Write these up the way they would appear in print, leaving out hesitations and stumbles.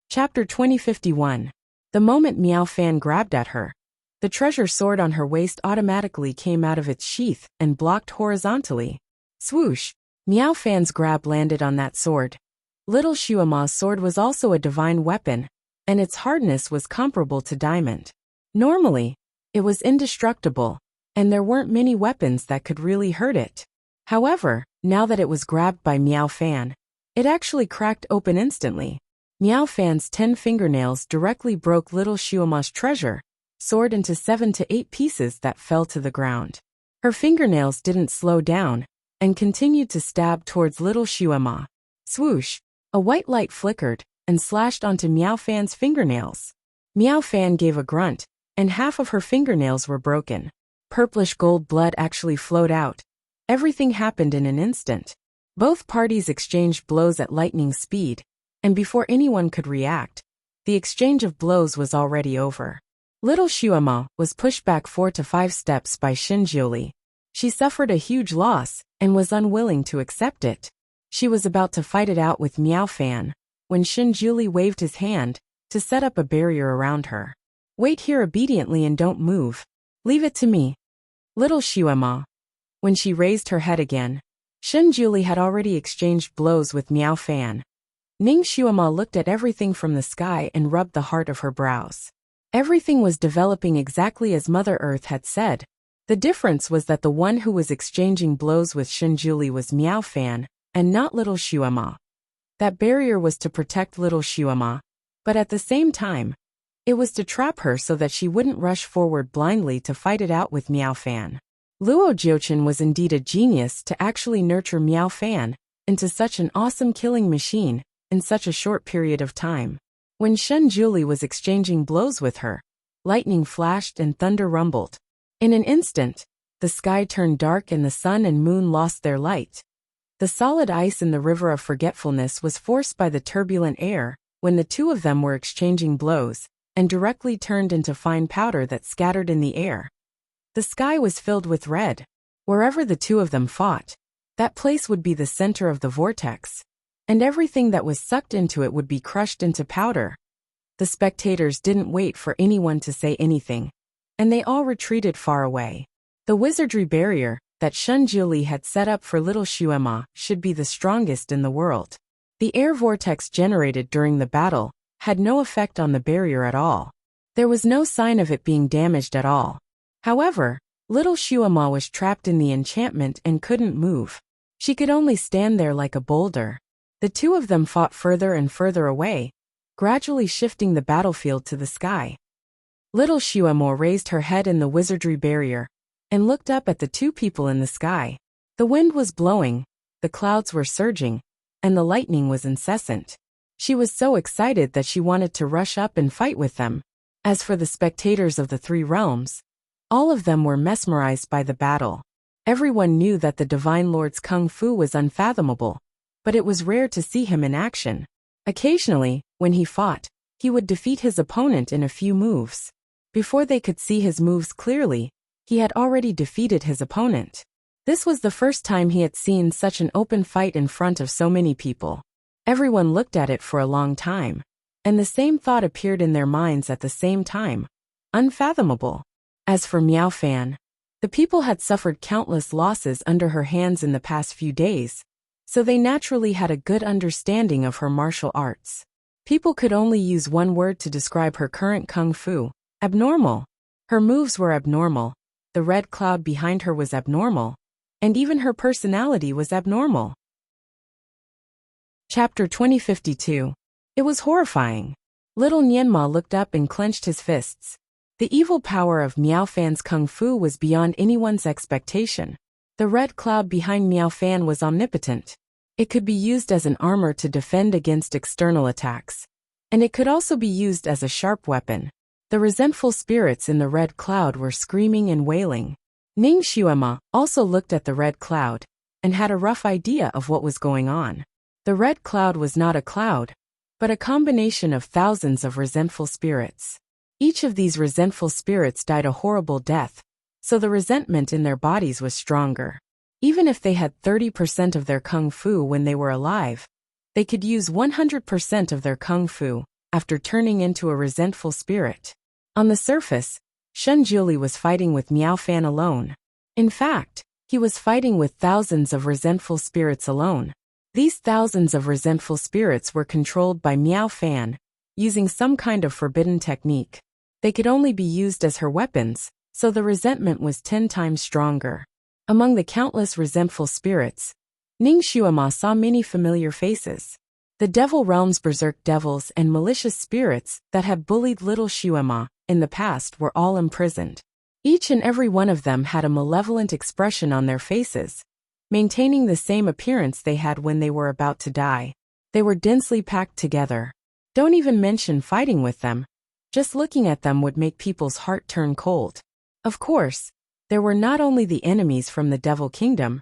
Chapter 2051. The moment Meow Fan grabbed at her, the treasure sword on her waist automatically came out of its sheath and blocked horizontally. Swoosh! Meow Fan's grab landed on that sword. Little Shuama's sword was also a divine weapon, and its hardness was comparable to diamond. Normally, it was indestructible, and there weren't many weapons that could really hurt it. However, now that it was grabbed by Meow Fan, it actually cracked open instantly. Meow Fan's 10 fingernails directly broke Little Shuama's treasure sword into 7 to 8 pieces that fell to the ground. Her fingernails didn't slow down and continued to stab towards Little Shuama. Swoosh! A white light flickered and slashed onto Meow Fan's fingernails. Meow Fan gave a grunt, and half of her fingernails were broken. Purplish gold blood actually flowed out. Everything happened in an instant. Both parties exchanged blows at lightning speed, and before anyone could react, the exchange of blows was already over. Little Shuama was pushed back 4 to 5 steps by Shinjiuli. She suffered a huge loss and was unwilling to accept it. She was about to fight it out with Meow Fan when Shinjiuli waved his hand to set up a barrier around her. Wait here obediently and don't move. Leave it to me. Little Shuama. When she raised her head again, Shinjiuli had already exchanged blows with Meow Fan. Ning Shuama looked at everything from the sky and rubbed the heart of her brows. Everything was developing exactly as Mother Earth had said. The difference was that the one who was exchanging blows with Shinjiuli was Meow Fan, and not Little Shuama. That barrier was to protect Little Shuama, but at the same time, it was to trap her so that she wouldn't rush forward blindly to fight it out with Meow Fan. Luo Jiuchen was indeed a genius to actually nurture Meow Fan into such an awesome killing machine in such a short period of time. When Shinjiuli was exchanging blows with her, lightning flashed and thunder rumbled. In an instant, the sky turned dark and the sun and moon lost their light. The solid ice in the river of forgetfulness was forced by the turbulent air when the two of them were exchanging blows, and directly turned into fine powder that scattered in the air. The sky was filled with red. Wherever the two of them fought, that place would be the center of the vortex, and everything that was sucked into it would be crushed into powder. The spectators didn't wait for anyone to say anything, and they all retreated far away. The wizardry barrier that Shinjiuli had set up for Little Shuama should be the strongest in the world. The air vortex generated during the battle had no effect on the barrier at all. There was no sign of it being damaged at all. However, Little Shuama was trapped in the enchantment and couldn't move. She could only stand there like a boulder. The two of them fought further and further away, gradually shifting the battlefield to the sky. Little Shuama raised her head in the wizardry barrier and looked up at the two people in the sky. The wind was blowing, the clouds were surging, and the lightning was incessant. She was so excited that she wanted to rush up and fight with them. As for the spectators of the 3 realms, all of them were mesmerized by the battle. Everyone knew that the Divine Lord's kung fu was unfathomable, but it was rare to see him in action. Occasionally, when he fought, he would defeat his opponent in a few moves. Before they could see his moves clearly, he had already defeated his opponent. This was the first time he had seen such an open fight in front of so many people. Everyone looked at it for a long time, and the same thought appeared in their minds at the same time. Unfathomable. As for Meow Fan, the people had suffered countless losses under her hands in the past few days, so they naturally had a good understanding of her martial arts. People could only use one word to describe her current kung fu: abnormal. Her moves were abnormal, the red cloud behind her was abnormal, and even her personality was abnormal. Chapter 2052. It was horrifying. Little Nianma looked up and clenched his fists. The evil power of Meow Fan's kung fu was beyond anyone's expectation. The red cloud behind Meow Fan was omnipotent. It could be used as an armor to defend against external attacks, and it could also be used as a sharp weapon. The resentful spirits in the red cloud were screaming and wailing. Ning Shuama also looked at the red cloud and had a rough idea of what was going on. The red cloud was not a cloud, but a combination of thousands of resentful spirits. Each of these resentful spirits died a horrible death, so the resentment in their bodies was stronger. Even if they had 30% of their kung fu when they were alive, they could use 100% of their kung fu after turning into a resentful spirit. On the surface, Shunjuli was fighting with Miaofan alone. In fact, he was fighting with thousands of resentful spirits alone. These thousands of resentful spirits were controlled by Miaofan, using some kind of forbidden technique. They could only be used as her weapons, so the resentment was 10 times stronger. Among the countless resentful spirits, Ning Xuema saw many familiar faces. The Devil Realm's berserk devils and malicious spirits that had bullied little Xuema in the past were all imprisoned. Each and every one of them had a malevolent expression on their faces, maintaining the same appearance they had when they were about to die. They were densely packed together. Don't even mention fighting with them. Just looking at them would make people's heart turn cold. Of course, there were not only the enemies from the Devil Kingdom,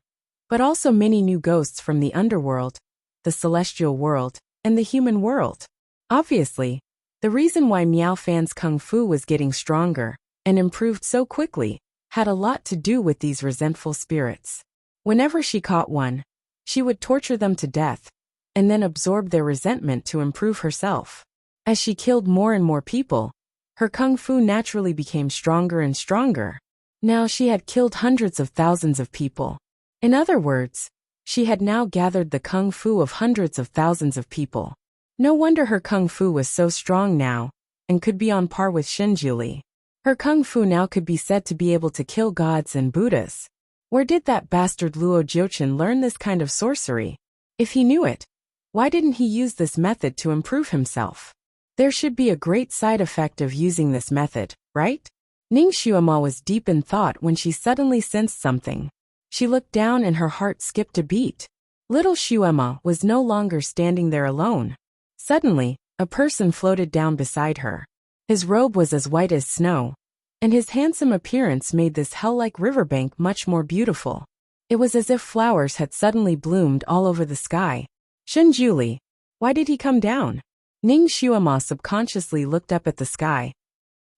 but also many new ghosts from the underworld, the celestial world, and the human world. Obviously, the reason why Miaofan's kung fu was getting stronger and improved so quickly had a lot to do with these resentful spirits. Whenever she caught one, she would torture them to death, and then absorb their resentment to improve herself. As she killed more and more people, her kung fu naturally became stronger and stronger. Now she had killed hundreds of thousands of people. In other words, she had now gathered the kung fu of hundreds of thousands of people. No wonder her kung fu was so strong now, and could be on par with Shunjuli. Her kung fu now could be said to be able to kill gods and Buddhas. Where did that bastard Luo Jiuchen learn this kind of sorcery? If he knew it, why didn't he use this method to improve himself? There should be a great side effect of using this method, right? Ning Xuema was deep in thought when she suddenly sensed something. She looked down and her heart skipped a beat. Little Xuema was no longer standing there alone. Suddenly, a person floated down beside her. His robe was as white as snow, and his handsome appearance made this hell-like riverbank much more beautiful. It was as if flowers had suddenly bloomed all over the sky. Shunjuli, why did he come down? Ning Xuema subconsciously looked up at the sky.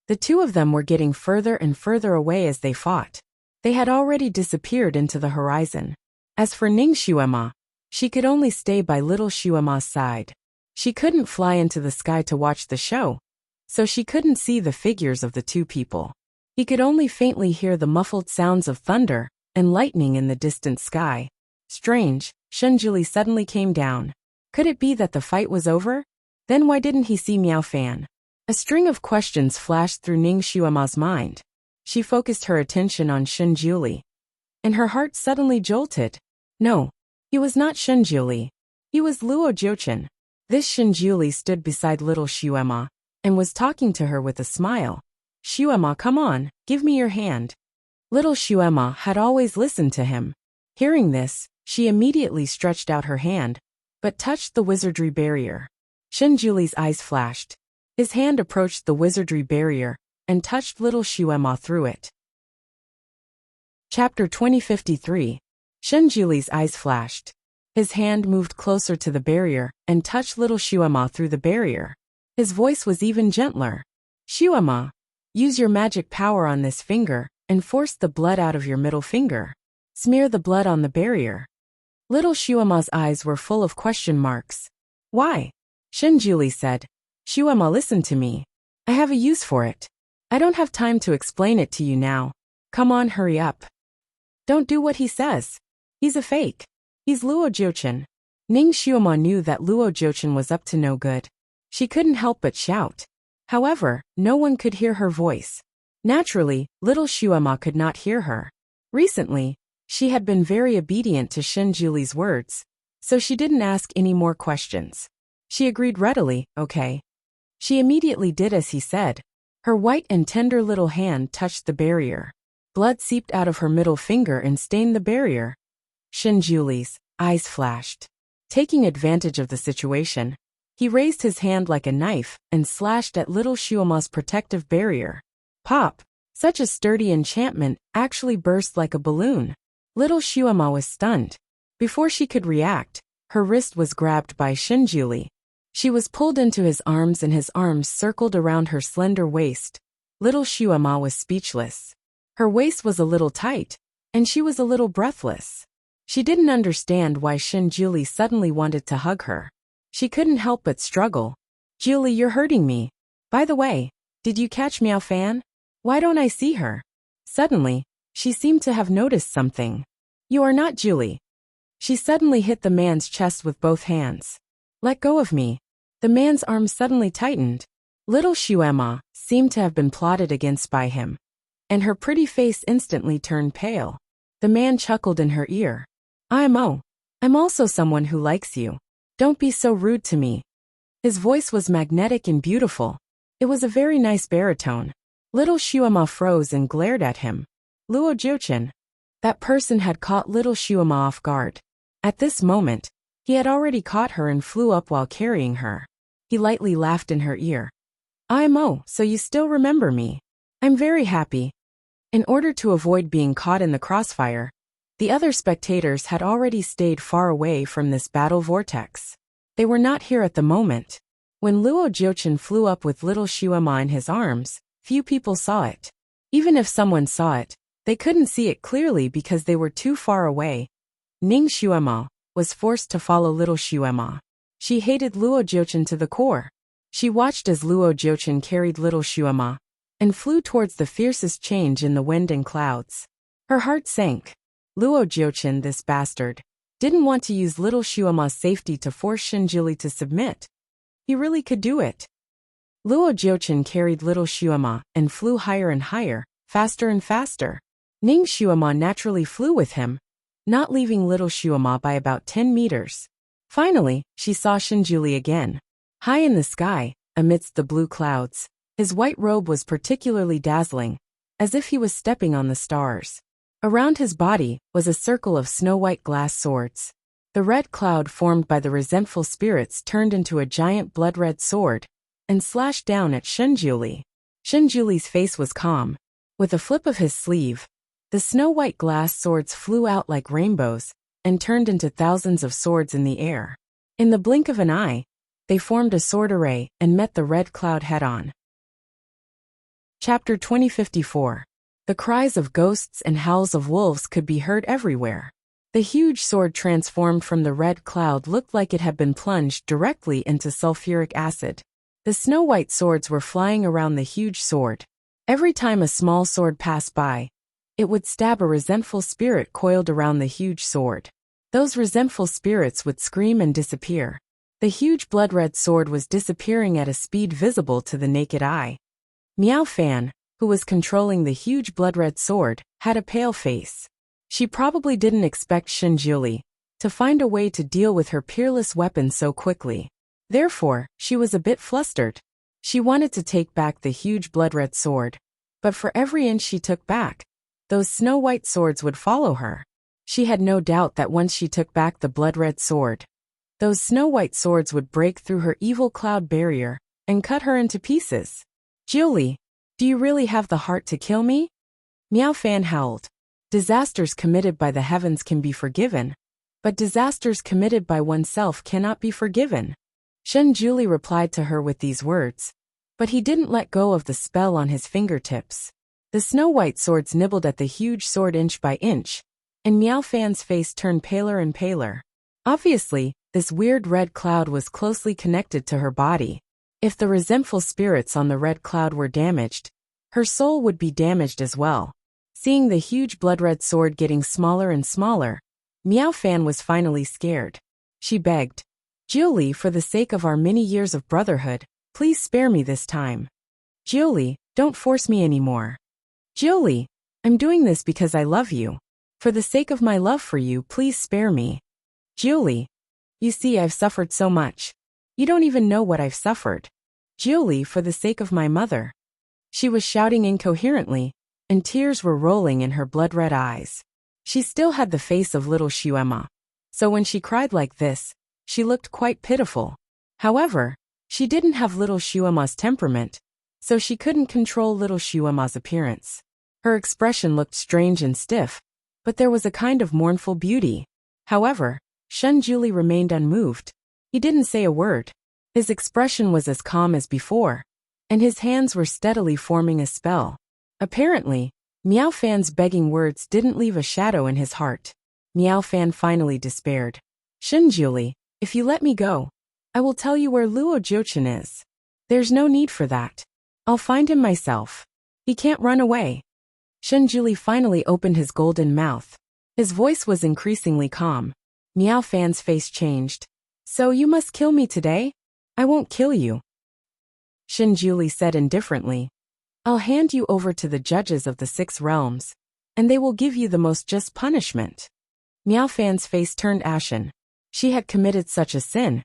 The two of them were getting further and further away as they fought. They had already disappeared into the horizon. As for Ning Xuema, she could only stay by little Xuema's side. She couldn't fly into the sky to watch the show, so she couldn't see the figures of the two people. He could only faintly hear the muffled sounds of thunder and lightning in the distant sky. Strange, Shunjuli suddenly came down. Could it be that the fight was over? Then why didn't he see Miaofan? A string of questions flashed through Ning Xuema's mind. She focused her attention on Shunjuli, and her heart suddenly jolted. No, he was not Shunjuli. He was Luo Jiuchen. This Shunjuli stood beside little Xuema and was talking to her with a smile. Xuema, come on, give me your hand. Little Xuema had always listened to him. Hearing this, she immediately stretched out her hand, but touched the wizardry barrier. Shunjuli's eyes flashed. His hand approached the wizardry barrier and touched little Xuema through it. Chapter 2053. Shunjuli's eyes flashed. His hand moved closer to the barrier and touched little Xuema through the barrier. His voice was even gentler. Xuema, use your magic power on this finger and force the blood out of your middle finger. Smear the blood on the barrier. Little Xuema's eyes were full of question marks. Why? Shunjuli said. Xuema, listen to me. I have a use for it. I don't have time to explain it to you now. Come on, hurry up. Don't do what he says. He's a fake. He's Luo Jiuchen. Ning Xuema knew that Luo Jiuchen was up to no good. She couldn't help but shout. However, no one could hear her voice. Naturally, little Xuema could not hear her. Recently, she had been very obedient to Shunjuli's words, so she didn't ask any more questions. She agreed readily, okay. She immediately did as he said. Her white and tender little hand touched the barrier. Blood seeped out of her middle finger and stained the barrier. Shunjuli's eyes flashed. Taking advantage of the situation, he raised his hand like a knife and slashed at little Xuema's protective barrier. Pop! Such a sturdy enchantment actually burst like a balloon. Little Xuema was stunned. Before she could react, her wrist was grabbed by Shunjuli. She was pulled into his arms and his arms circled around her slender waist. Little Xuema was speechless. Her waist was a little tight, and she was a little breathless. She didn't understand why Shunjuli suddenly wanted to hug her. She couldn't help but struggle. Julie, you're hurting me. By the way, did you catch Meow Fan? Why don't I see her? Suddenly, she seemed to have noticed something. You are not Julie. She suddenly hit the man's chest with both hands. Let go of me. The man's arms suddenly tightened. Little Shuema seemed to have been plotted against by him, and her pretty face instantly turned pale. The man chuckled in her ear. I'm also someone who likes you. Don't be so rude to me. His voice was magnetic and beautiful. It was a very nice baritone. Little Shuema froze and glared at him. Luo Jiuchen. That person had caught little Shuema off guard. At this moment, he had already caught her and flew up while carrying her. He lightly laughed in her ear. So you still remember me. I'm very happy. In order to avoid being caught in the crossfire, the other spectators had already stayed far away from this battle vortex. They were not here at the moment. When Luo Jiuchen flew up with little Shuema in his arms, few people saw it. Even if someone saw it, they couldn't see it clearly because they were too far away. Ning Shuema was forced to follow little Shuema. She hated Luo Jiuchen to the core. She watched as Luo Jiuchen carried little Shuema and flew towards the fiercest change in the wind and clouds. Her heart sank. Luo Jiuchen, this bastard, didn't want to use little Shuema's safety to force Shinjuli to submit. He really could do it. Luo Jiuchen carried little Shuema and flew higher and higher, faster and faster. Ning Shuema naturally flew with him, not leaving little Shuema by about 10 meters. Finally, she saw Shinjuli again. High in the sky, amidst the blue clouds, his white robe was particularly dazzling, as if he was stepping on the stars. Around his body was a circle of snow-white glass swords. The red cloud formed by the resentful spirits turned into a giant blood-red sword and slashed down at Shinjuli. Shinjuli's face was calm. With a flip of his sleeve, the snow-white glass swords flew out like rainbows and turned into thousands of swords in the air. In the blink of an eye, they formed a sword array and met the red cloud head-on. Chapter 2054. The cries of ghosts and howls of wolves could be heard everywhere. The huge sword transformed from the red cloud looked like it had been plunged directly into sulfuric acid. The snow-white swords were flying around the huge sword. Every time a small sword passed by, it would stab a resentful spirit coiled around the huge sword. Those resentful spirits would scream and disappear. The huge blood-red sword was disappearing at a speed visible to the naked eye. Meow Fan, who was controlling the huge blood-red sword, had a pale face. She probably didn't expect Shinjuli to find a way to deal with her peerless weapon so quickly. Therefore, she was a bit flustered. She wanted to take back the huge blood-red sword, but for every inch she took back, those snow-white swords would follow her. She had no doubt that once she took back the blood-red sword, those snow-white swords would break through her evil cloud barrier and cut her into pieces. Julie, do you really have the heart to kill me? Meow Fan howled. Disasters committed by the heavens can be forgiven, but disasters committed by oneself cannot be forgiven. Shinjuli replied to her with these words, but he didn't let go of the spell on his fingertips. The snow-white swords nibbled at the huge sword inch by inch, and Meow Fan's face turned paler and paler. Obviously, this weird red cloud was closely connected to her body. If the resentful spirits on the red cloud were damaged, her soul would be damaged as well. Seeing the huge blood-red sword getting smaller and smaller, Meow Fan was finally scared. She begged, Julie, for the sake of our many years of brotherhood, please spare me this time. Julie, don't force me anymore. Julie, I'm doing this because I love you. For the sake of my love for you, please spare me. Julie, you see, I've suffered so much. You don't even know what I've suffered. Julie, for the sake of my mother. She was shouting incoherently, and tears were rolling in her blood-red eyes. She still had the face of little Shuema, so when she cried like this, she looked quite pitiful. However, she didn't have little Shuema's temperament, so she couldn't control little Shuema's appearance. Her expression looked strange and stiff, but there was a kind of mournful beauty. However, Shinjuli remained unmoved. He didn't say a word. His expression was as calm as before, and his hands were steadily forming a spell. Apparently, Meow Fan's begging words didn't leave a shadow in his heart. Meow Fan finally despaired. Shinjuli, if you let me go, I will tell you where Luo Jiuchen is. There's no need for that. I'll find him myself. He can't run away. Shenjuli finally opened his golden mouth. His voice was increasingly calm. Miao Fan's face changed. So you must kill me today? I won't kill you. Shenjuli said indifferently. I'll hand you over to the judges of the 6 realms, and they will give you the most just punishment. Miao Fan's face turned ashen. She had committed such a sin,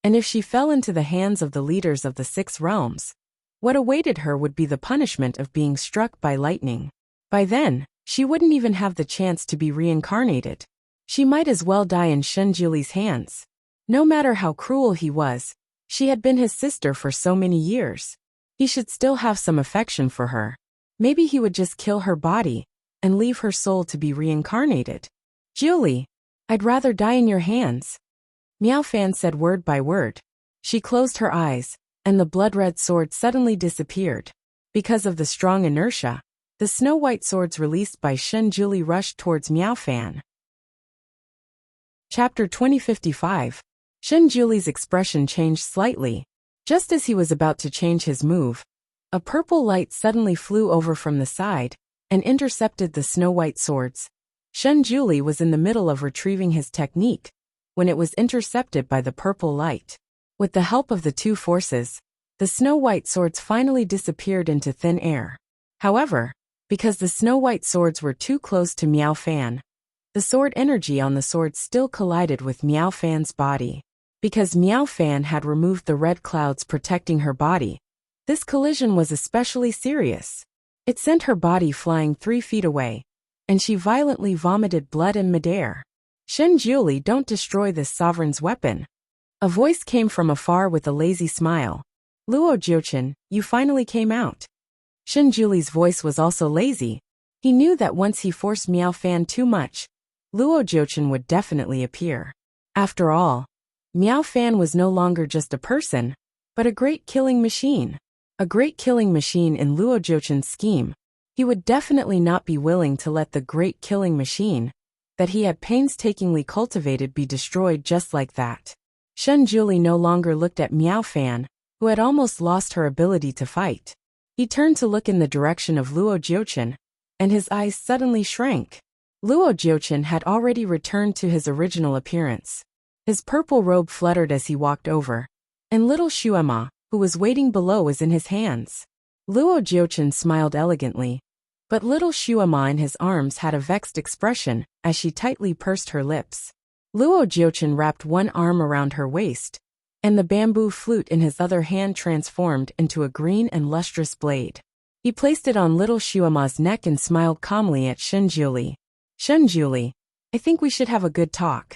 and if she fell into the hands of the leaders of the 6 realms, what awaited her would be the punishment of being struck by lightning. By then, she wouldn't even have the chance to be reincarnated. She might as well die in Shenjuli's hands. No matter how cruel he was, she had been his sister for so many years. He should still have some affection for her. Maybe he would just kill her body and leave her soul to be reincarnated. Julie, I'd rather die in your hands. Miao Fan said word by word. She closed her eyes, and the blood-red sword suddenly disappeared. Because of the strong inertia, the snow-white swords released by Shenjuli rushed towards Miao Fan. Chapter 2055. Shenjuli's expression changed slightly. Just as he was about to change his move, a purple light suddenly flew over from the side and intercepted the snow-white swords. Shenjuli was in the middle of retrieving his technique when it was intercepted by the purple light. With the help of the 2 forces, the snow-white swords finally disappeared into thin air. However, because the snow-white swords were too close to Miao Fan, the sword energy on the swords still collided with Miao Fan's body. Because Miao Fan had removed the red clouds protecting her body, this collision was especially serious. It sent her body flying 3 feet away, and she violently vomited blood in midair. Shenjuli, don't destroy this sovereign's weapon. A voice came from afar with a lazy smile. Luo Jiuchen, you finally came out. Shenjuli's voice was also lazy. He knew that once he forced Miao Fan too much, Luo Jiuchen would definitely appear. After all, Miao Fan was no longer just a person, but a great killing machine. A great killing machine in Luo Jiuchen's scheme. He would definitely not be willing to let the great killing machine that he had painstakingly cultivated be destroyed just like that. Shenjuli no longer looked at Miao Fan, who had almost lost her ability to fight. He turned to look in the direction of Luo Jiuchen, and his eyes suddenly shrank. Luo Jiuchen had already returned to his original appearance. His purple robe fluttered as he walked over, and little Shuema, who was waiting below, was in his hands. Luo Jiuchen smiled elegantly, but little Shuema in his arms had a vexed expression as she tightly pursed her lips. Luo Jiuchen wrapped one arm around her waist, and the bamboo flute in his other hand transformed into a green and lustrous blade. He placed it on little Shuema's neck and smiled calmly at Shenjuli. Shenjuli, I think we should have a good talk.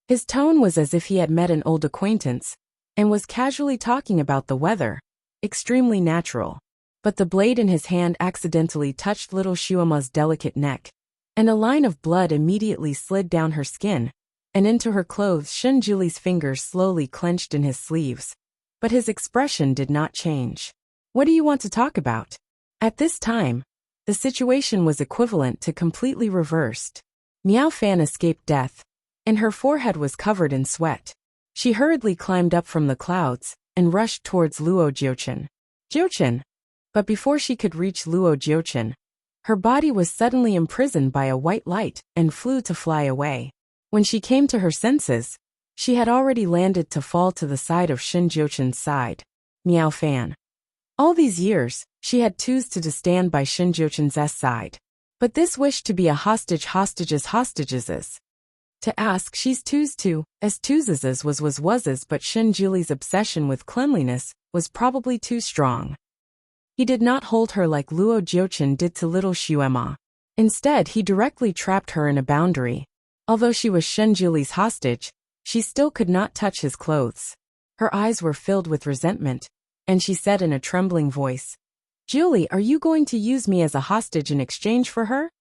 His tone was as if he had met an old acquaintance and was casually talking about the weather. Extremely natural. But the blade in his hand accidentally touched little Shuema's delicate neck, and a line of blood immediately slid down her skin and into her clothes. Shenjuli's fingers slowly clenched in his sleeves, but his expression did not change. What do you want to talk about? At this time, the situation was equivalent to completely reversed. Miao Fan escaped death, and her forehead was covered in sweat. She hurriedly climbed up from the clouds and rushed towards Luo Jiuchen. Jiuchen! But before she could reach Luo Jiuchen, her body was suddenly imprisoned by a white light and flew to fly away. When she came to her senses, she had already landed to fall to the side of Shen Jiuchen's side. Miao Fan. All these years, she had chosen to stand by Shen Jiuchen's side. But this wish to be a hostages. To ask she's chooses was, but Shenjuli's obsession with cleanliness was probably too strong. He did not hold her like Luo Jiuchen did to little Shuema. Instead, he directly trapped her in a boundary. Although she was Shenjuli's hostage, she still could not touch his clothes. Her eyes were filled with resentment, and she said in a trembling voice, Julie, are you going to use me as a hostage in exchange for her?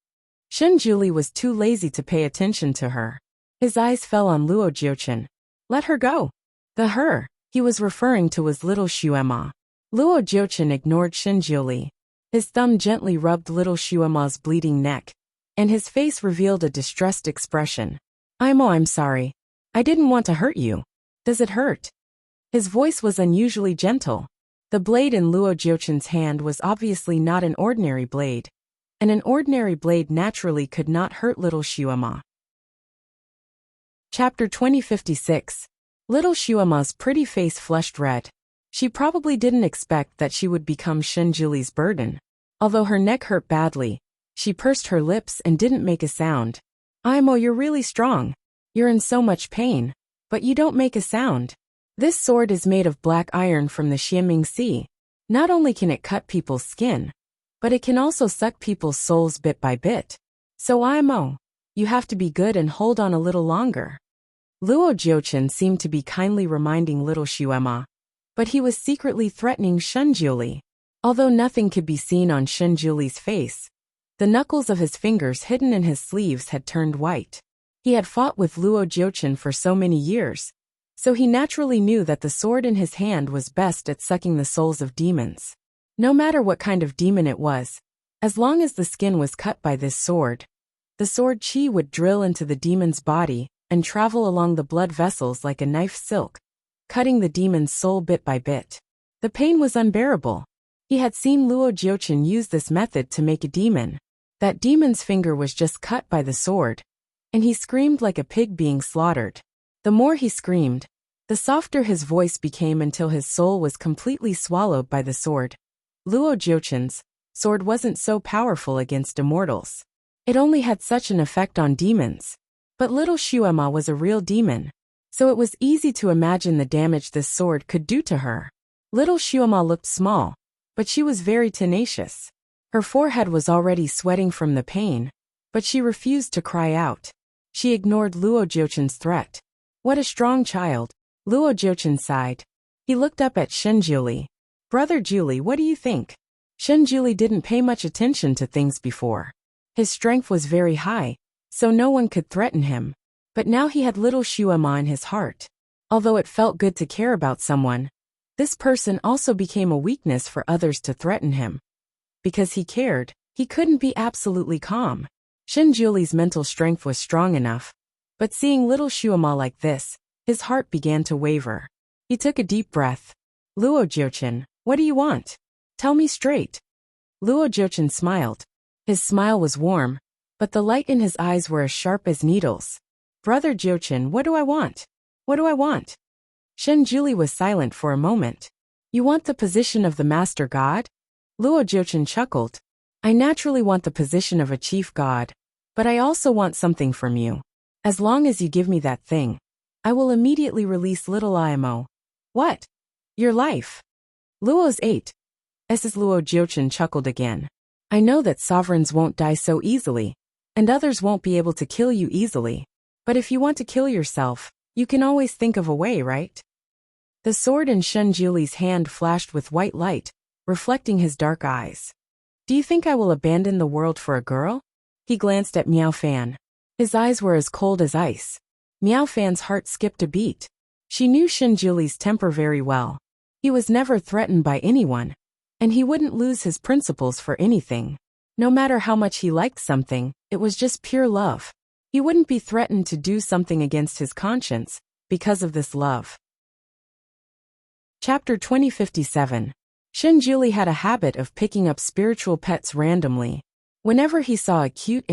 Shenjuli was too lazy to pay attention to her. His eyes fell on Luo Jiuchen. Let her go. The her he was referring to was little Shuema. Luo Jiuchen ignored Shenjuli. His thumb gently rubbed little Shuema's bleeding neck, and his face revealed a distressed expression. I'm sorry. I didn't want to hurt you. Does it hurt? His voice was unusually gentle. The blade in Luo Jiuchen's hand was obviously not an ordinary blade, and an ordinary blade naturally could not hurt little Xuema. Chapter 2056. Little Xuema's pretty face flushed red. She probably didn't expect that she would become Shenjuli's burden. Although her neck hurt badly, she pursed her lips and didn't make a sound. Imo, you're really strong. You're in so much pain, but you don't make a sound. This sword is made of black iron from the Xianming Sea. Not only can it cut people's skin, but it can also suck people's souls bit by bit. So Imo, you have to be good and hold on a little longer. Luo Jiuchen seemed to be kindly reminding little Xuema, but he was secretly threatening Shenjuli. Although nothing could be seen on Shenjuli's face, the knuckles of his fingers hidden in his sleeves had turned white. He had fought with Luo Jiuchen for so many years, so he naturally knew that the sword in his hand was best at sucking the souls of demons. No matter what kind of demon it was, as long as the skin was cut by this sword, the sword chi would drill into the demon's body and travel along the blood vessels like a knife silk, cutting the demon's soul bit by bit. The pain was unbearable. He had seen Luo Jiuchen use this method to make a demon. That demon's finger was just cut by the sword, and he screamed like a pig being slaughtered. The more he screamed, the softer his voice became until his soul was completely swallowed by the sword. Luo Jiuchen's sword wasn't so powerful against immortals. It only had such an effect on demons. But little Xuema was a real demon, so it was easy to imagine the damage this sword could do to her. Little Xuema looked small, but she was very tenacious. Her forehead was already sweating from the pain, but she refused to cry out. She ignored Luo Jiuchen's threat. What a strong child, Luo Jiuchen sighed. He looked up at Shenjuli. Brother Julie, what do you think? Shenjuli didn't pay much attention to things before. His strength was very high, so no one could threaten him. But now he had little Xuema in his heart. Although it felt good to care about someone, this person also became a weakness for others to threaten him. Because he cared, he couldn't be absolutely calm. Shenjuli's mental strength was strong enough, but seeing little Xuema like this, his heart began to waver. He took a deep breath. Luo Jiuchen, what do you want? Tell me straight. Luo Jiuchen smiled. His smile was warm, but the light in his eyes were as sharp as needles. Brother Jiuchen, what do I want? What do I want? Shenjuli was silent for a moment. You want the position of the Master God? Luo Jiuchen chuckled. I naturally want the position of a chief god, but I also want something from you. As long as you give me that thing, I will immediately release little Imo. What? Your life. Luo's 8. As Luo Jiuchen chuckled again. I know that sovereigns won't die so easily, and others won't be able to kill you easily. But if you want to kill yourself, you can always think of a way, right? The sword in Shenjuli's hand flashed with white light, reflecting his dark eyes. Do you think I will abandon the world for a girl? He glanced at Miao Fan. His eyes were as cold as ice. Miao Fan's heart skipped a beat. She knew Shenjuli's temper very well. He was never threatened by anyone, and he wouldn't lose his principles for anything. No matter how much he liked something, it was just pure love. He wouldn't be threatened to do something against his conscience because of this love. Chapter 2057. Shenjuli had a habit of picking up spiritual pets randomly. Whenever he saw a cute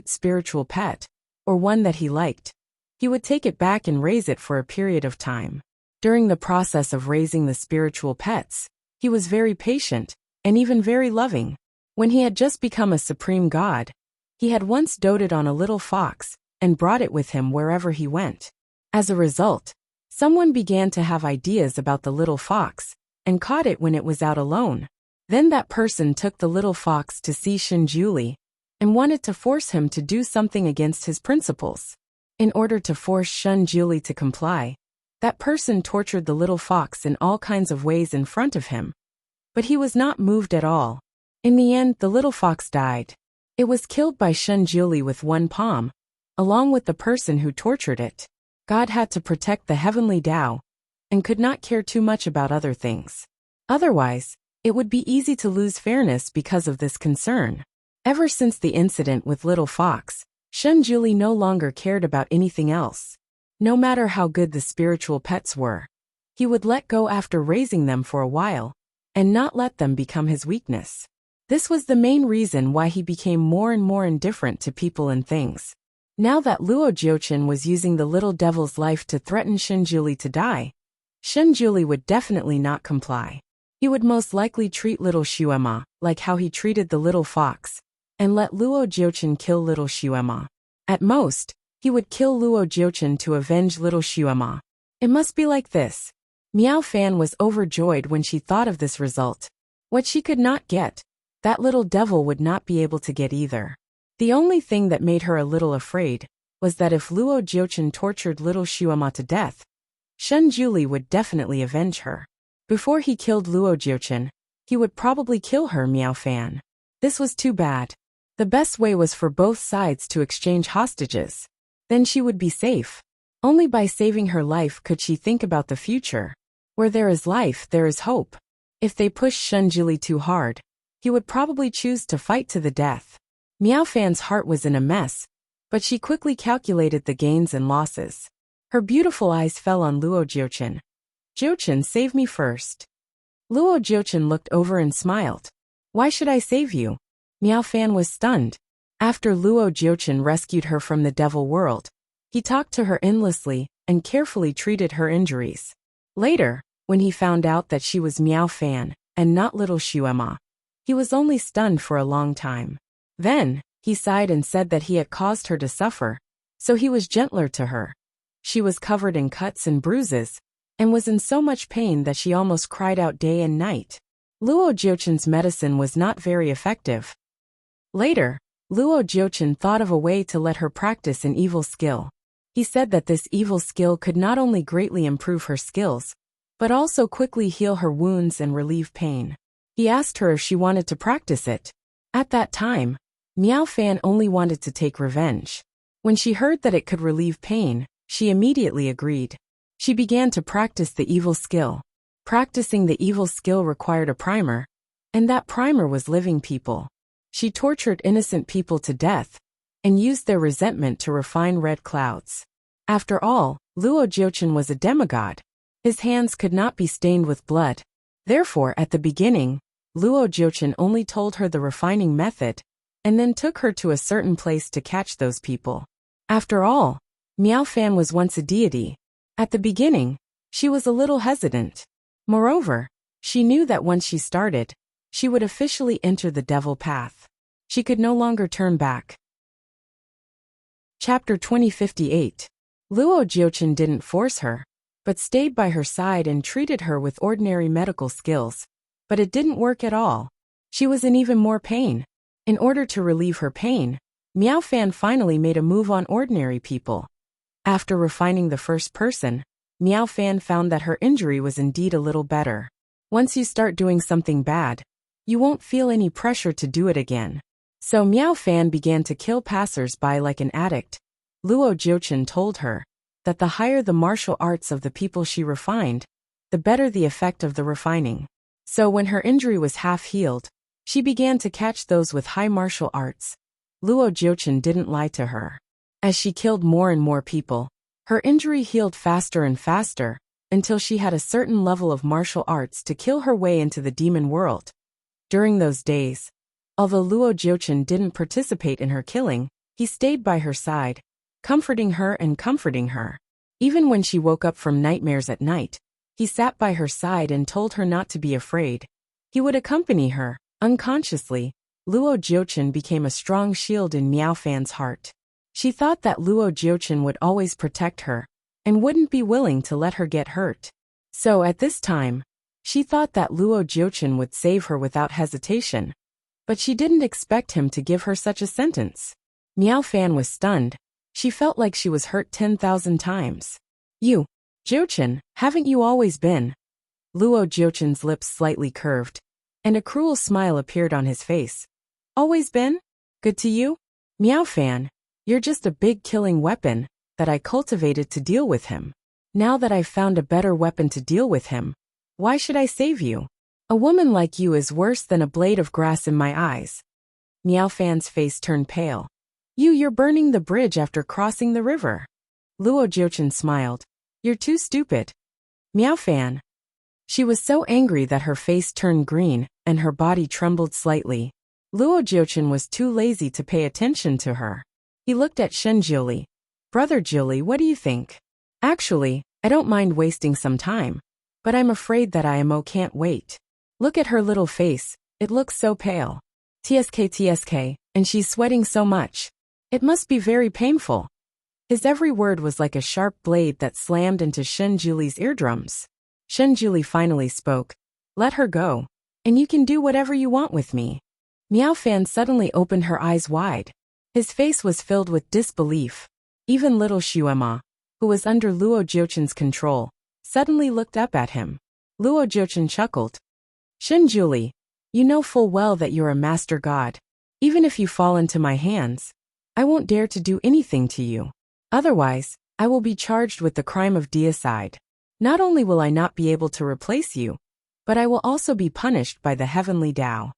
spiritual pet, or one that he liked, he would take it back and raise it for a period of time. During the process of raising the spiritual pets, he was very patient, and even very loving. When he had just become a supreme god, he had once doted on a little fox, and brought it with him wherever he went. As a result, someone began to have ideas about the little fox, and caught it when it was out alone. Then that person took the little fox to see Shenjuli, and wanted to force him to do something against his principles. In order to force Shenjuli to comply, that person tortured the little fox in all kinds of ways in front of him. But he was not moved at all. In the end, the little fox died. It was killed by Shenjuli with one palm, along with the person who tortured it. God had to protect the heavenly Tao, and could not care too much about other things. Otherwise, it would be easy to lose fairness because of this concern. Ever since the incident with little fox, Shenjuli no longer cared about anything else. No matter how good the spiritual pets were, he would let go after raising them for a while, and not let them become his weakness. This was the main reason why he became more and more indifferent to people and things. Now that Luo Jiuchen was using the little devil's life to threaten Shenjuli to die, Shenjuli would definitely not comply. He would most likely treat little Shuema like how he treated the little fox, and let Luo Jiuchen kill little Shuema. At most, he would kill Luo Jiuchen to avenge little Shuema. It must be like this. Miao Fan was overjoyed when she thought of this result. What she could not get, that little devil would not be able to get either. The only thing that made her a little afraid was that if Luo Jiuchen tortured little Shuema to death, Shenjuli would definitely avenge her. Before he killed Luo Jiuchen, he would probably kill her, Miao Fan. This was too bad. The best way was for both sides to exchange hostages. Then she would be safe. Only by saving her life could she think about the future. Where there is life, there is hope. If they pushed Shenjuli too hard, he would probably choose to fight to the death. Miao Fan's heart was in a mess, but she quickly calculated the gains and losses. Her beautiful eyes fell on Luo Jiuchen. Jiuchen, save me first. Luo Jiuchen looked over and smiled. Why should I save you? Miao Fan was stunned. After Luo Jiuchen rescued her from the devil world, he talked to her endlessly and carefully treated her injuries. Later, when he found out that she was Miao Fan and not little Shuema, he was only stunned for a long time. Then, he sighed and said that he had caused her to suffer, so he was gentler to her. She was covered in cuts and bruises, and was in so much pain that she almost cried out day and night. Luo Jiuchen's medicine was not very effective. Later, Luo Jiuchen thought of a way to let her practice an evil skill. He said that this evil skill could not only greatly improve her skills, but also quickly heal her wounds and relieve pain. He asked her if she wanted to practice it. At that time, Miao Fan only wanted to take revenge. When she heard that it could relieve pain, she immediately agreed. She began to practice the evil skill. Practicing the evil skill required a primer, and that primer was living people. She tortured innocent people to death, and used their resentment to refine red clouds. After all, Luo Jiuchen was a demigod. His hands could not be stained with blood. Therefore, at the beginning, Luo Jiuchen only told her the refining method, and then took her to a certain place to catch those people. After all, Miao Fan was once a deity. At the beginning, she was a little hesitant. Moreover, she knew that once she started, she would officially enter the devil path. She could no longer turn back. Chapter 2058. Luo Jiuchen didn't force her, but stayed by her side and treated her with ordinary medical skills. But it didn't work at all. She was in even more pain. In order to relieve her pain, Miao Fan finally made a move on ordinary people. After refining the first person, Miao Fan found that her injury was indeed a little better. Once you start doing something bad, you won't feel any pressure to do it again. So Miao Fan began to kill passers-by like an addict. Luo Jiuchen told her that the higher the martial arts of the people she refined, the better the effect of the refining. So when her injury was half healed, she began to catch those with high martial arts. Luo Jiuchen didn't lie to her. As she killed more and more people, her injury healed faster and faster, until she had a certain level of martial arts to kill her way into the demon world. During those days, although Luo Jiuchen didn't participate in her killing, he stayed by her side, comforting her and comforting her. Even when she woke up from nightmares at night, he sat by her side and told her not to be afraid. He would accompany her. Unconsciously, Luo Jiuchen became a strong shield in Miao Fan's heart. She thought that Luo Jiuchen would always protect her, and wouldn't be willing to let her get hurt. So at this time, she thought that Luo Jiuchen would save her without hesitation. But she didn't expect him to give her such a sentence. Miao Fan was stunned. She felt like she was hurt 10,000 times. You, Jiuchen, haven't you always been? Luo Jiuchen's lips slightly curved, and a cruel smile appeared on his face. Always been? Good to you? Miao Fan, you're just a big killing weapon that I cultivated to deal with him. Now that I've found a better weapon to deal with him, why should I save you? A woman like you is worse than a blade of grass in my eyes. Miao Fan's face turned pale. You're burning the bridge after crossing the river. Luo Jiuchen smiled. You're too stupid. Miao Fan. She was so angry that her face turned green, and her body trembled slightly. Luo Jiuchen was too lazy to pay attention to her. He looked at Shen Jiuli. Brother Jiuli, what do you think? Actually, I don't mind wasting some time. But I'm afraid that IMO can't wait. Look at her little face, it looks so pale. TSK, and she's sweating so much. It must be very painful. His every word was like a sharp blade that slammed into Shen Jiuli's eardrums. Shen Jiuli finally spoke. Let her go. And you can do whatever you want with me. Miao Fan suddenly opened her eyes wide. His face was filled with disbelief. Even little Xuema, who was under Luo Jiuchen's control, suddenly looked up at him. Luo Jiuchen chuckled. Shen Jiuli, you know full well that you're a master god. Even if you fall into my hands, I won't dare to do anything to you. Otherwise, I will be charged with the crime of deicide. Not only will I not be able to replace you, but I will also be punished by the heavenly Tao.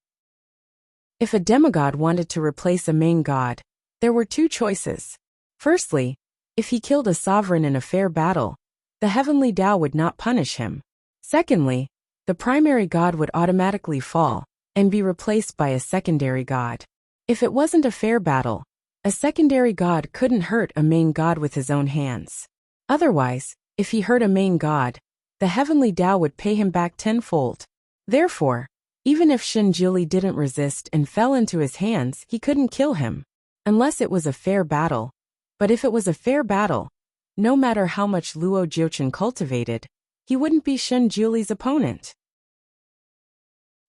If a demigod wanted to replace a main god, there were two choices. Firstly, if he killed a sovereign in a fair battle, the heavenly Tao would not punish him. Secondly, the primary god would automatically fall and be replaced by a secondary god. If it wasn't a fair battle, a secondary god couldn't hurt a main god with his own hands. Otherwise, if he hurt a main god, the heavenly Tao would pay him back tenfold. Therefore, even if Shen Jiuli didn't resist and fell into his hands, he couldn't kill him. Unless it was a fair battle. But if it was a fair battle, no matter how much Luo Jiuchen cultivated, he wouldn't be Shen Jiuli's opponent.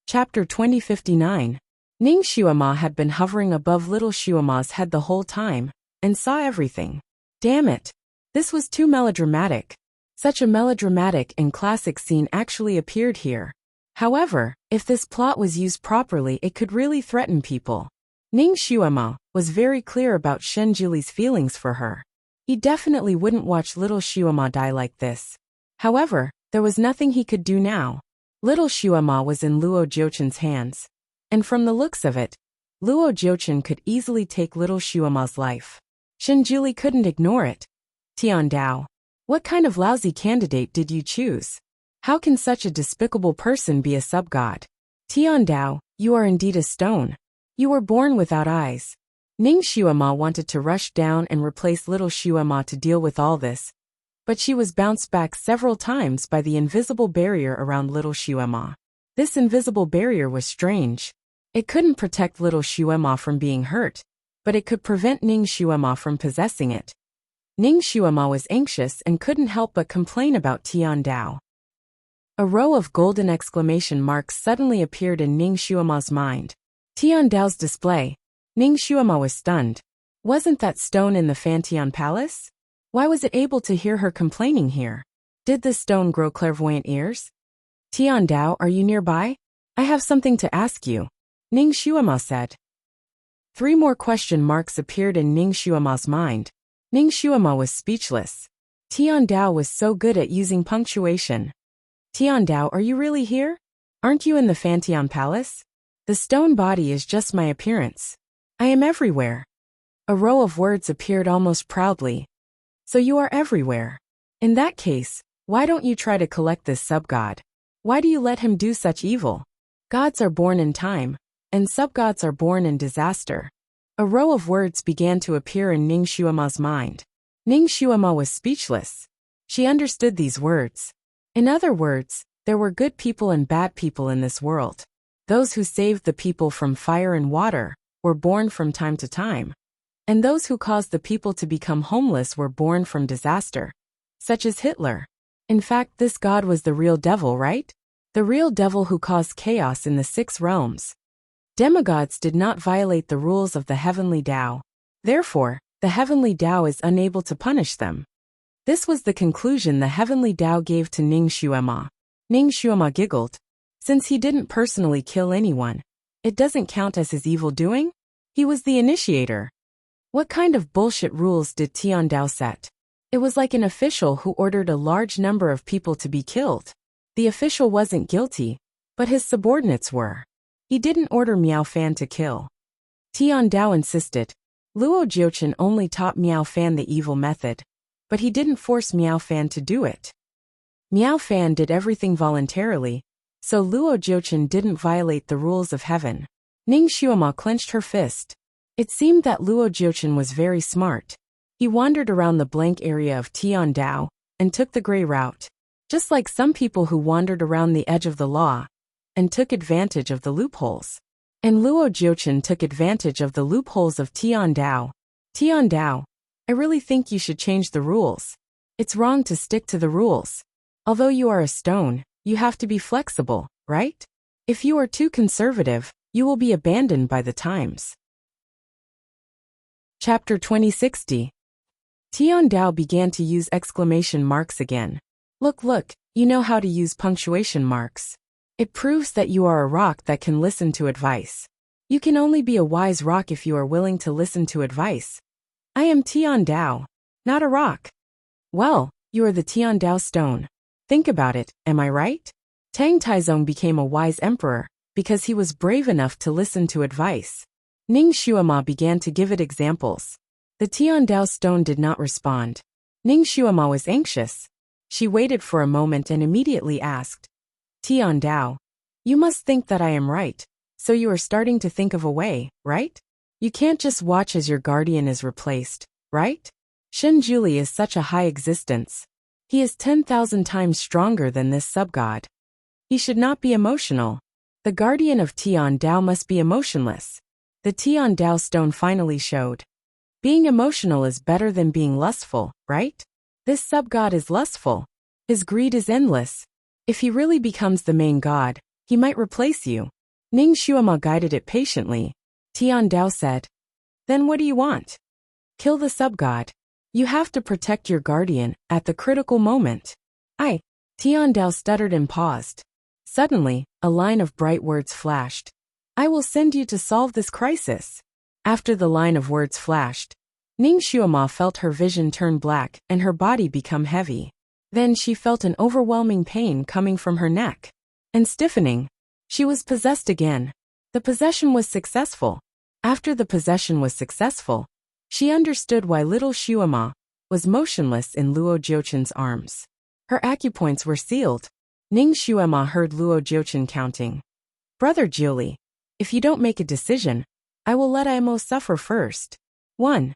Chapter 2059. Ning Xuema had been hovering above little Xuema's head the whole time, and saw everything. Damn it. This was too melodramatic. Such a melodramatic and classic scene actually appeared here. However, if this plot was used properly, it could really threaten people. Ning Xuema was very clear about Shen Jiuli's feelings for her. He definitely wouldn't watch little Xuema die like this. However, there was nothing he could do now. Little Xuema was in Luo Jiuchen's hands. And from the looks of it, Luo Jiuchen could easily take little Xuema's life. Shen Jiuli couldn't ignore it. Tian Dao, what kind of lousy candidate did you choose? How can such a despicable person be a sub-god? Tian Dao, you are indeed a stone. You were born without eyes. Ning Xuema wanted to rush down and replace little Xuema to deal with all this, but she was bounced back several times by the invisible barrier around little Xuema. This invisible barrier was strange. It couldn't protect little Xuema from being hurt, but it could prevent Ning Xuema from possessing it. Ning Xuema was anxious and couldn't help but complain about Tian Dao. A row of golden exclamation marks suddenly appeared in Ning Xuema's mind. Tian Dao's display. Ning Xuema was stunned. Wasn't that stone in the Fantian Palace? Why was it able to hear her complaining here? Did the stone grow clairvoyant ears? Tian Dao, are you nearby? I have something to ask you. Ning Xuema said. 3 more question marks appeared in Ning Xuema's mind. Ning Xuema was speechless. Tian Dao was so good at using punctuation. Tian Dao, are you really here? Aren't you in the Fantian Palace? The stone body is just my appearance. I am everywhere. A row of words appeared almost proudly. So you are everywhere. In that case, why don't you try to collect this sub-god? Why do you let him do such evil? Gods are born in time, and sub-gods are born in disaster. A row of words began to appear in Ning Xuema's mind. Ning Xuema was speechless. She understood these words. In other words, there were good people and bad people in this world. Those who saved the people from fire and water were born from time to time. And those who caused the people to become homeless were born from disaster, such as Hitler. In fact, this god was the real devil, right? The real devil who caused chaos in the 6 realms. Demigods did not violate the rules of the heavenly Tao. Therefore, the heavenly Tao is unable to punish them. This was the conclusion the heavenly Tao gave to Ning Xuema. Ning Xuema giggled. Since he didn't personally kill anyone, it doesn't count as his evil doing? He was the initiator. What kind of bullshit rules did Tian Dao set? It was like an official who ordered a large number of people to be killed. The official wasn't guilty, but his subordinates were. He didn't order Miao Fan to kill. Tian Dao insisted. Luo Jiuchen only taught Miao Fan the evil method, but he didn't force Miao Fan to do it. Miao Fan did everything voluntarily, so Luo Jiuchen didn't violate the rules of heaven. Ning Xuema clenched her fist. It seemed that Luo Jiuchen was very smart. He wandered around the blank area of Tiandao and took the gray route, just like some people who wandered around the edge of the law and took advantage of the loopholes. And Luo Jiuchen took advantage of the loopholes of Tiandao. Tiandao, I really think you should change the rules. It's wrong to stick to the rules. Although you are a stone, you have to be flexible, right? If you are too conservative, you will be abandoned by the times. Chapter 2060. Tiandao began to use exclamation marks again. Look, you know how to use punctuation marks. It proves that you are a rock that can listen to advice. You can only be a wise rock if you are willing to listen to advice. I am Tiandao, not a rock. Well, you are the Tiandao stone. Think about it, am I right? Tang Taizong became a wise emperor because he was brave enough to listen to advice. Ning Xuema began to give it examples. The Tiandao stone did not respond. Ning Xuema was anxious. She waited for a moment and immediately asked, Tiandao, you must think that I am right, so you are starting to think of a way, right? You can't just watch as your guardian is replaced, right? Shen Juli is such a high existence. He is 10,000 times stronger than this sub-god. He should not be emotional. The guardian of Tiandao must be emotionless. The Tiandao stone finally showed. Being emotional is better than being lustful, right? This sub-god is lustful. His greed is endless. If he really becomes the main god, he might replace you. Ning Xuema guided it patiently. Tiandao said, then what do you want? Kill the sub-god. You have to protect your guardian at the critical moment. Tiandao stuttered and paused. Suddenly, a line of bright words flashed. I will send you to solve this crisis. After the line of words flashed, Ning Xuema felt her vision turn black and her body become heavy. Then she felt an overwhelming pain coming from her neck. And stiffening. She was possessed again. The possession was successful. After the possession was successful, she understood why little Xuema was motionless in Luo Jiuchen's arms. Her acupoints were sealed. Ning Xuema heard Luo Jiuchen counting. Brother Jiuli, if you don't make a decision, I will let Imo suffer first. 1.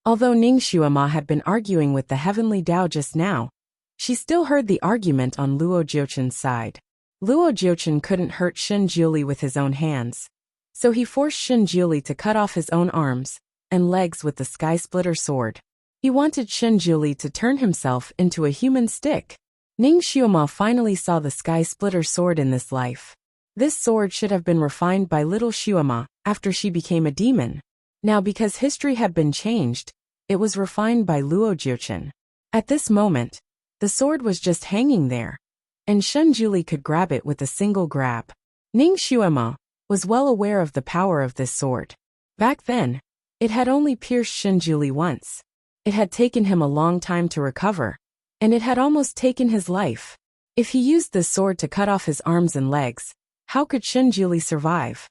Although Ning Xuema had been arguing with the heavenly Tao just now, she still heard the argument on Luo Jiuchen's side. Luo Jiuchen couldn't hurt Shen Jiuli with his own hands, so he forced Shen Jiuli to cut off his own arms and legs with the Sky Splitter sword. He wanted Shen Jiuli to turn himself into a human stick. Ning Xuema finally saw the Sky Splitter sword in this life. This sword should have been refined by little Xuema after she became a demon. Now because history had been changed, it was refined by Luo Jiuchen. At this moment, the sword was just hanging there, and Shen Jiuli could grab it with a single grab. Ning Xuema was well aware of the power of this sword. Back then, it had only pierced Shen Jiuli once. It had taken him a long time to recover, and it had almost taken his life. If he used this sword to cut off his arms and legs, how could Shen Jiuli survive?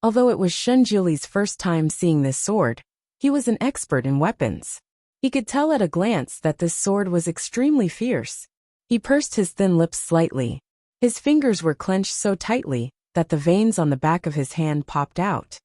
Although it was Shen Jiuli's first time seeing this sword, he was an expert in weapons. He could tell at a glance that this sword was extremely fierce. He pursed his thin lips slightly. His fingers were clenched so tightly that the veins on the back of his hand popped out.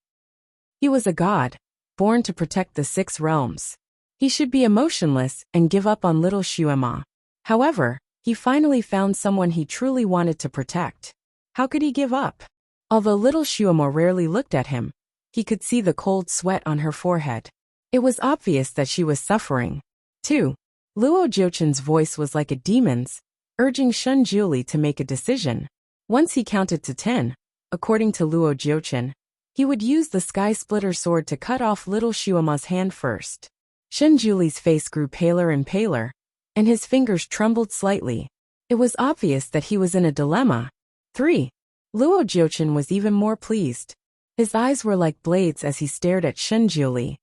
He was a god, born to protect the 6 realms. He should be emotionless and give up on little Xuema. However, he finally found someone he truly wanted to protect. How could he give up? Although little Xuema rarely looked at him, he could see the cold sweat on her forehead. It was obvious that she was suffering. 2. Luo Jiuchen's voice was like a demon's, urging Shen Jiuli to make a decision. Once he counted to 10, according to Luo Jiuchen, he would use the Sky Splitter sword to cut off little Xuema's hand first. Shen Jiuli's face grew paler and paler, and his fingers trembled slightly. It was obvious that he was in a dilemma. 3. Luo Jiuchen was even more pleased. His eyes were like blades as he stared at Shen Jiuli.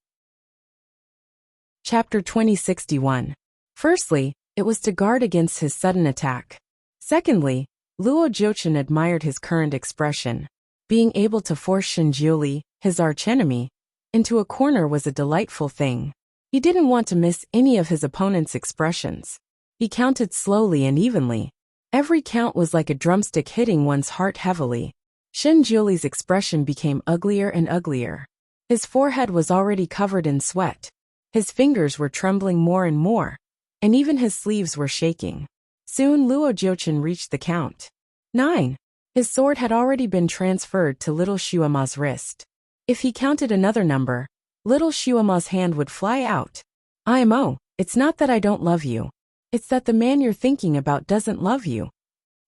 Chapter 2061. Firstly, it was to guard against his sudden attack. Secondly, Luo Jiuchen admired his current expression. Being able to force Shen Jiuli, his archenemy, into a corner was a delightful thing. He didn't want to miss any of his opponent's expressions. He counted slowly and evenly. Every count was like a drumstick hitting one's heart heavily. Shenjuli's expression became uglier and uglier. His forehead was already covered in sweat. His fingers were trembling more and more, and even his sleeves were shaking. Soon Luo Jiuchen reached the count. 9. His sword had already been transferred to little Shuama's wrist. If he counted another number, little Shuama's hand would fly out. IMO, it's not that I don't love you. It's that the man you're thinking about doesn't love you.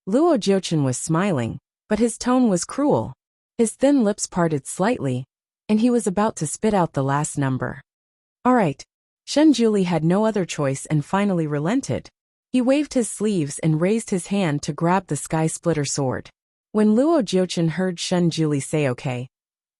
Luo Jiuchen was smiling, but his tone was cruel. His thin lips parted slightly, and he was about to spit out the last number. All right. Shenjuli had no other choice and finally relented. He waved his sleeves and raised his hand to grab the sky splitter sword. When Luo Jiuchen heard Shenjuli say okay,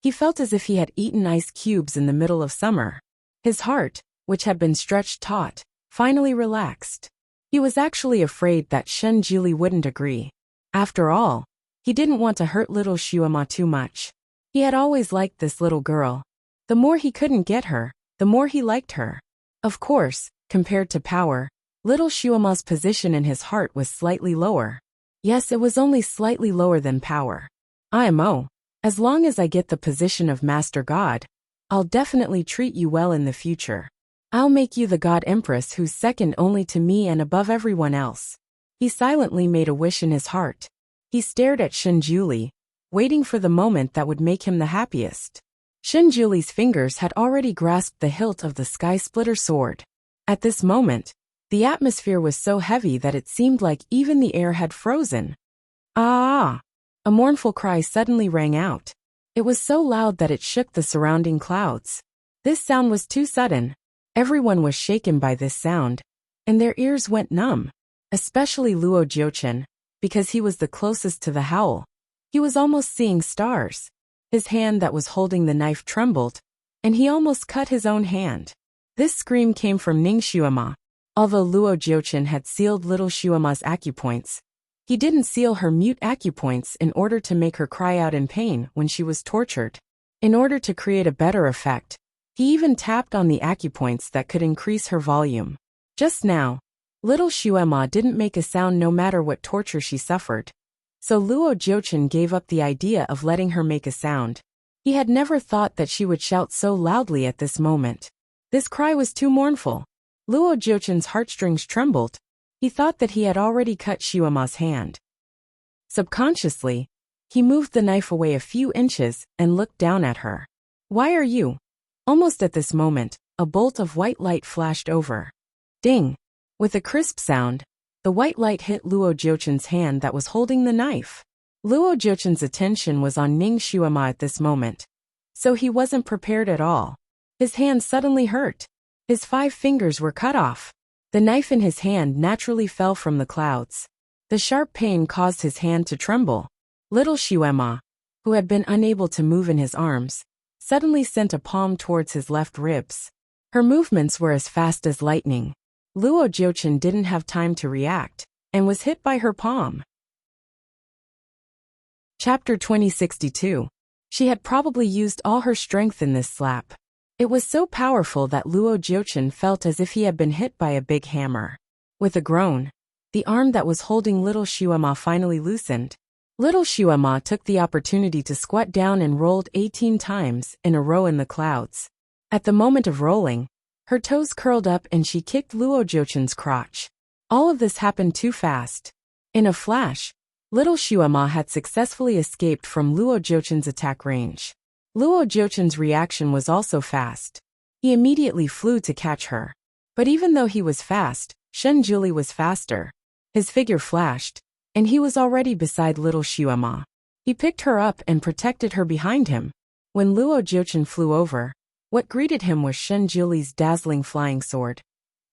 he felt as if he had eaten ice cubes in the middle of summer. His heart, which had been stretched taut, finally relaxed. He was actually afraid that Shenjuli wouldn't agree. After all, he didn't want to hurt little Shuama too much. He had always liked this little girl. The more he couldn't get her, the more he liked her. Of course, compared to power, little Shuama's position in his heart was slightly lower. Yes, it was only slightly lower than power. IMO, as long as I get the position of Master God, I'll definitely treat you well in the future. I'll make you the God Empress who's second only to me and above everyone else. He silently made a wish in his heart. He stared at Shenjuli, waiting for the moment that would make him the happiest. Shenjuli's fingers had already grasped the hilt of the sky splitter sword. At this moment, the atmosphere was so heavy that it seemed like even the air had frozen. Ah! A mournful cry suddenly rang out. It was so loud that it shook the surrounding clouds. This sound was too sudden. Everyone was shaken by this sound, and their ears went numb. Especially Luo Jiuchen, because he was the closest to the howl. He was almost seeing stars. His hand that was holding the knife trembled, and he almost cut his own hand. This scream came from Ning Shuama. Although Luo Jiuchen had sealed little Shuama's acupoints, he didn't seal her mute acupoints in order to make her cry out in pain when she was tortured. In order to create a better effect, he even tapped on the acupoints that could increase her volume. Just now, little Shuama didn't make a sound no matter what torture she suffered. So Luo Jiuchen gave up the idea of letting her make a sound. He had never thought that she would shout so loudly at this moment. This cry was too mournful. Luo Jiuchen's heartstrings trembled. He thought that he had already cut Shuama's hand. Subconsciously, he moved the knife away a few inches and looked down at her. Why are you? Almost at this moment, a bolt of white light flashed over. Ding! With a crisp sound, the white light hit Luo Jiuchen's hand that was holding the knife. Luo Jiuchen's attention was on Ning Shuama at this moment, so he wasn't prepared at all. His hand suddenly hurt. His 5 fingers were cut off. The knife in his hand naturally fell from the clouds. The sharp pain caused his hand to tremble. Little Shuama, who had been unable to move in his arms, suddenly sent a palm towards his left ribs. Her movements were as fast as lightning. Luo Jiuchen didn't have time to react, and was hit by her palm. Chapter 2062. She had probably used all her strength in this slap. It was so powerful that Luo Jiuchen felt as if he had been hit by a big hammer. With a groan, the arm that was holding little Shuama finally loosened. Little Shuama took the opportunity to squat down and rolled 18 times in a row in the clouds. At the moment of rolling, her toes curled up and she kicked Luo Jiuchen's crotch. All of this happened too fast. In a flash, little Shuama had successfully escaped from Luo Jiuchen's attack range. Luo Jiuchen's reaction was also fast. He immediately flew to catch her. But even though he was fast, Shenjuli was faster. His figure flashed, and he was already beside little Shuama. He picked her up and protected her behind him. When Luo Jiuchen flew over, what greeted him was Shenjuli's dazzling flying sword.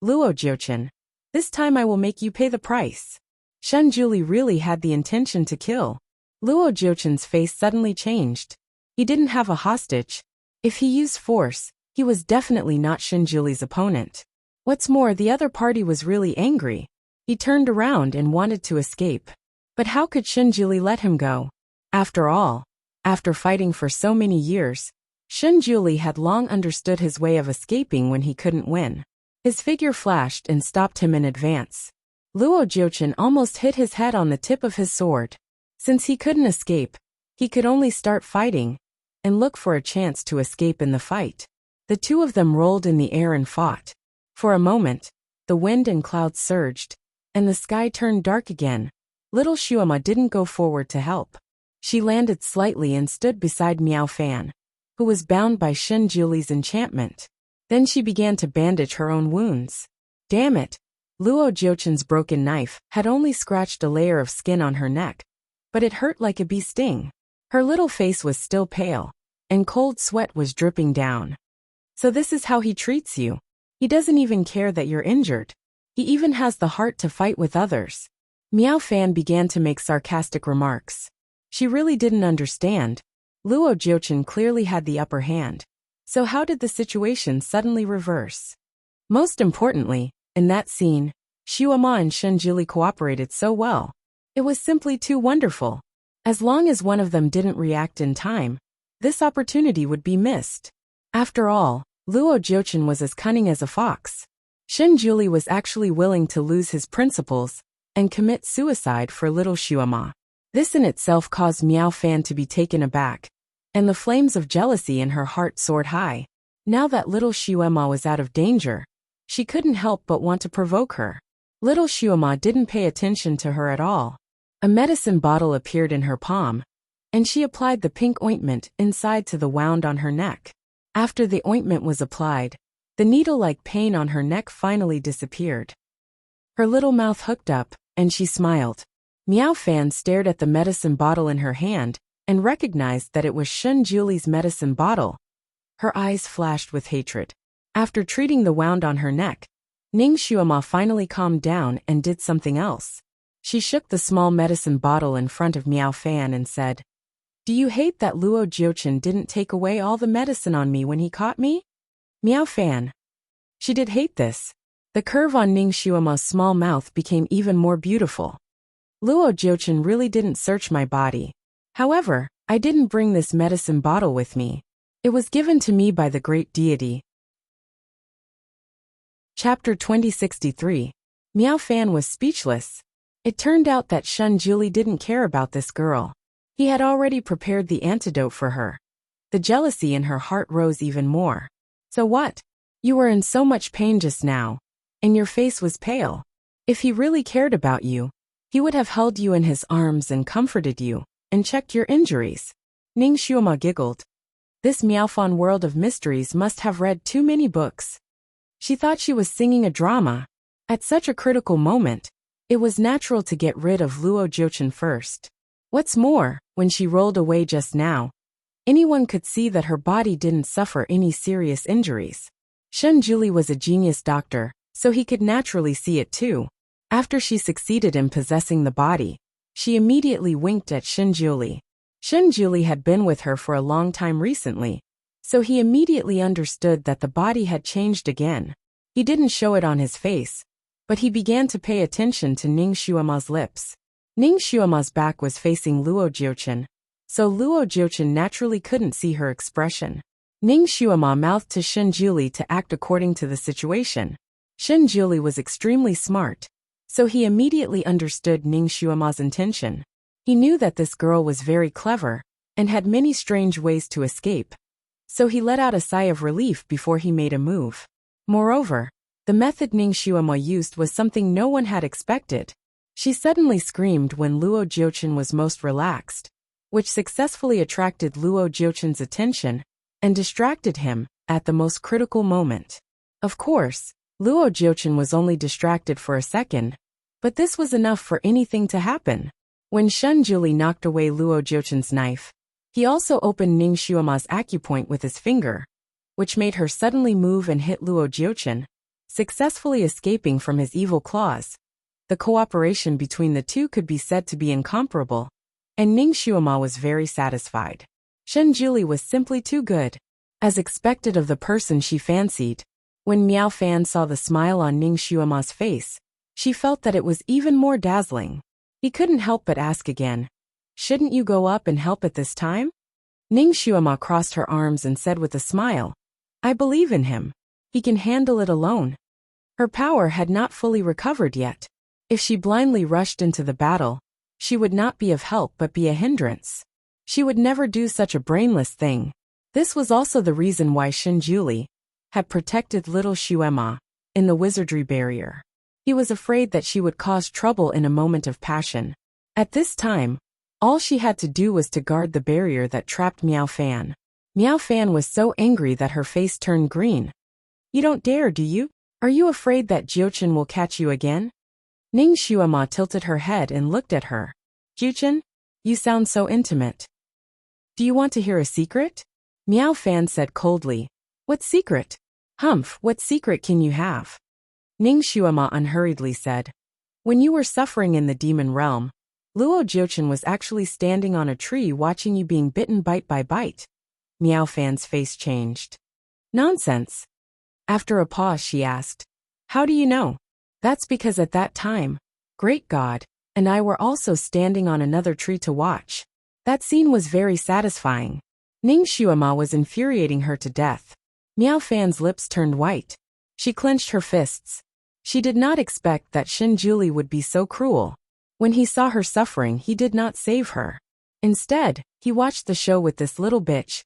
Luo Jiuchen, this time I will make you pay the price. Shenjuli really had the intention to kill. Luo Jiuchen's face suddenly changed. He didn't have a hostage. If he used force, he was definitely not Shenjuli's opponent. What's more, the other party was really angry. He turned around and wanted to escape. But how could Shenjuli let him go? After all, after fighting for so many years, Shenjuli had long understood his way of escaping when he couldn't win. His figure flashed and stopped him in advance. Luo Jiuchen almost hit his head on the tip of his sword. Since he couldn't escape, he could only start fighting and look for a chance to escape in the fight. The two of them rolled in the air and fought. For a moment, the wind and clouds surged, and the sky turned dark again. Little Shuama didn't go forward to help. She landed slightly and stood beside Miao Fan, who was bound by Shen Juli's enchantment. Then she began to bandage her own wounds. Damn it! Luo Jiuchen's broken knife had only scratched a layer of skin on her neck, but it hurt like a bee sting. Her little face was still pale, and cold sweat was dripping down. So this is how he treats you. He doesn't even care that you're injured. He even has the heart to fight with others. Miao Fan began to make sarcastic remarks. She really didn't understand. Luo Jiuchen clearly had the upper hand. So how did the situation suddenly reverse? Most importantly, in that scene, Shuama and Shen Juli cooperated so well. It was simply too wonderful. As long as one of them didn't react in time, this opportunity would be missed. After all, Luo Jiuchen was as cunning as a fox. Shen Juli was actually willing to lose his principles and commit suicide for little Shuama. This in itself caused Miao Fan to be taken aback, and the flames of jealousy in her heart soared high. Now that little Shuama was out of danger, she couldn't help but want to provoke her. Little Shuama didn't pay attention to her at all. A medicine bottle appeared in her palm, and she applied the pink ointment inside to the wound on her neck. After the ointment was applied, the needle-like pain on her neck finally disappeared. Her little mouth hooked up, and she smiled. Miao Fan stared at the medicine bottle in her hand and recognized that it was Shen Juli's medicine bottle. Her eyes flashed with hatred. After treating the wound on her neck, Ning Shuama finally calmed down and did something else. She shook the small medicine bottle in front of Miao Fan and said, "Do you hate that Luo Jiuchen didn't take away all the medicine on me when he caught me?" Miao Fan. She did hate this. The curve on Ning Shuama's small mouth became even more beautiful. Luo Jiuchen really didn't search my body. However, I didn't bring this medicine bottle with me. It was given to me by the great deity. Chapter 2063. Miao Fan was speechless. It turned out that Shen Juli didn't care about this girl. He had already prepared the antidote for her. The jealousy in her heart rose even more. So what? You were in so much pain just now, and your face was pale. If he really cared about you, he would have held you in his arms and comforted you, and checked your injuries. Ning Shuama giggled. This Miaofan world of mysteries must have read too many books. She thought she was singing a drama. At such a critical moment, it was natural to get rid of Luo Jiuchen first. What's more, when she rolled away just now, anyone could see that her body didn't suffer any serious injuries. Shen Juli was a genius doctor, so he could naturally see it too. After she succeeded in possessing the body, she immediately winked at Shen Juli. Shen Juli had been with her for a long time recently, so he immediately understood that the body had changed again. He didn't show it on his face, but he began to pay attention to Ning Shuama's lips. Ning Shuama's back was facing Luo Jiuchen, so Luo Jiuchen naturally couldn't see her expression. Ning Shuama mouthed to Shen Juli to act according to the situation. Shen Juli was extremely smart, so he immediately understood Ning Shuama's intention. He knew that this girl was very clever and had many strange ways to escape, so he let out a sigh of relief before he made a move. Moreover, the method Ning Shuama used was something no one had expected. She suddenly screamed when Luo Jiuchen was most relaxed, which successfully attracted Luo Jiuchen's attention and distracted him at the most critical moment. Of course, Luo Jiuchen was only distracted for a second, but this was enough for anything to happen. When Shen Juli knocked away Luo Jiuchen's knife, he also opened Ning Shuama's acupoint with his finger, which made her suddenly move and hit Luo Jiuchen, successfully escaping from his evil claws. The cooperation between the two could be said to be incomparable, and Ning Shuama was very satisfied. Shen Juli was simply too good, as expected of the person she fancied. When Miao Fan saw the smile on Ning Shuama's face, she felt that it was even more dazzling. He couldn't help but ask again, "Shouldn't you go up and help at this time?" Ning Shuama crossed her arms and said with a smile, "I believe in him. He can handle it alone." Her power had not fully recovered yet, If she blindly rushed into the battle, she would not be of help but be a hindrance. She would never do such a brainless thing. This was also the reason why Shinjuli had protected little Shuema in the wizardry barrier. He was afraid that she would cause trouble in a moment of passion. At this time, all she had to do was to guard the barrier that trapped Miao Fan. Miao Fan was so angry that her face turned green. You don't dare, do you? Are you afraid that Jiuchen will catch you again? Ning Shuema tilted her head and looked at her. Jiuchen, you sound so intimate. Do you want to hear a secret? Miao Fan said coldly. What secret? Humph, what secret can you have? Ning Shuema unhurriedly said. When you were suffering in the demon realm, Luo Jiuchen was actually standing on a tree watching you being bitten bite by bite. Miao Fan's face changed. Nonsense. After a pause she asked. How do you know? That's because at that time, Great God and I were also standing on another tree to watch. That scene was very satisfying. Ning Shuema was infuriating her to death. Miao Fan's lips turned white. She clenched her fists. She did not expect that Shinjuli would be so cruel. When he saw her suffering, he did not save her. Instead, he watched the show with this little bitch.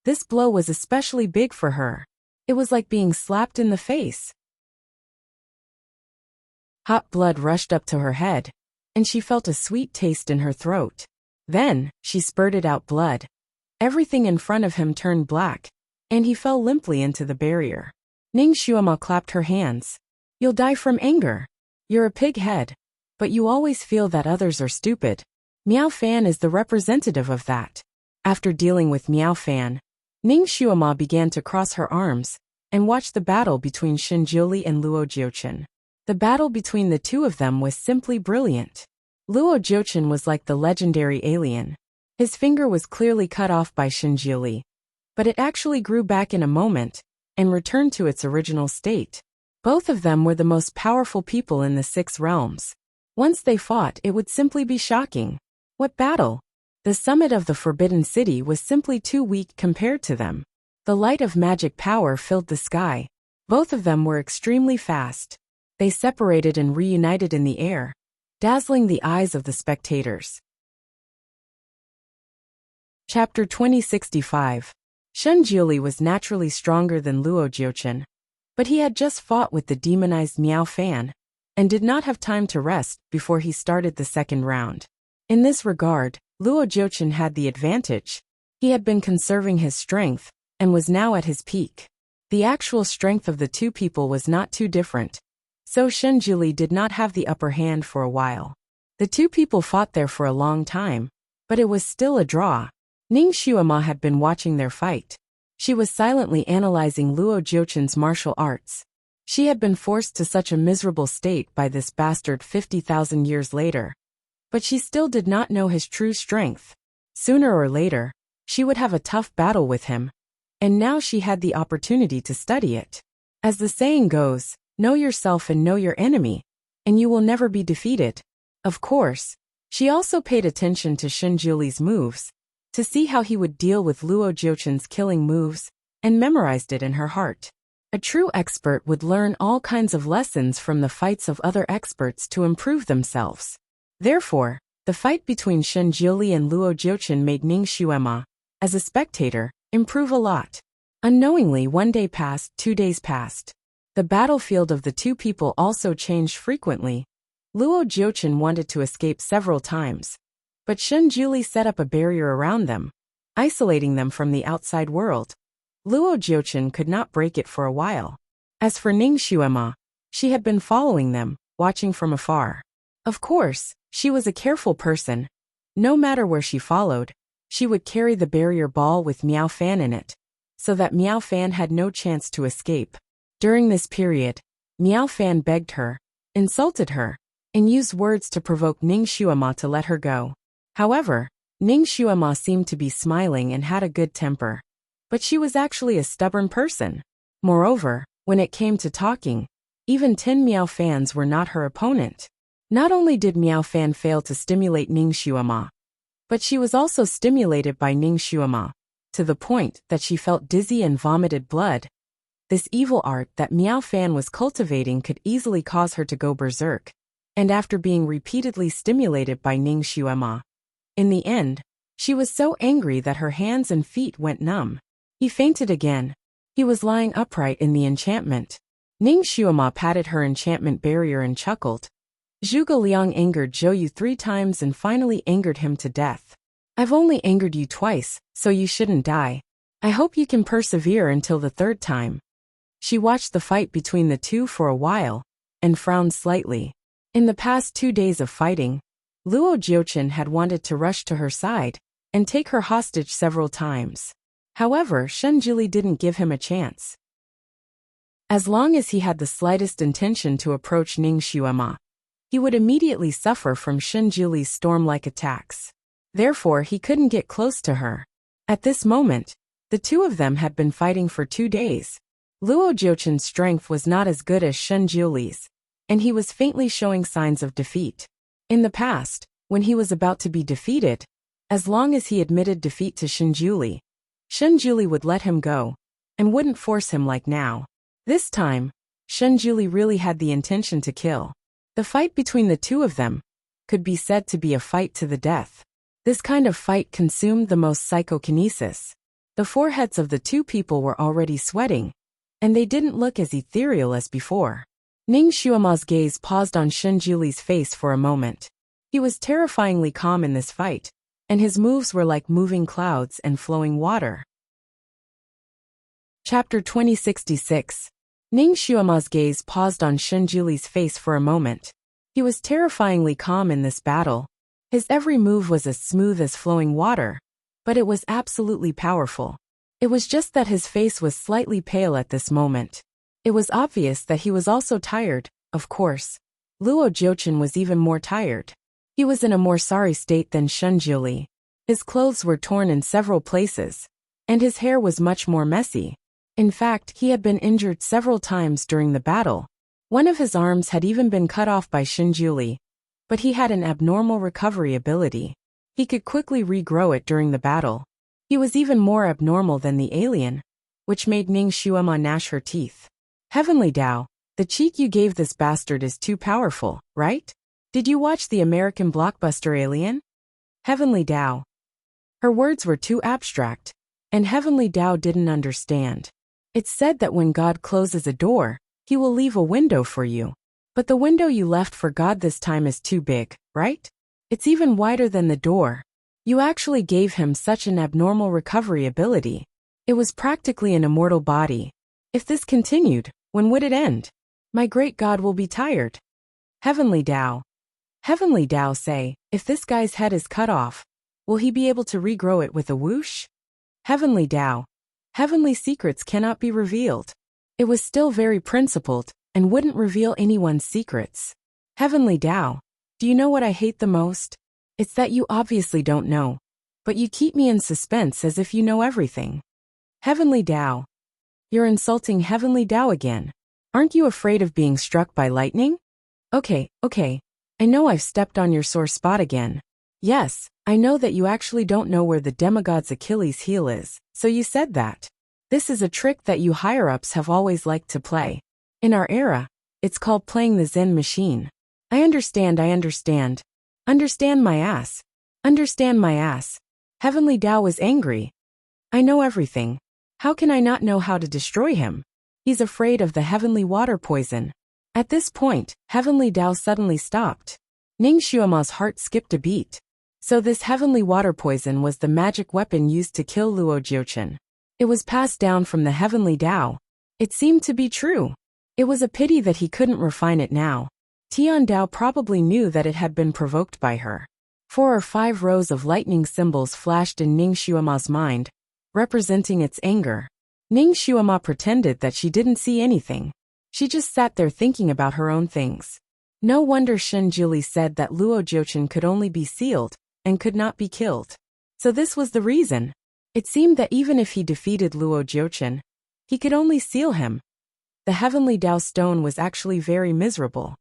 This blow was especially big for her. It was like being slapped in the face. Hot blood rushed up to her head, and she felt a sweet taste in her throat. Then, she spurted out blood. Everything in front of him turned black, and he fell limply into the barrier. Ning Shuema clapped her hands. You'll die from anger. You're a pig head, but you always feel that others are stupid. Miao Fan is the representative of that. After dealing with Miao Fan, Ning Shuema began to cross her arms and watch the battle between Shinjuli and Luo Jiuchen. The battle between the two of them was simply brilliant. Luo Jiuchen was like the legendary alien. His finger was clearly cut off by Shinjuli, but it actually grew back in a moment and returned to its original state. Both of them were the most powerful people in the 6 realms. Once they fought, it would simply be shocking. What battle? The summit of the Forbidden City was simply too weak compared to them. The light of magic power filled the sky. Both of them were extremely fast. They separated and reunited in the air, dazzling the eyes of the spectators. Chapter 2065. Shinjuli was naturally stronger than Luo Jiuchen, but he had just fought with the demonized Miao Fan, and did not have time to rest before he started the second round. In this regard, Luo Jiuchen had the advantage. He had been conserving his strength, and was now at his peak. The actual strength of the two people was not too different, so Shinjuli did not have the upper hand for a while. The two people fought there for a long time, but it was still a draw. Ning Shuema had been watching their fight. She was silently analyzing Luo Jiuchen's martial arts. She had been forced to such a miserable state by this bastard 50,000 years later. But she still did not know his true strength. Sooner or later, she would have a tough battle with him. And now she had the opportunity to study it. As the saying goes, know yourself and know your enemy, and you will never be defeated. Of course, she also paid attention to Shinjuli's moves, to see how he would deal with Luo Jiuchen's killing moves, and memorized it in her heart. A true expert would learn all kinds of lessons from the fights of other experts to improve themselves. Therefore, the fight between Shinjuli and Luo Jiuchen made Ning Shuema, as a spectator, improve a lot. Unknowingly, 1 day passed, 2 days passed. The battlefield of the two people also changed frequently. Luo Jiuchen wanted to escape several times, but Shinjuli set up a barrier around them, isolating them from the outside world. Luo Jiuchen could not break it for a while. As for Ning Shuema, she had been following them, watching from afar. Of course, she was a careful person. No matter where she followed, she would carry the barrier ball with Miao Fan in it, so that Miao Fan had no chance to escape. During this period, Miao Fan begged her, insulted her, and used words to provoke Ning Shuema to let her go. However, Ning Shuema seemed to be smiling and had a good temper. But she was actually a stubborn person. Moreover, when it came to talking, even 10 Miao Fans were not her opponent. Not only did Miao Fan fail to stimulate Ning Shuema, but she was also stimulated by Ning Shuema, to the point that she felt dizzy and vomited blood. This evil art that Miao Fan was cultivating could easily cause her to go berserk. and after being repeatedly stimulated by Ning Xuema. In the end, she was so angry that her hands and feet went numb. He fainted again. He was lying upright in the enchantment. Ning Xuema patted her enchantment barrier and chuckled. Zhuge Liang angered Zhou Yu 3 times and finally angered him to death. I've only angered you twice, so you shouldn't die. I hope you can persevere until the 3rd time. She watched the fight between the two for a while, and frowned slightly. In the past 2 days of fighting, Luo Jiuchen had wanted to rush to her side and take her hostage several times. However, Shen Juli didn't give him a chance. As long as he had the slightest intention to approach Ning Xuema, he would immediately suffer from Shen Juli's storm-like attacks. Therefore, he couldn't get close to her. At this moment, the two of them had been fighting for 2 days. Luo Jiuchen's strength was not as good as Shen Juli's, and he was faintly showing signs of defeat. In the past, when he was about to be defeated, as long as he admitted defeat to Shen Juli would let him go, and wouldn't force him like now. This time, Shen Juli really had the intention to kill. The fight between the two of them could be said to be a fight to the death. This kind of fight consumed the most psychokinesis. The foreheads of the two people were already sweating, and they didn't look as ethereal as before. Ning Xuema's gaze paused on Shen Juli's face for a moment. He was terrifyingly calm in this fight, and his moves were like moving clouds and flowing water. Chapter 2066. Ning Xuema's gaze paused on Shen Juli's face for a moment. He was terrifyingly calm in this battle. His every move was as smooth as flowing water, but it was absolutely powerful. It was just that his face was slightly pale at this moment. It was obvious that he was also tired, of course. Luo Jiuchen was even more tired. He was in a more sorry state than Shen Juli. His clothes were torn in several places, and his hair was much more messy. In fact, he had been injured several times during the battle. One of his arms had even been cut off by Shen Juli, but he had an abnormal recovery ability. He could quickly regrow it during the battle. He was even more abnormal than the alien, which made Ning Xuema gnash her teeth. Heavenly Dao, the cheek you gave this bastard is too powerful, right? Did you watch the American blockbuster Alien? Heavenly Dao. Her words were too abstract, and Heavenly Dao didn't understand. It's said that when God closes a door, he will leave a window for you. But the window you left for God this time is too big, right? It's even wider than the door. You actually gave him such an abnormal recovery ability. It was practically an immortal body. If this continued, when would it end? My great God will be tired. Heavenly Dao. Heavenly Dao say, if this guy's head is cut off, will he be able to regrow it with a whoosh? Heavenly Dao. Heavenly secrets cannot be revealed. It was still very principled, and wouldn't reveal anyone's secrets. Heavenly Dao, do you know what I hate the most? It's that you obviously don't know, but you keep me in suspense as if you know everything. Heavenly Dao. You're insulting Heavenly Dao again. Aren't you afraid of being struck by lightning? Okay. I know I've stepped on your sore spot again. Yes, I know that you actually don't know where the demigod's Achilles heel is, so you said that. This is a trick that you higher-ups have always liked to play. In our era, it's called playing the Zen machine. I understand. Understand my ass. Understand my ass. Heavenly Dao was angry. I know everything. How can I not know how to destroy him? He's afraid of the heavenly water poison. At this point, Heavenly Dao suddenly stopped. Ning Xuema's heart skipped a beat. So this heavenly water poison was the magic weapon used to kill Luo Jiuchen. It was passed down from the Heavenly Dao. It seemed to be true. It was a pity that he couldn't refine it now. Tian Dao probably knew that it had been provoked by her. 4 or 5 rows of lightning symbols flashed in Ning Xuema's mind, representing its anger. Ning Xuema pretended that she didn't see anything. She just sat there thinking about her own things. No wonder Shen Juli said that Luo Jiuchen could only be sealed, and could not be killed. So this was the reason. It seemed that even if he defeated Luo Jiuchen, he could only seal him. The Heavenly Dao Stone was actually very miserable.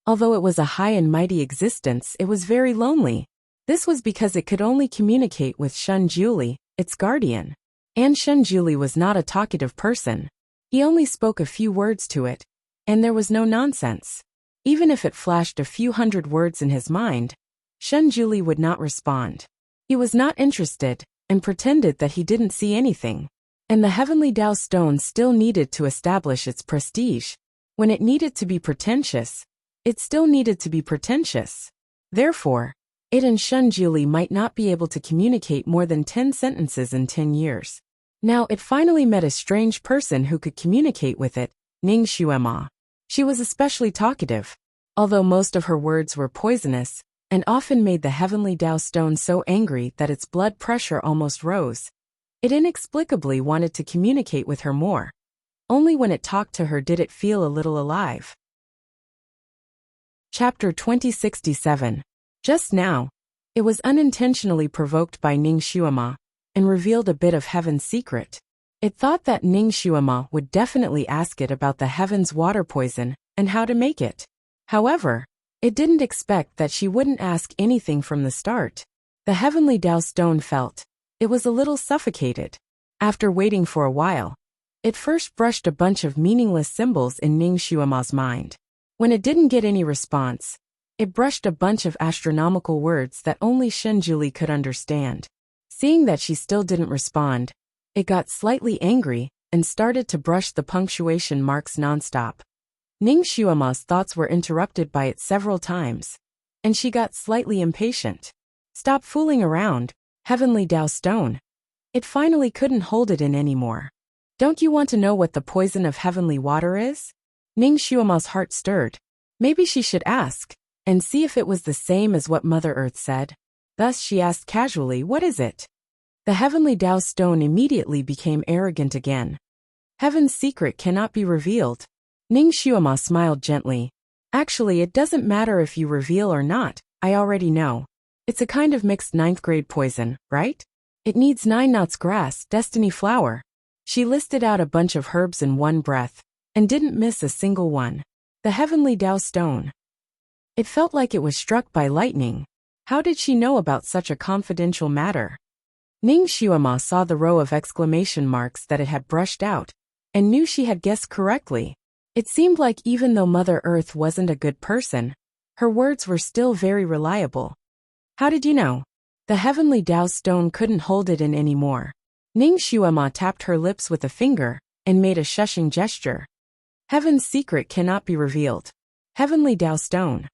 Although it was a high and mighty existence, it was very lonely. This was because it could only communicate with Shen Juli, its guardian. And Shen Juli was not a talkative person. He only spoke a few words to it, and there was no nonsense. Even if it flashed a few hundred words in his mind, Shunjuli would not respond. He was not interested, and pretended that he didn't see anything. And the heavenly Tao stone still needed to establish its prestige. When it needed to be pretentious, it still needed to be pretentious. Therefore, it and Shunjuli might not be able to communicate more than 10 sentences in 10 years. Now it finally met a strange person who could communicate with it, Ning Xuema. She was especially talkative, although most of her words were poisonous, and often made the heavenly Tao stone so angry that its blood pressure almost rose. It inexplicably wanted to communicate with her more. Only when it talked to her did it feel a little alive. Chapter 2067. Just now, it was unintentionally provoked by Ning Xuema, and revealed a bit of heaven's secret. It thought that Ning Xuema would definitely ask it about the heaven's water poison, and how to make it. However, it didn't expect that she wouldn't ask anything from the start. The heavenly Tao stone felt it was a little suffocated. After waiting for a while, it first brushed a bunch of meaningless symbols in Ning Xuema's mind. When it didn't get any response, it brushed a bunch of astronomical words that only Shunjuli could understand. Seeing that she still didn't respond, it got slightly angry and started to brush the punctuation marks nonstop. Ning Xuema's thoughts were interrupted by it several times, and she got slightly impatient. Stop fooling around, heavenly Tao stone. It finally couldn't hold it in anymore. Don't you want to know what the poison of heavenly water is? Ning Xuema's heart stirred. Maybe she should ask, and see if it was the same as what Mother Earth said. Thus she asked casually, what is it? The heavenly Tao stone immediately became arrogant again. Heaven's secret cannot be revealed. Ning Xuema smiled gently. Actually, it doesn't matter if you reveal or not, I already know. It's a kind of mixed 9th grade poison, right? It needs 9 knots grass, destiny flower. She listed out a bunch of herbs in one breath, and didn't miss a single one. The heavenly Tao stone. It felt like it was struck by lightning. How did she know about such a confidential matter? Ning Xuema saw the row of exclamation marks that it had brushed out, and knew she had guessed correctly. It seemed like even though Mother Earth wasn't a good person, her words were still very reliable. How did you know? The heavenly Tao stone couldn't hold it in anymore. Ning Xuema tapped her lips with a finger, and made a shushing gesture. Heaven's secret cannot be revealed. Heavenly Tao stone.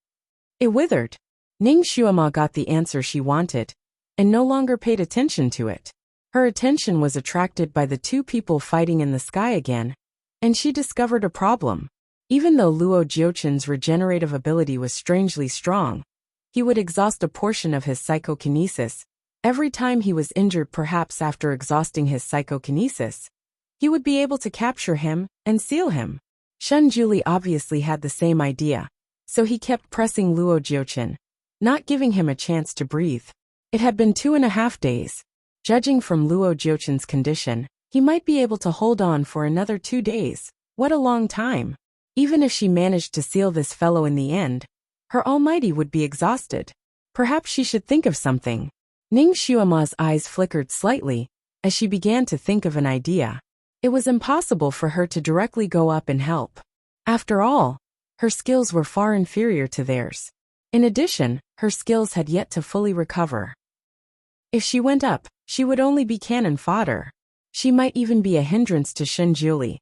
It withered. Ning Xuema got the answer she wanted, and no longer paid attention to it. Her attention was attracted by the 2 people fighting in the sky again, and she discovered a problem. Even though Luo Jiuchen's regenerative ability was strangely strong, he would exhaust a portion of his psychokinesis. Every time he was injured, perhaps after exhausting his psychokinesis, he would be able to capture him and seal him. Shunjuli obviously had the same idea, so he kept pressing Luo Jiuchen, not giving him a chance to breathe. It had been 2.5 days. Judging from Luo Jiuchen's condition, he might be able to hold on for another 2 days. What a long time. Even if she managed to seal this fellow in the end, her almighty would be exhausted. Perhaps she should think of something. Ning Xuema's eyes flickered slightly, as she began to think of an idea. It was impossible for her to directly go up and help. After all, her skills were far inferior to theirs. In addition, her skills had yet to fully recover. If she went up, she would only be cannon fodder. She might even be a hindrance to Shunjuli.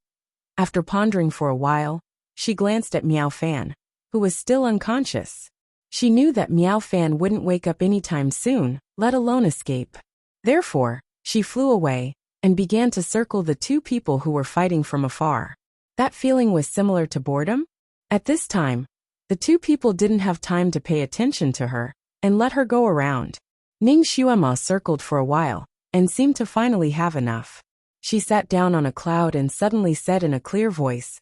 After pondering for a while, she glanced at Miao Fan, who was still unconscious. She knew that Miao Fan wouldn't wake up anytime soon, let alone escape. Therefore, she flew away, and began to circle the 2 people who were fighting from afar. That feeling was similar to boredom? At this time, the 2 people didn't have time to pay attention to her, and let her go around. Ning Xuema circled for a while, and seemed to finally have enough. She sat down on a cloud and suddenly said in a clear voice,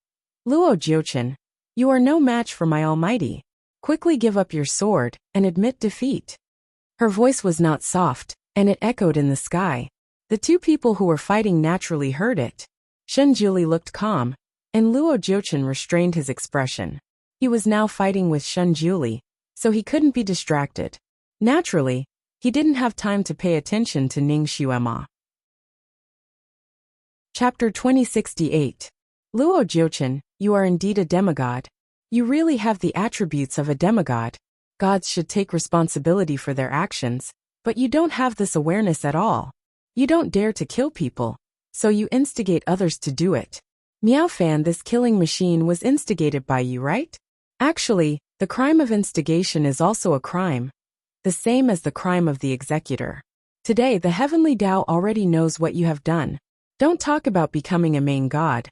Luo Jiuchen, you are no match for my almighty. Quickly give up your sword, and admit defeat. Her voice was not soft, and it echoed in the sky. The 2 people who were fighting naturally heard it. Shunjuli looked calm, and Luo Jiuchen restrained his expression. He was now fighting with Shunjuli, so he couldn't be distracted. Naturally, he didn't have time to pay attention to Ning Xuema. Chapter 2068. Luo Jiuchen, you are indeed a demigod. You really have the attributes of a demigod. Gods should take responsibility for their actions, but you don't have this awareness at all. You don't dare to kill people, so you instigate others to do it. Meowfan, this killing machine was instigated by you, right? Actually, the crime of instigation is also a crime, the same as the crime of the executor. Today, the Heavenly Tao already knows what you have done. Don't talk about becoming a main god.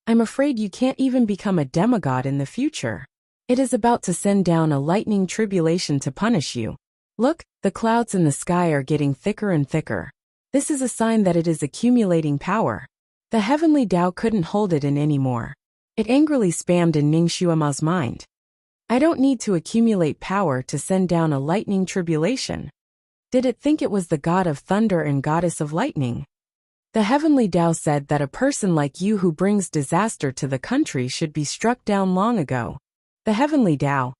I'm afraid you can't even become a demigod in the future. It is about to send down a lightning tribulation to punish you. Look, the clouds in the sky are getting thicker and thicker. This is a sign that it is accumulating power. The Heavenly Tao couldn't hold it in anymore. It angrily spammed in Ning Xuema's mind. I don't need to accumulate power to send down a lightning tribulation. Did it think it was the god of thunder and goddess of lightning? The Heavenly Tao said that a person like you who brings disaster to the country should be struck down long ago. The Heavenly Tao.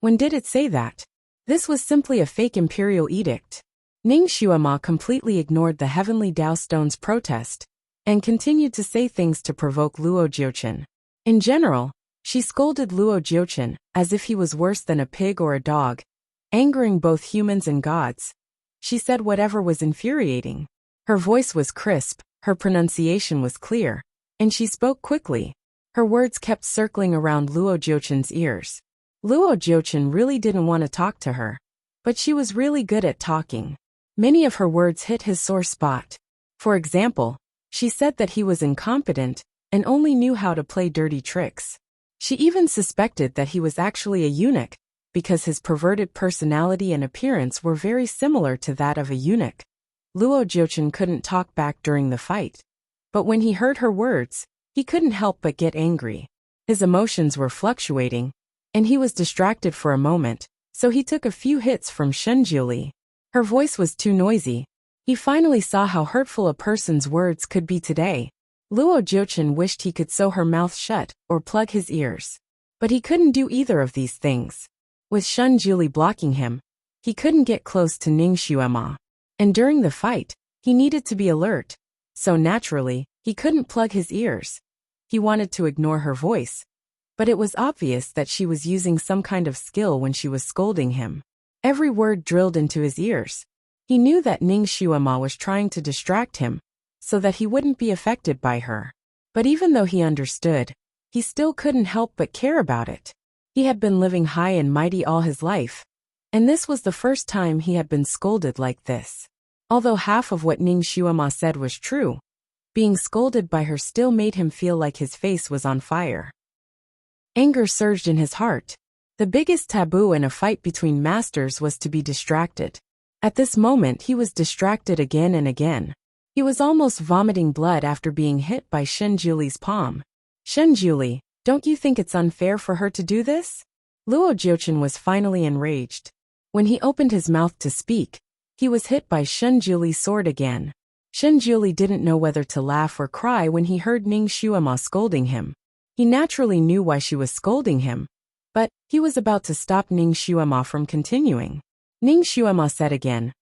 When did it say that? This was simply a fake imperial edict. Ning Xuema completely ignored the Heavenly Tao Stone's protest and continued to say things to provoke Luo Jiuchen. In general, she scolded Luo Jiuchen as if he was worse than a pig or a dog, angering both humans and gods. She said whatever was infuriating. Her voice was crisp, her pronunciation was clear, and she spoke quickly. Her words kept circling around Luo Jiuchen's ears. Luo Jiuchen really didn't want to talk to her, but she was really good at talking. Many of her words hit his sore spot. For example, she said that he was incompetent and only knew how to play dirty tricks. She even suspected that he was actually a eunuch, because his perverted personality and appearance were very similar to that of a eunuch. Luo Jiuchen couldn't talk back during the fight. But when he heard her words, he couldn't help but get angry. His emotions were fluctuating, and he was distracted for a moment, so he took a few hits from Shenjiuli. Her voice was too noisy. He finally saw how hurtful a person's words could be today. Luo Jiuchen wished he could sew her mouth shut or plug his ears. But he couldn't do either of these things. With Shenjiuli blocking him, he couldn't get close to Ning Xuema. And during the fight, he needed to be alert. So naturally, he couldn't plug his ears. He wanted to ignore her voice, but it was obvious that she was using some kind of skill when she was scolding him. Every word drilled into his ears. He knew that Ning Xuema was trying to distract him, so that he wouldn't be affected by her. But even though he understood, he still couldn't help but care about it. He had been living high and mighty all his life, and this was the first time he had been scolded like this. Although half of what Ning Xuema said was true, being scolded by her still made him feel like his face was on fire. Anger surged in his heart. The biggest taboo in a fight between masters was to be distracted. At this moment he was distracted again and again. He was almost vomiting blood after being hit by Shenjiuli's palm. Shenjiuli, don't you think it's unfair for her to do this? Luo Jiuchen was finally enraged. When he opened his mouth to speak, he was hit by Shenjiuli's sword again. Shenjiuli didn't know whether to laugh or cry when he heard Ning Xuema scolding him. He naturally knew why she was scolding him, but he was about to stop Ning Xuema from continuing. Ning Xuema said again,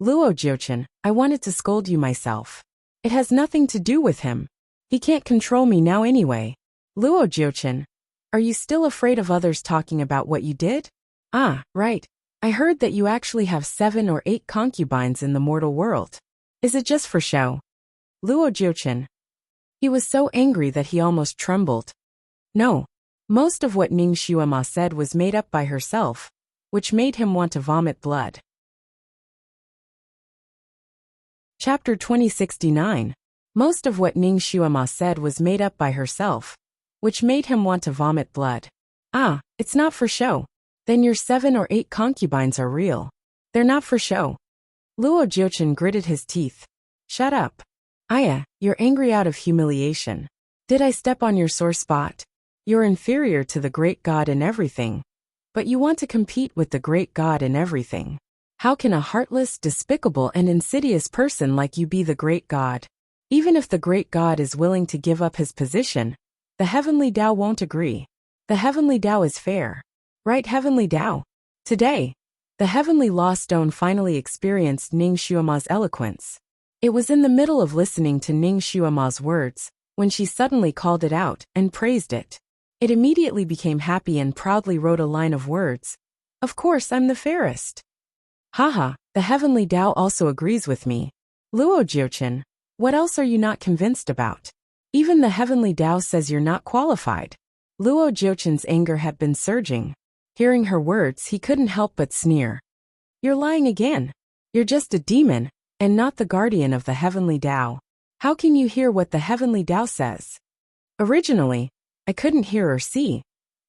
Luo Jiuchen, I wanted to scold you myself. It has nothing to do with him. He can't control me now anyway. Luo Jiuchen, are you still afraid of others talking about what you did? Ah, right. I heard that you actually have 7 or 8 concubines in the mortal world. Is it just for show? Luo Jiuchen. He was so angry that he almost trembled. No. Most of what Ning Xuema said was made up by herself, which made him want to vomit blood. Chapter 2069. Most of what Ning Xuema said was made up by herself, which made him want to vomit blood. Ah, it's not for show. Then your 7 or 8 concubines are real. They're not for show. Luo Jiuchen gritted his teeth. Shut up. Aya, you're angry out of humiliation. Did I step on your sore spot? You're inferior to the great god in everything, but you want to compete with the great god in everything. How can a heartless, despicable, and insidious person like you be the great god? Even if the great god is willing to give up his position, the Heavenly Tao won't agree. The Heavenly Tao is fair. Right, Heavenly Tao? Today, the Heavenly Law Stone finally experienced Ning Xuema's eloquence. It was in the middle of listening to Ning Xuema's words, when she suddenly called it out and praised it. It immediately became happy and proudly wrote a line of words. Of course I'm the fairest. Haha, the heavenly Tao also agrees with me. Luo Jiuchen, what else are you not convinced about? Even the heavenly Tao says you're not qualified. Luo Jiuchen's anger had been surging. Hearing her words, he couldn't help but sneer. You're lying again. You're just a demon, and not the guardian of the heavenly Tao. How can you hear what the heavenly Tao says? Originally, I couldn't hear or see.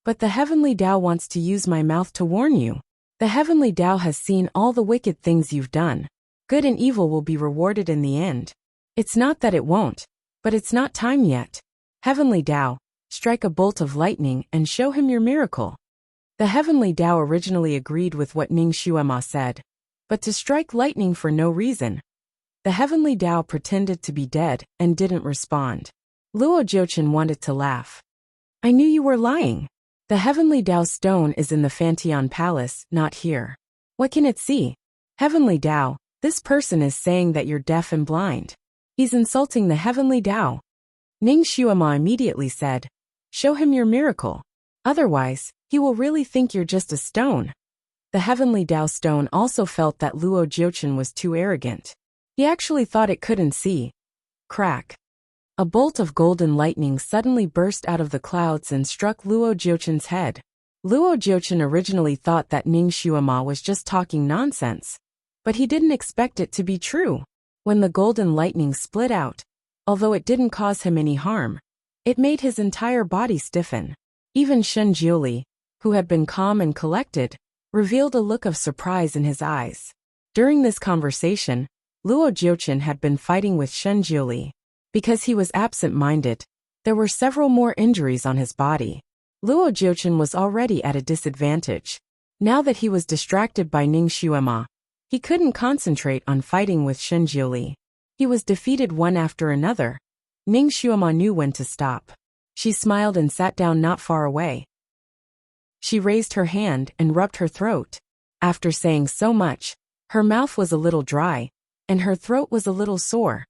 But the heavenly Tao wants to use my mouth to warn you. The heavenly Tao has seen all the wicked things you've done. Good and evil will be rewarded in the end. It's not that it won't, but it's not time yet. Heavenly Tao, strike a bolt of lightning and show him your miracle. The heavenly Tao originally agreed with what Ning Xuema said, but to strike lightning for no reason. The heavenly Tao pretended to be dead and didn't respond. Luo Jiuchen wanted to laugh. I knew you were lying. The heavenly Tao stone is in the Fantian Palace, not here. What can it see? Heavenly Tao, this person is saying that you're deaf and blind. He's insulting the heavenly Tao. Ning Xuema immediately said, show him your miracle. Otherwise, he will really think you're just a stone. The heavenly Tao stone also felt that Luo Jiuchen was too arrogant. He actually thought it couldn't see. Crack. A bolt of golden lightning suddenly burst out of the clouds and struck Luo Jiuchen's head. Luo Jiuchen originally thought that Ning Xuema was just talking nonsense. But he didn't expect it to be true. When the golden lightning split out, although it didn't cause him any harm, it made his entire body stiffen. Even Shen Jiuli, who had been calm and collected, revealed a look of surprise in his eyes. During this conversation, Luo Jiuchen had been fighting with Shen Jiuli. Because he was absent-minded, there were several more injuries on his body. Luo Jiuchen was already at a disadvantage. Now that he was distracted by Ning Xuema, he couldn't concentrate on fighting with Shen Jiuli. He was defeated one after another. Ning Xuema knew when to stop. She smiled and sat down not far away. She raised her hand and rubbed her throat. After saying so much, her mouth was a little dry, and her throat was a little sore.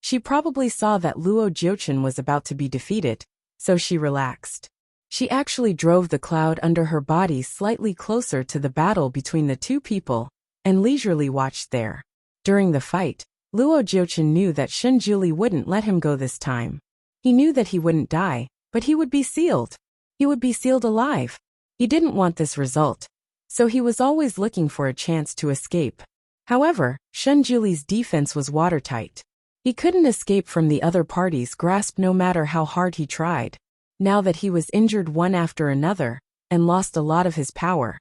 She probably saw that Luo Jiuchen was about to be defeated, so she relaxed. She actually drove the cloud under her body slightly closer to the battle between the two people, and leisurely watched there. During the fight, Luo Jiuchen knew that Shen Jiuli wouldn't let him go this time. He knew that he wouldn't die, but he would be sealed. He would be sealed alive. He didn't want this result, so he was always looking for a chance to escape. However, Shen Jiuli's defense was watertight. He couldn't escape from the other party's grasp no matter how hard he tried. Now that he was injured one after another, and lost a lot of his power,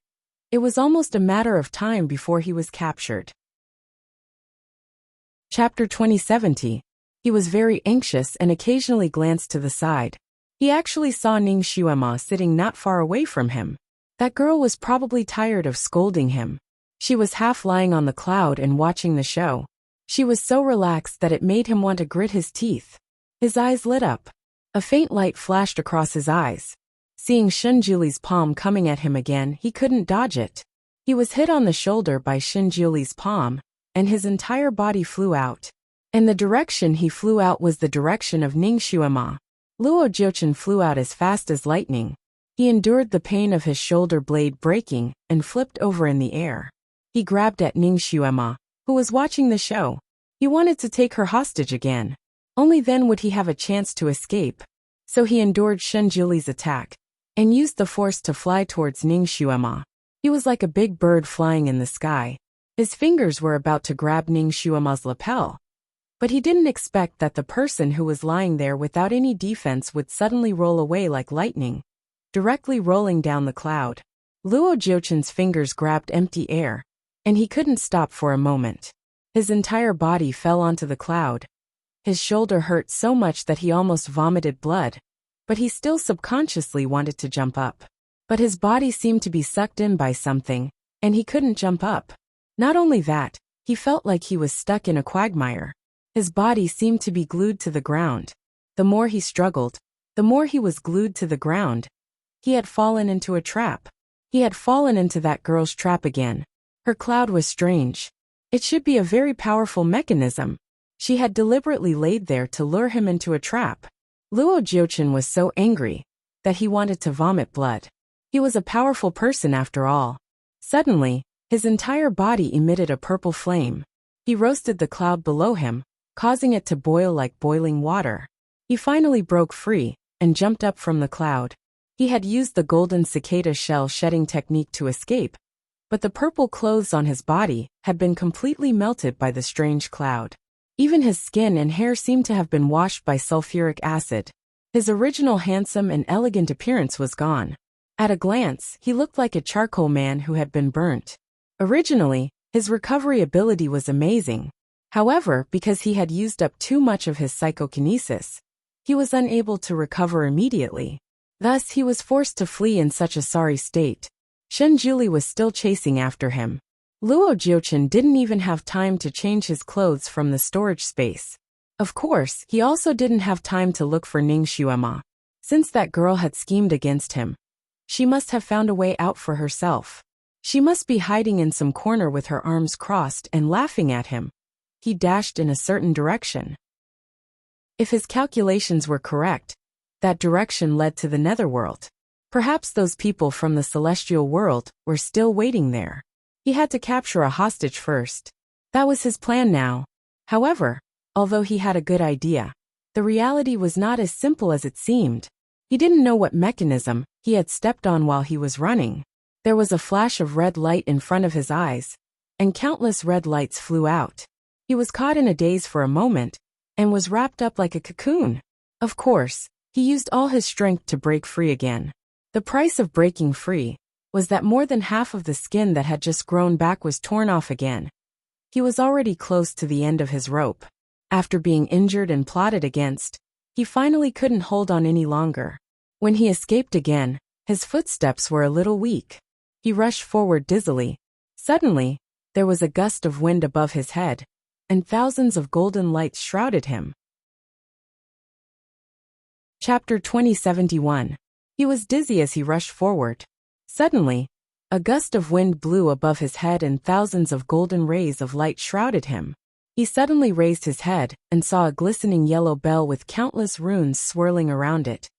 it was almost a matter of time before he was captured. Chapter 2070. He was very anxious and occasionally glanced to the side. He actually saw Ning Xuema sitting not far away from him. That girl was probably tired of scolding him. She was half lying on the cloud and watching the show. She was so relaxed that it made him want to grit his teeth. His eyes lit up. A faint light flashed across his eyes. Seeing Shen Jiuli's palm coming at him again, he couldn't dodge it. He was hit on the shoulder by Shen Jiuli's palm, and his entire body flew out. And the direction he flew out was the direction of Ning Xuema. Luo Jiuchen flew out as fast as lightning. He endured the pain of his shoulder blade breaking and flipped over in the air. He grabbed at Ning Xuema, who was watching the show. He wanted to take her hostage again. Only then would he have a chance to escape. So he endured Shen Jiuli's attack and used the force to fly towards Ning Xuema. He was like a big bird flying in the sky. His fingers were about to grab Ning Xuema's lapel. But he didn't expect that the person who was lying there without any defense would suddenly roll away like lightning, directly rolling down the cloud. Luo Jiuchen's fingers grabbed empty air, and he couldn't stop for a moment. His entire body fell onto the cloud. His shoulder hurt so much that he almost vomited blood, but he still subconsciously wanted to jump up. But his body seemed to be sucked in by something, and he couldn't jump up. Not only that, he felt like he was stuck in a quagmire. His body seemed to be glued to the ground. The more he struggled, the more he was glued to the ground. He had fallen into a trap. He had fallen into that girl's trap again. Her cloud was strange. It should be a very powerful mechanism. She had deliberately laid there to lure him into a trap. Luo Jiuchen was so angry that he wanted to vomit blood. He was a powerful person after all. Suddenly, his entire body emitted a purple flame. He roasted the cloud below him, causing it to boil like boiling water. He finally broke free and jumped up from the cloud. He had used the golden cicada shell shedding technique to escape, but the purple clothes on his body had been completely melted by the strange cloud. Even his skin and hair seemed to have been washed by sulfuric acid. His original handsome and elegant appearance was gone. At a glance, he looked like a charcoal man who had been burnt. Originally, his recovery ability was amazing. However, because he had used up too much of his psychokinesis, he was unable to recover immediately. Thus, he was forced to flee in such a sorry state. Shenjuli was still chasing after him. Luo Jiuchen didn't even have time to change his clothes from the storage space. Of course, he also didn't have time to look for Ning Xuema. Since that girl had schemed against him, she must have found a way out for herself. She must be hiding in some corner with her arms crossed and laughing at him. He dashed in a certain direction. If his calculations were correct, that direction led to the netherworld. Perhaps those people from the celestial world were still waiting there. He had to capture a hostage first. That was his plan now. However, although he had a good idea, the reality was not as simple as it seemed. He didn't know what mechanism he had stepped on while he was running. There was a flash of red light in front of his eyes, and countless red lights flew out. He was caught in a daze for a moment, and was wrapped up like a cocoon. Of course, he used all his strength to break free again. The price of breaking free was that more than half of the skin that had just grown back was torn off again. He was already close to the end of his rope. After being injured and plotted against, he finally couldn't hold on any longer. When he escaped again, his footsteps were a little weak. He rushed forward dizzily. Suddenly, there was a gust of wind above his head, and thousands of golden lights shrouded him. Chapter 2071. He was dizzy as he rushed forward. Suddenly, a gust of wind blew above his head and thousands of golden rays of light shrouded him. He suddenly raised his head and saw a glistening yellow bell with countless runes swirling around it.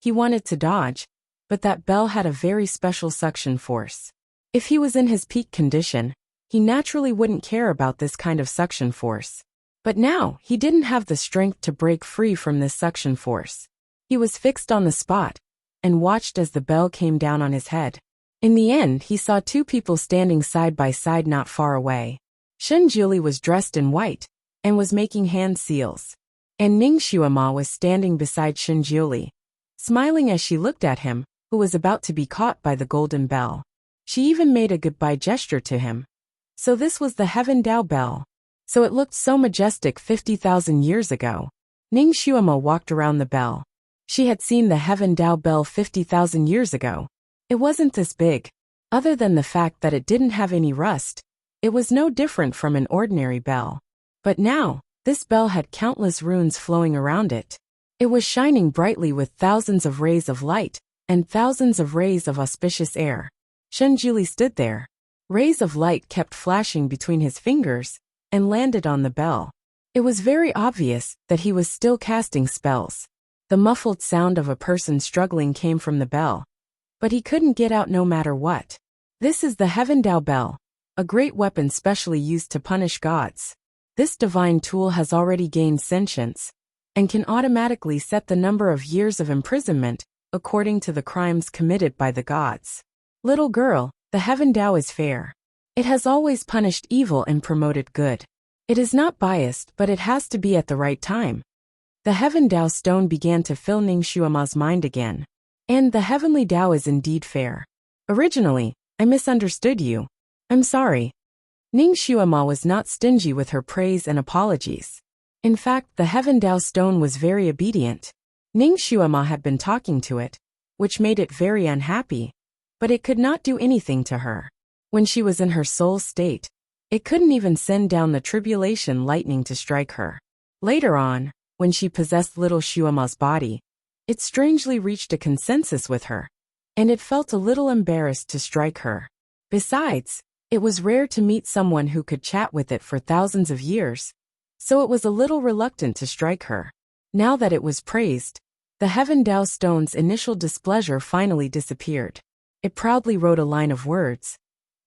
He wanted to dodge, but that bell had a very special suction force. If he was in his peak condition, he naturally wouldn't care about this kind of suction force. But now, he didn't have the strength to break free from this suction force. He was fixed on the spot, and watched as the bell came down on his head. In the end, he saw two people standing side by side not far away. Shenjuli was dressed in white, and was making hand seals. And Ning Xuema was standing beside Shenjuli, smiling as she looked at him, who was about to be caught by the golden bell. She even made a goodbye gesture to him. So this was the Heaven Dao Bell. So it looked so majestic 50,000 years ago. Ning Xuema walked around the bell. She had seen the Heaven Dao Bell 50,000 years ago. It wasn't this big. Other than the fact that it didn't have any rust, it was no different from an ordinary bell. But now, this bell had countless runes flowing around it. It was shining brightly with thousands of rays of light, and thousands of rays of auspicious air. Shenjuli stood there. Rays of light kept flashing between his fingers, and landed on the bell. It was very obvious that he was still casting spells. The muffled sound of a person struggling came from the bell, but he couldn't get out no matter what. This is the Heaven Dao Bell, a great weapon specially used to punish gods. This divine tool has already gained sentience, and can automatically set the number of years of imprisonment according to the crimes committed by the gods. Little girl, the Heaven Dao is fair. It has always punished evil and promoted good. It is not biased, but it has to be at the right time. The Heaven Dao stone began to fill Ning Xuema's mind again. And the Heavenly Dao is indeed fair. Originally, I misunderstood you. I'm sorry. Ning Xuema was not stingy with her praise and apologies. In fact, the Heaven Dao stone was very obedient. Ning Xuema had been talking to it, which made it very unhappy, but it could not do anything to her. When she was in her soul state, it couldn't even send down the tribulation lightning to strike her. Later on, when she possessed little Xuema's body, it strangely reached a consensus with her, and it felt a little embarrassed to strike her. Besides, it was rare to meet someone who could chat with it for thousands of years, so it was a little reluctant to strike her. Now that it was praised, The Heaven Dao Stone's initial displeasure finally disappeared. It proudly wrote a line of words.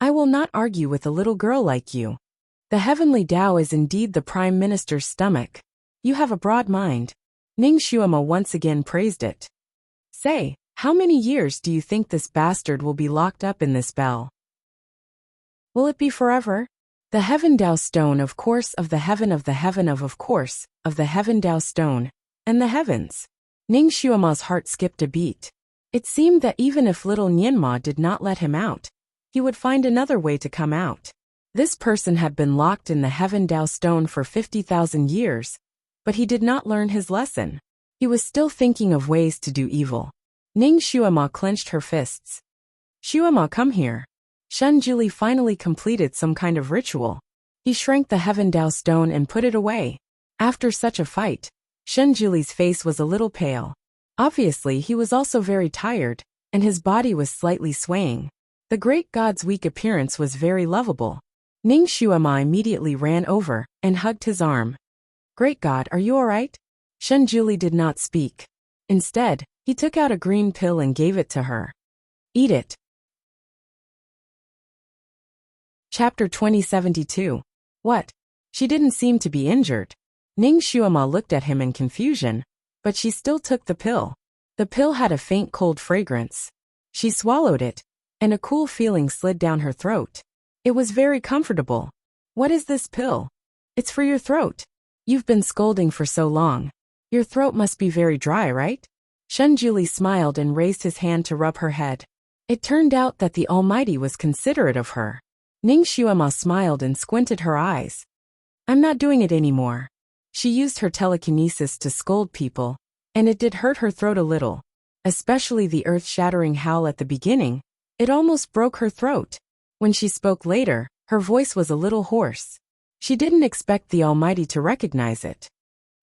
I will not argue with a little girl like you. The heavenly Tao is indeed the Prime Minister's stomach. You have a broad mind. Ning Xuema once again praised it. Say, how many years do you think this bastard will be locked up in this bell? Will it be forever? The Heaven Dao Stone, of course, of the heaven of the heaven of course, of the Heaven Dao Stone, and the heavens. Ning Xuema's heart skipped a beat. It seemed that even if little Nianma did not let him out, he would find another way to come out. This person had been locked in the Heaven Dao Stone for 50,000 years, but he did not learn his lesson. He was still thinking of ways to do evil. Ning Xuema clenched her fists. Xuema, come here. Shunjuli finally completed some kind of ritual. He shrank the Heaven Dao Stone and put it away. After such a fight, Shunjuli's face was a little pale. Obviously, he was also very tired, and his body was slightly swaying. The great god's weak appearance was very lovable. Ning Xuema immediately ran over and hugged his arm. Great God, are you alright? Shunjuli did not speak. Instead, he took out a green pill and gave it to her. Eat it. Chapter 2072. What? She didn't seem to be injured. Ning Xuema looked at him in confusion, but she still took the pill. The pill had a faint cold fragrance. She swallowed it, and a cool feeling slid down her throat. It was very comfortable. What is this pill? It's for your throat. You've been scolding for so long. Your throat must be very dry, right? Shunjuli smiled and raised his hand to rub her head. It turned out that the Almighty was considerate of her. Ning Xuema smiled and squinted her eyes. I'm not doing it anymore. She used her telekinesis to scold people, and it did hurt her throat a little. Especially the earth-shattering howl at the beginning. It almost broke her throat. When she spoke later, her voice was a little hoarse. She didn't expect the Almighty to recognize it.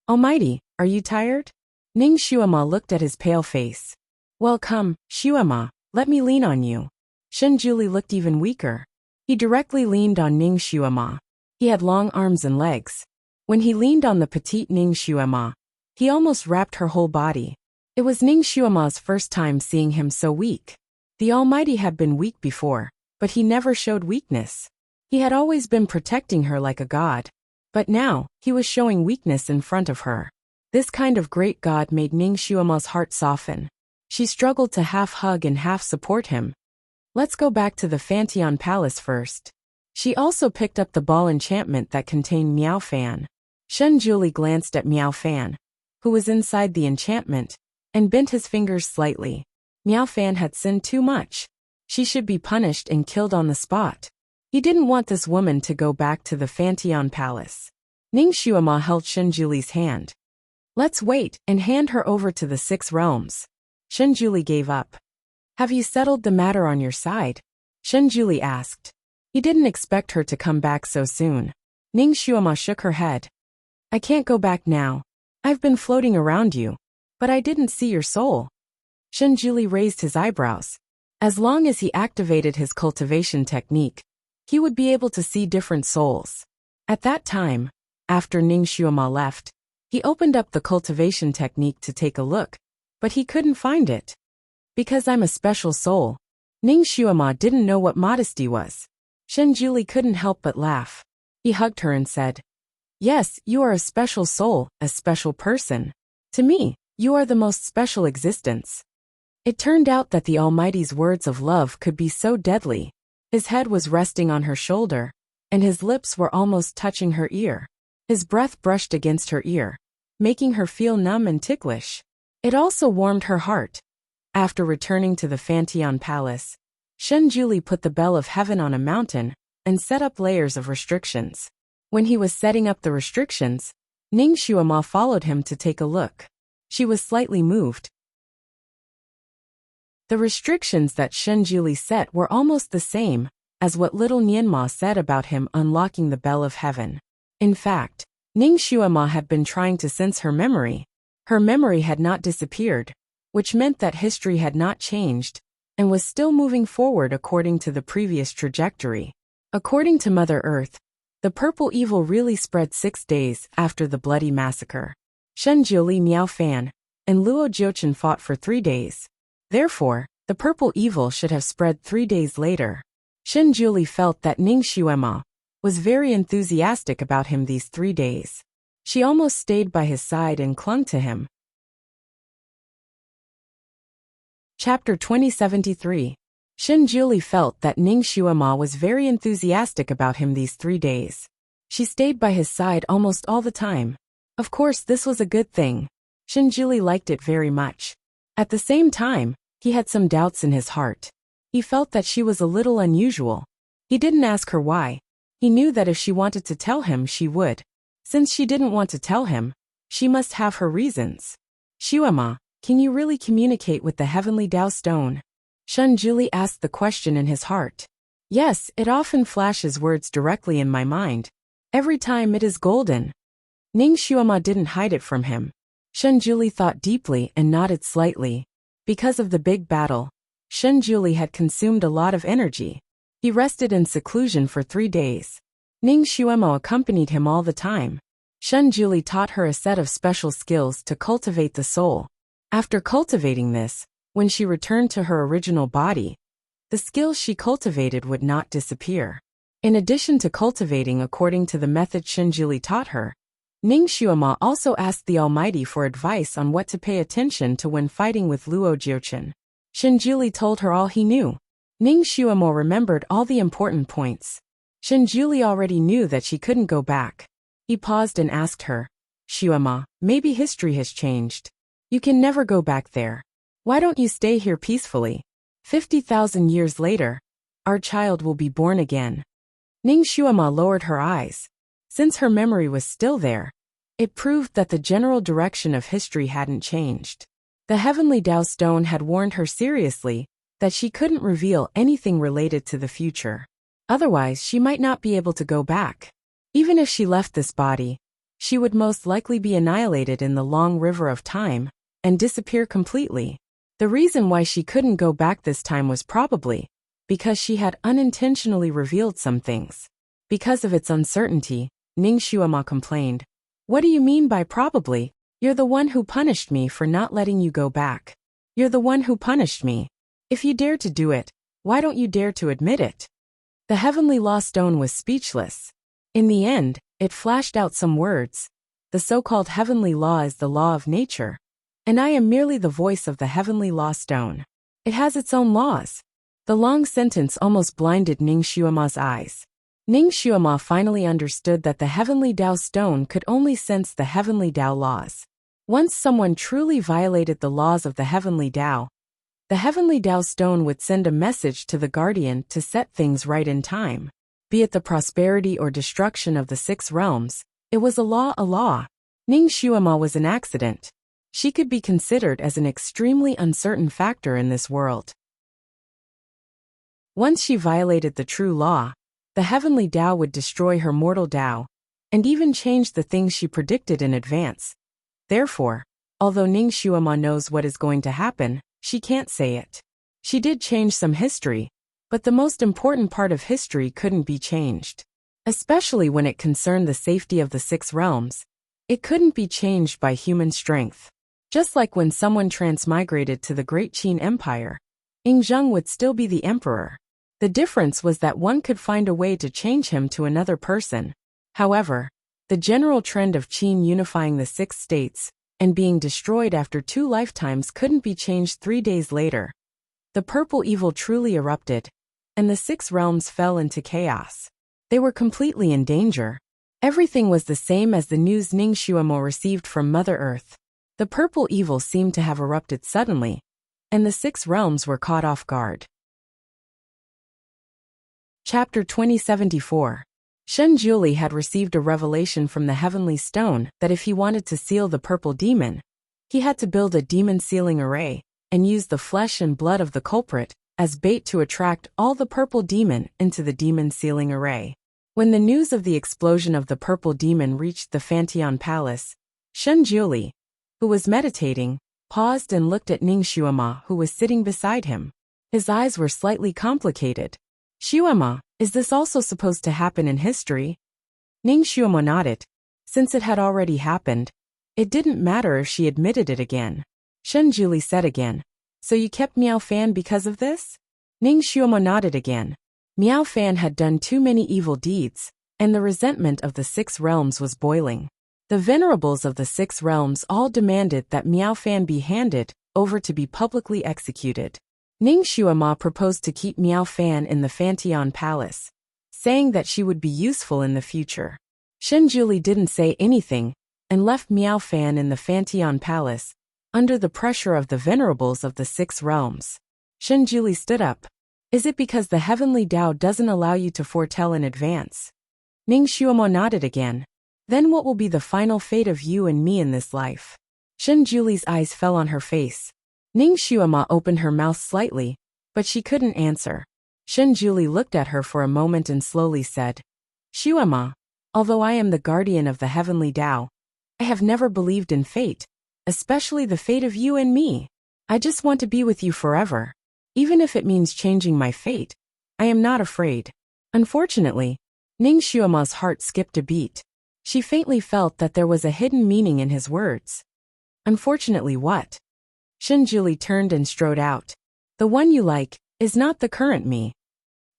Almighty, are you tired? Ning Xuema looked at his pale face. Well, come, Xuema, let me lean on you. Shunjuli looked even weaker. He directly leaned on Ning Xuema. He had long arms and legs. When he leaned on the petite Ning Xuema, he almost wrapped her whole body. It was Ning Xuema's first time seeing him so weak. The Almighty had been weak before, but he never showed weakness. He had always been protecting her like a god. But now, he was showing weakness in front of her. This kind of great god made Ning Xuema's heart soften. She struggled to half hug and half support him. Let's go back to the Fantian Palace first. She also picked up the ball enchantment that contained Miao Fan. Shunjuli glanced at Miao Fan, who was inside the enchantment, and bent his fingers slightly. Miao Fan had sinned too much. She should be punished and killed on the spot. He didn't want this woman to go back to the Fantian Palace. Ning Xuema held Shunjuli's hand. Let's wait and hand her over to the 6 realms. Shunjuli gave up. Have you settled the matter on your side? Shunjuli asked. He didn't expect her to come back so soon. Ning Xuema shook her head. I can't go back now. I've been floating around you, but I didn't see your soul. Shunjuli raised his eyebrows. As long as he activated his cultivation technique, he would be able to see different souls. At that time, after Ning Xuema left, he opened up the cultivation technique to take a look, but he couldn't find it. Because I'm a special soul. Ning Xuema didn't know what modesty was. Shunjuli couldn't help but laugh. He hugged her and said, Yes, you are a special soul, a special person. To me, you are the most special existence. It turned out that the Almighty's words of love could be so deadly. His head was resting on her shoulder, and his lips were almost touching her ear. His breath brushed against her ear, making her feel numb and ticklish. It also warmed her heart. After returning to the Fantian Palace, Shunjuli put the Bell of Heaven on a mountain and set up layers of restrictions. When he was setting up the restrictions, Ning Xuema followed him to take a look. She was slightly moved. The restrictions that Shunjuli set were almost the same as what little Nianma said about him unlocking the Bell of Heaven. In fact, Ning Xuema had been trying to sense her memory. Her memory had not disappeared, which meant that history had not changed and was still moving forward according to the previous trajectory. According to Mother Earth, the purple evil really spread 6 days after the bloody massacre. Shunjuli, Miao Fan, and Luo Jiuchen fought for 3 days. Therefore, the purple evil should have spread 3 days later. Shen Juli felt that Ning Xuema was very enthusiastic about him these 3 days. She almost stayed by his side and clung to him. Chapter 2073. Shen Juli felt that Ning Xuema was very enthusiastic about him these 3 days. She stayed by his side almost all the time. Of course, this was a good thing. Shen Juli liked it very much. At the same time, he had some doubts in his heart. He felt that she was a little unusual. He didn't ask her why. He knew that if she wanted to tell him, she would. Since she didn't want to tell him, she must have her reasons. Xuema, can you really communicate with the heavenly Tao stone? Shen Juli asked the question in his heart. Yes, it often flashes words directly in my mind. Every time it is golden. Ning Xuema didn't hide it from him. Shen Juli thought deeply and nodded slightly. Because of the big battle, Shen Juli had consumed a lot of energy. He rested in seclusion for 3 days. Ning Xuema accompanied him all the time. Shen Juli taught her a set of special skills to cultivate the soul. After cultivating this, when she returned to her original body, the skills she cultivated would not disappear. In addition to cultivating according to the method Shen Juli taught her, Ning Xuema also asked the Almighty for advice on what to pay attention to when fighting with Luo Jiuchen. Shen Juli told her all he knew. Ning Xuema remembered all the important points. Shen Juli already knew that she couldn't go back. He paused and asked her, Xuema, maybe history has changed. You can never go back there. Why don't you stay here peacefully? 50,000 years later, our child will be born again. Ning Xuema lowered her eyes. Since her memory was still there, it proved that the general direction of history hadn't changed. The heavenly Tao stone had warned her seriously that she couldn't reveal anything related to the future. Otherwise, she might not be able to go back. Even if she left this body, she would most likely be annihilated in the long river of time and disappear completely. The reason why she couldn't go back this time was probably because she had unintentionally revealed some things. Because of its uncertainty, Ning Xuema complained. What do you mean by probably? You're the one who punished me for not letting you go back. You're the one who punished me. If you dare to do it, why don't you dare to admit it? The heavenly law stone was speechless. In the end, it flashed out some words. The so-called heavenly law is the law of nature, and I am merely the voice of the heavenly law stone. It has its own laws. The long sentence almost blinded Ning Xuema's eyes. Ning Xuema finally understood that the heavenly Tao stone could only sense the heavenly Tao laws. Once someone truly violated the laws of the heavenly Tao, the heavenly Tao stone would send a message to the guardian to set things right in time. Be it the prosperity or destruction of the 6 realms, it was a law. Ning Xuema was an accident. She could be considered as an extremely uncertain factor in this world. Once she violated the true law, the heavenly Tao would destroy her mortal Tao, and even change the things she predicted in advance. Therefore, although Ning Xuema knows what is going to happen, she can't say it. She did change some history, but the most important part of history couldn't be changed. Especially when it concerned the safety of the 6 realms, it couldn't be changed by human strength. Just like when someone transmigrated to the Great Qin Empire, Yingzheng would still be the emperor. The difference was that one could find a way to change him to another person. However, the general trend of Qin unifying the 6 states and being destroyed after 2 lifetimes couldn't be changed 3 days later. The purple evil truly erupted, and the 6 realms fell into chaos. They were completely in danger. Everything was the same as the news Ning Xuemo received from Mother Earth. The purple evil seemed to have erupted suddenly, and the 6 realms were caught off guard. Chapter 2074. Shen Juli had received a revelation from the heavenly stone that if he wanted to seal the purple demon, he had to build a demon sealing array and use the flesh and blood of the culprit as bait to attract all the purple demon into the demon sealing array. When the news of the explosion of the purple demon reached the Fantian Palace, Shen Juli, who was meditating, paused and looked at Ning Xuema, who was sitting beside him. His eyes were slightly complicated. Xuema, is this also supposed to happen in history? Ning Xuema nodded. Since it had already happened, it didn't matter if she admitted it again. Shenjuli said again. So you kept Miao Fan because of this? Ning Xuemo nodded again. Miao Fan had done too many evil deeds, and the resentment of the 6 realms was boiling. The venerables of the 6 realms all demanded that Miao Fan be handed over to be publicly executed. Ning Xuemo proposed to keep Miao Fan in the Fantian Palace, saying that she would be useful in the future. Shenjuli didn't say anything and left Miao Fan in the Fantian Palace, under the pressure of the venerables of the 6 realms. Shenjuli stood up. Is it because the heavenly Tao doesn't allow you to foretell in advance? Ning Xuemo nodded again. Then what will be the final fate of you and me in this life? Shenjuli's eyes fell on her face. Ning Xuemo opened her mouth slightly, but she couldn't answer. Shenjuli looked at her for a moment and slowly said, Xuemo, although I am the guardian of the heavenly Tao, I have never believed in fate, especially the fate of you and me. I just want to be with you forever. Even if it means changing my fate, I am not afraid. Unfortunately, Ning Xuemo's heart skipped a beat. She faintly felt that there was a hidden meaning in his words. Unfortunately what? Shenjuli turned and strode out. The one you like is not the current me.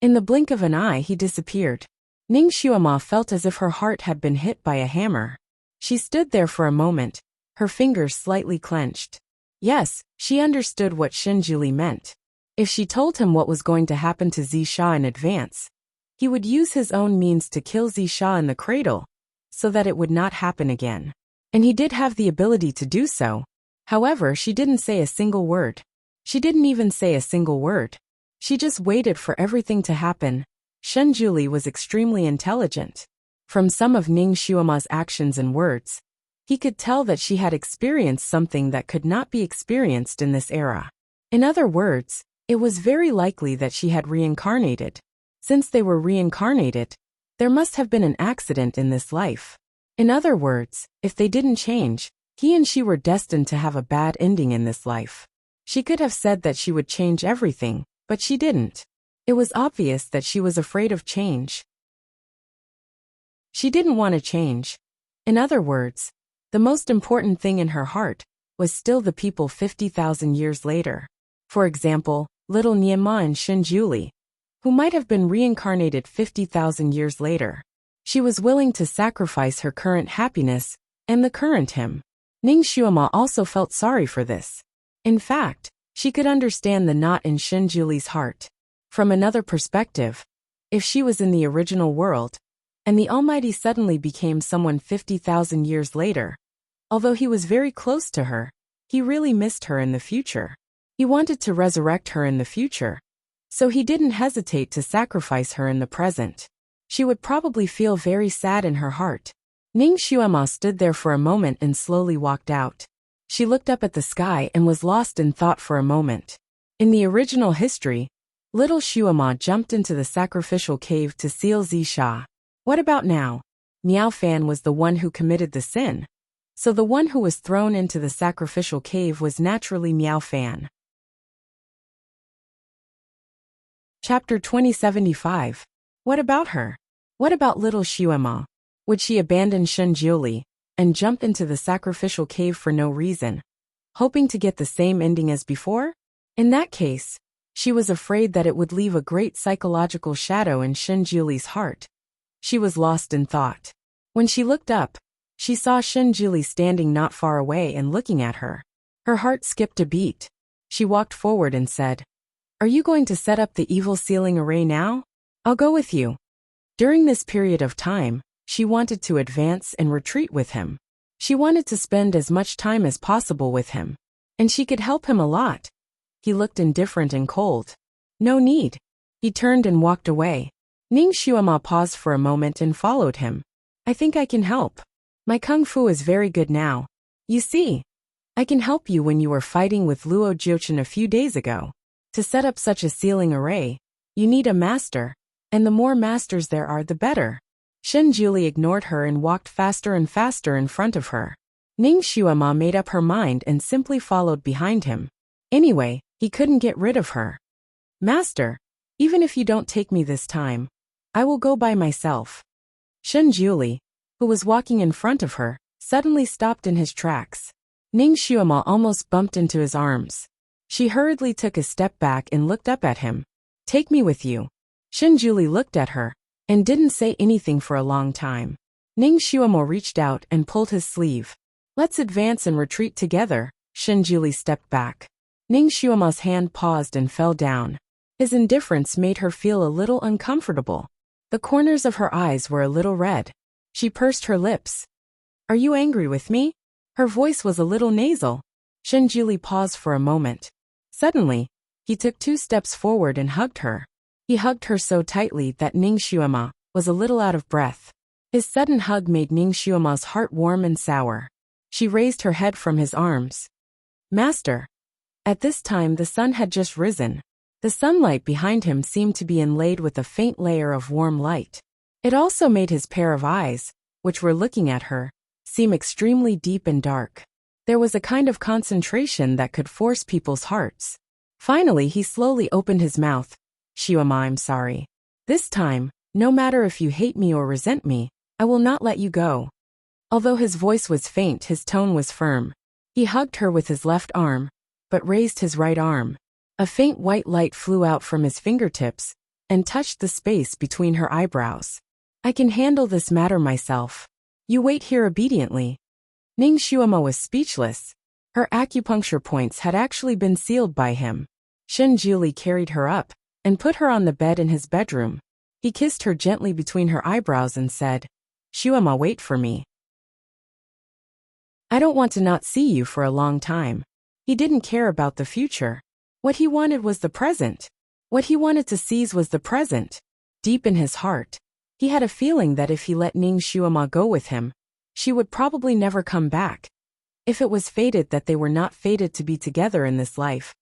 In the blink of an eye he disappeared. Ning Xuemo felt as if her heart had been hit by a hammer. She stood there for a moment, her fingers slightly clenched. Yes, she understood what Shenjuli meant. If she told him what was going to happen to Zisha in advance, he would use his own means to kill Zisha in the cradle, so that it would not happen again. And he did have the ability to do so. However, she didn't say a single word. She didn't even say a single word. She just waited for everything to happen. Shenjuli was extremely intelligent. From some of Ning Xuemo's actions and words, he could tell that she had experienced something that could not be experienced in this era. In other words, it was very likely that she had reincarnated. Since they were reincarnated, there must have been an accident in this life. In other words, if they didn't change, he and she were destined to have a bad ending in this life. She could have said that she would change everything, but she didn't. It was obvious that she was afraid of change. She didn't want to change. In other words, the most important thing in her heart was still the people 50,000 years later. For example, little Niema and Shenjuli, who might have been reincarnated 50,000 years later. She was willing to sacrifice her current happiness and the current him. Ning Xuemo also felt sorry for this. In fact, she could understand the knot in Shenjuli's heart. From another perspective, if she was in the original world, and the Almighty suddenly became someone 50,000 years later, although he was very close to her, he really missed her in the future. He wanted to resurrect her in the future, so he didn't hesitate to sacrifice her in the present. She would probably feel very sad in her heart. Ning Xuemo stood there for a moment and slowly walked out. She looked up at the sky and was lost in thought for a moment. In the original history, little Xuemo jumped into the sacrificial cave to seal Zisha. What about now? Miao Fan was the one who committed the sin, so the one who was thrown into the sacrificial cave was naturally Miao Fan. Chapter 2075. What about her? What about little Xuemo? Would she abandon Shenjuli and jump into the sacrificial cave for no reason, hoping to get the same ending as before? In that case, she was afraid that it would leave a great psychological shadow in Shenjuli's heart. She was lost in thought. When she looked up, she saw Shenjuli standing not far away and looking at her. Her heart skipped a beat. She walked forward and said, "Are you going to set up the evil sealing array now? I'll go with you." During this period of time, she wanted to advance and retreat with him. She wanted to spend as much time as possible with him. And she could help him a lot. He looked indifferent and cold. No need. He turned and walked away. Ning Xuemo paused for a moment and followed him. "I think I can help. My kung fu is very good now. You see, I can help you when you were fighting with Luo Jiuchen a few days ago. To set up such a sealing array, you need a master, and the more masters there are, the better." Shenjuli ignored her and walked faster and faster in front of her. Ning Xuemo made up her mind and simply followed behind him. Anyway, he couldn't get rid of her. "Master, even if you don't take me this time, I will go by myself." Shenjuli, who was walking in front of her, suddenly stopped in his tracks. Ning Xuema almost bumped into his arms. She hurriedly took a step back and looked up at him. Take me with you. Shinjuli looked at her and didn't say anything for a long time. Ning Xuemo reached out and pulled his sleeve. Let's advance and retreat together. Shinjuli stepped back. Ning Xuema's hand paused and fell down. His indifference made her feel a little uncomfortable. The corners of her eyes were a little red. She pursed her lips. Are you angry with me? Her voice was a little nasal. Shinjuli paused for a moment. Suddenly, he took 2 steps forward and hugged her. He hugged her so tightly that Ning Xuema was a little out of breath. His sudden hug made Ning Xuema's heart warm and sour. She raised her head from his arms. Master. At this time the sun had just risen. The sunlight behind him seemed to be inlaid with a faint layer of warm light. It also made his pair of eyes, which were looking at her, seem extremely deep and dark. There was a kind of concentration that could force people's hearts. Finally he slowly opened his mouth. Xuema, I'm sorry. This time, no matter if you hate me or resent me, I will not let you go. Although his voice was faint, his tone was firm. He hugged her with his left arm, but raised his right arm. A faint white light flew out from his fingertips and touched the space between her eyebrows. I can handle this matter myself. You wait here obediently. Ning Xuema was speechless. Her acupuncture points had actually been sealed by him. Shinjuli carried her up and put her on the bed in his bedroom. He kissed her gently between her eyebrows and said, Xuema, wait for me. I don't want to not see you for a long time. He didn't care about the future. What he wanted was the present. What he wanted to seize was the present. Deep in his heart, he had a feeling that if he let Ning Xuema go with him, she would probably never come back. If it was fated that they were not fated to be together in this life,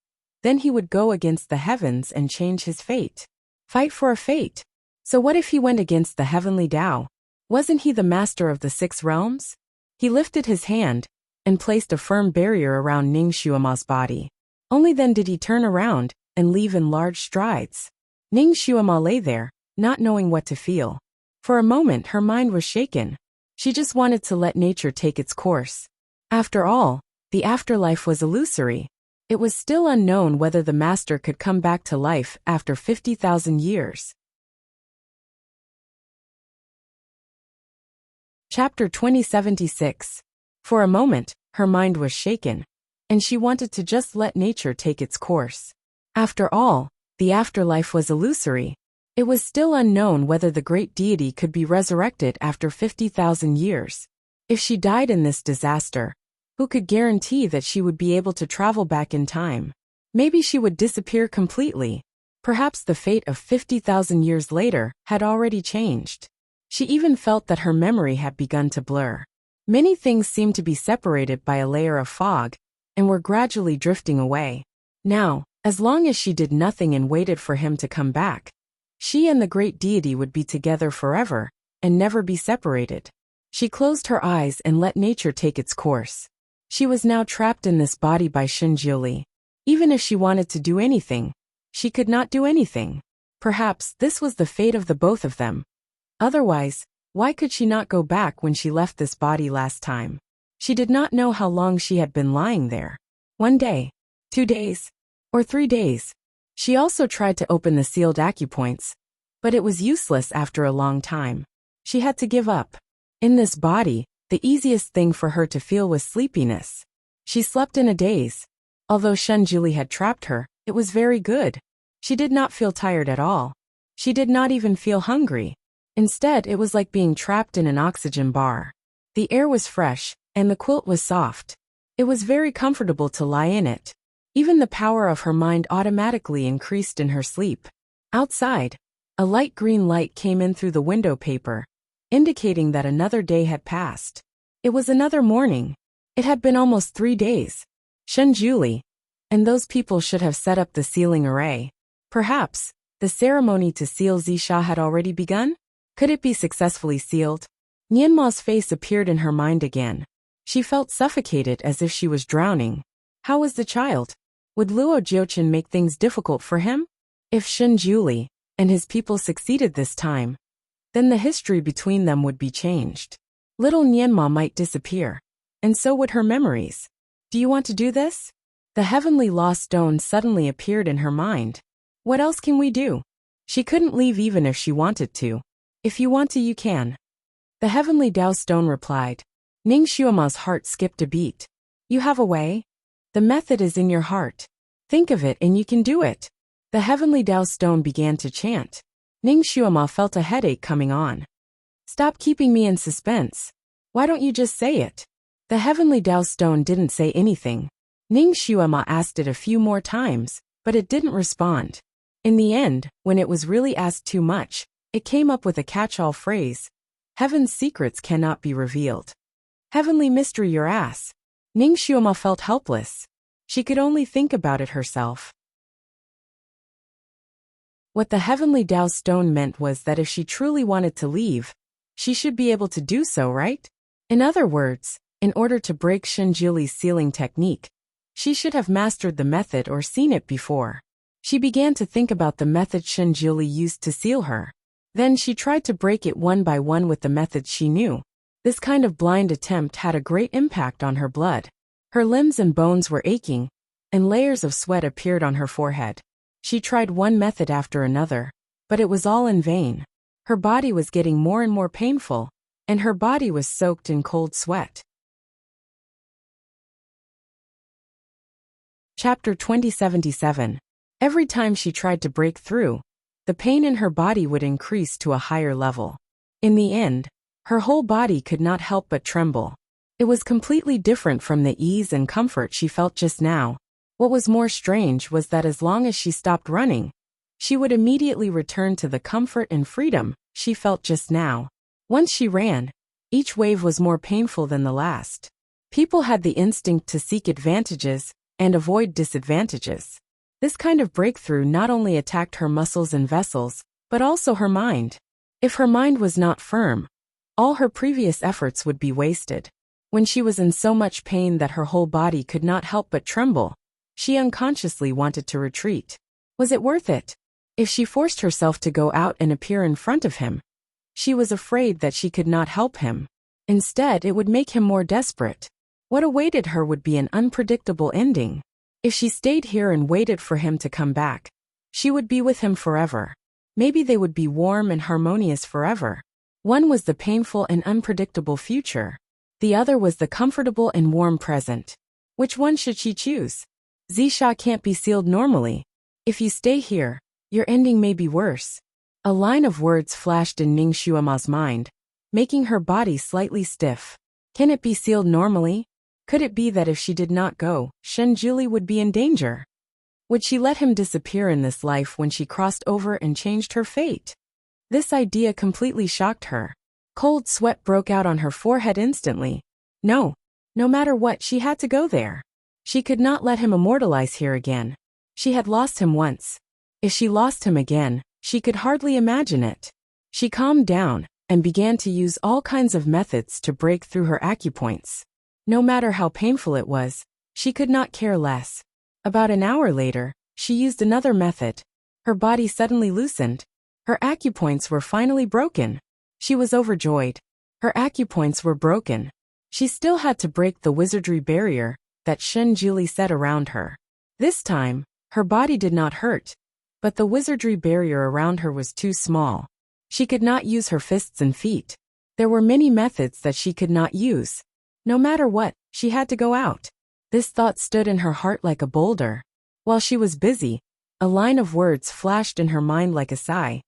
then he would go against the heavens and change his fate. Fight for a fate. So what if he went against the heavenly Tao? Wasn't he the master of the 6 realms? He lifted his hand and placed a firm barrier around Ning Xuema's body. Only then did he turn around and leave in large strides. Ning Xuema lay there, not knowing what to feel. For a moment her mind was shaken. She just wanted to let nature take its course. After all, the afterlife was illusory. It was still unknown whether the master could come back to life after 50,000 years. Chapter 2076. For a moment, her mind was shaken, and she wanted to just let nature take its course. After all, the afterlife was illusory. It was still unknown whether the great deity could be resurrected after 50,000 years. If she died in this disaster, who could guarantee that she would be able to travel back in time? Maybe she would disappear completely. Perhaps the fate of 50,000 years later had already changed. She even felt that her memory had begun to blur. Many things seemed to be separated by a layer of fog, and were gradually drifting away. Now, as long as she did nothing and waited for him to come back, she and the great deity would be together forever, and never be separated. She closed her eyes and let nature take its course. She was now trapped in this body by Shinjuli. Even if she wanted to do anything, she could not do anything. Perhaps this was the fate of the both of them. Otherwise, why could she not go back when she left this body last time? She did not know how long she had been lying there. 1 day, 2 days, or 3 days. She also tried to open the sealed acupoints, but it was useless after a long time. She had to give up. In this body, the easiest thing for her to feel was sleepiness. She slept in a daze. Although Shinjuli had trapped her, it was very good. She did not feel tired at all. She did not even feel hungry. Instead, it was like being trapped in an oxygen bar. The air was fresh, and the quilt was soft. It was very comfortable to lie in it. Even the power of her mind automatically increased in her sleep. Outside, a light green light came in through the window paper, indicating that another day had passed. It was another morning. It had been almost 3 days. Shinjuli and those people should have set up the sealing array. Perhaps the ceremony to seal Zisha had already begun? Could it be successfully sealed? Nianma's face appeared in her mind again. She felt suffocated as if she was drowning. How was the child? Would Luo Jiuchen make things difficult for him? If Shinjuli and his people succeeded this time, then the history between them would be changed. Little Nianma might disappear, and so would her memories. Do you want to do this? The heavenly lost stone suddenly appeared in her mind. What else can we do? She couldn't leave even if she wanted to. If you want to, you can. The heavenly Dao stone replied. Ning Xuema's heart skipped a beat. You have a way? The method is in your heart. Think of it and you can do it. The heavenly Dao stone began to chant. Ning Xuema felt a headache coming on. Stop keeping me in suspense. Why don't you just say it? The heavenly Dao stone didn't say anything. Ning Xuema asked it a few more times, but it didn't respond. In the end, when it was really asked too much, it came up with a catch-all phrase. Heaven's secrets cannot be revealed. Heavenly mystery your ass. Ning Xuema felt helpless. She could only think about it herself. What the heavenly Dao stone meant was that if she truly wanted to leave, she should be able to do so, right? In other words, in order to break Shenjuli's sealing technique, she should have mastered the method or seen it before. She began to think about the method Shenjuli used to seal her. Then she tried to break it one by one with the methods she knew. This kind of blind attempt had a great impact on her blood. Her limbs and bones were aching, and layers of sweat appeared on her forehead. She tried one method after another, but it was all in vain. Her body was getting more and more painful, and her body was soaked in cold sweat. Chapter 2077. Every time she tried to break through, the pain in her body would increase to a higher level. In the end, her whole body could not help but tremble. It was completely different from the ease and comfort she felt just now. What was more strange was that as long as she stopped running, she would immediately return to the comfort and freedom she felt just now. Once she ran, each wave was more painful than the last. People had the instinct to seek advantages and avoid disadvantages. This kind of breakthrough not only attacked her muscles and vessels, but also her mind. If her mind was not firm, all her previous efforts would be wasted. When she was in so much pain that her whole body could not help but tremble, she unconsciously wanted to retreat. Was it worth it? If she forced herself to go out and appear in front of him, she was afraid that she could not help him. Instead, it would make him more desperate. What awaited her would be an unpredictable ending. If she stayed here and waited for him to come back, she would be with him forever. Maybe they would be warm and harmonious forever. One was the painful and unpredictable future. The other was the comfortable and warm present. Which one should she choose? Zisha can't be sealed normally. If you stay here, your ending may be worse. A line of words flashed in Ning Xuema's mind, making her body slightly stiff. Can it be sealed normally? Could it be that if she did not go, Shenjuli would be in danger? Would she let him disappear in this life when she crossed over and changed her fate? This idea completely shocked her. Cold sweat broke out on her forehead instantly. No matter what, she had to go there. She could not let him immortalize here again. She had lost him once. If she lost him again, she could hardly imagine it. She calmed down and began to use all kinds of methods to break through her acupoints. No matter how painful it was, she could not care less. About an hour later, she used another method. Her body suddenly loosened. Her acupoints were finally broken. She was overjoyed. Her acupoints were broken. She still had to break the wizardry barrier that Shenjuli set around her. This time, her body did not hurt, but the wizardry barrier around her was too small. She could not use her fists and feet. There were many methods that she could not use. No matter what, she had to go out. This thought stood in her heart like a boulder. While she was busy, a line of words flashed in her mind like a sigh.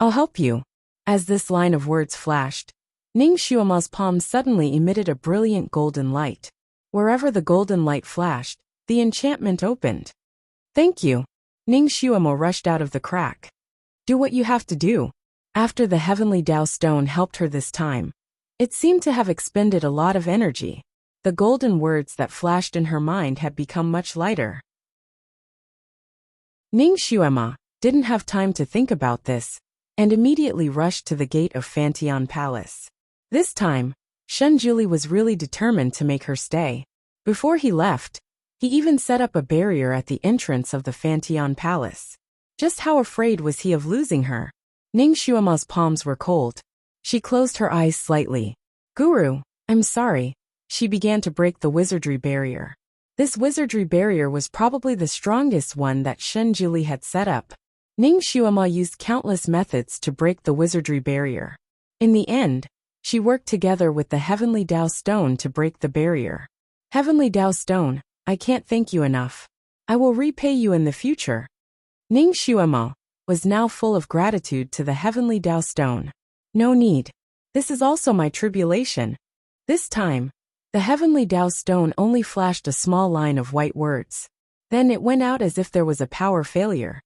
I'll help you. As this line of words flashed, Ning Xuema's palm suddenly emitted a brilliant golden light. Wherever the golden light flashed, the enchantment opened. Thank you. Ning Xuema rushed out of the crack. Do what you have to do. After the heavenly Dao stone helped her this time, it seemed to have expended a lot of energy. The golden words that flashed in her mind had become much lighter. Ning Xuema didn't have time to think about this, and immediately rushed to the gate of Fantian Palace. This time, Shenjuli was really determined to make her stay. Before he left, he even set up a barrier at the entrance of the Fantian Palace. Just how afraid was he of losing her? Ning Xuema's palms were cold. She closed her eyes slightly. Guru, I'm sorry. She began to break the wizardry barrier. This wizardry barrier was probably the strongest one that Shenjuli had set up. Ning Xuema used countless methods to break the wizardry barrier. In the end, she worked together with the Heavenly Dao Stone to break the barrier. Heavenly Dao Stone, I can't thank you enough. I will repay you in the future. Ning Xuema was now full of gratitude to the Heavenly Dao Stone. No need. This is also my tribulation. This time, the Heavenly Dao Stone only flashed a small line of white words. Then it went out as if there was a power failure.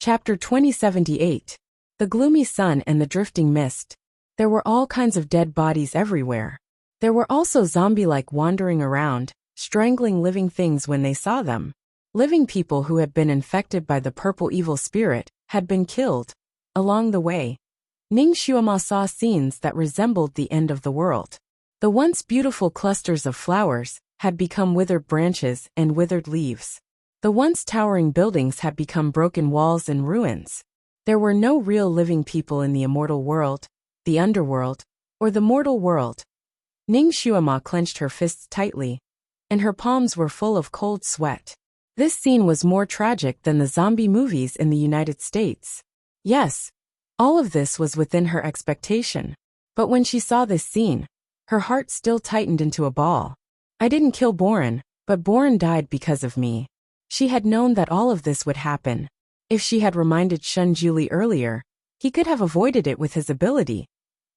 Chapter 2078. The Gloomy Sun and the Drifting Mist. There were all kinds of dead bodies everywhere. There were also zombie-like wandering around, strangling living things when they saw them. Living people who had been infected by the purple evil spirit had been killed. Along the way, Ning Xuema saw scenes that resembled the end of the world. The once beautiful clusters of flowers had become withered branches and withered leaves. The once towering buildings had become broken walls and ruins. There were no real living people in the immortal world, the underworld, or the mortal world. Ning Xuema clenched her fists tightly, and her palms were full of cold sweat. This scene was more tragic than the zombie movies in the United States. Yes, all of this was within her expectation. But when she saw this scene, her heart still tightened into a ball. I didn't kill Boren, but Boren died because of me. She had known that all of this would happen. If she had reminded Shenjuli earlier, he could have avoided it with his ability.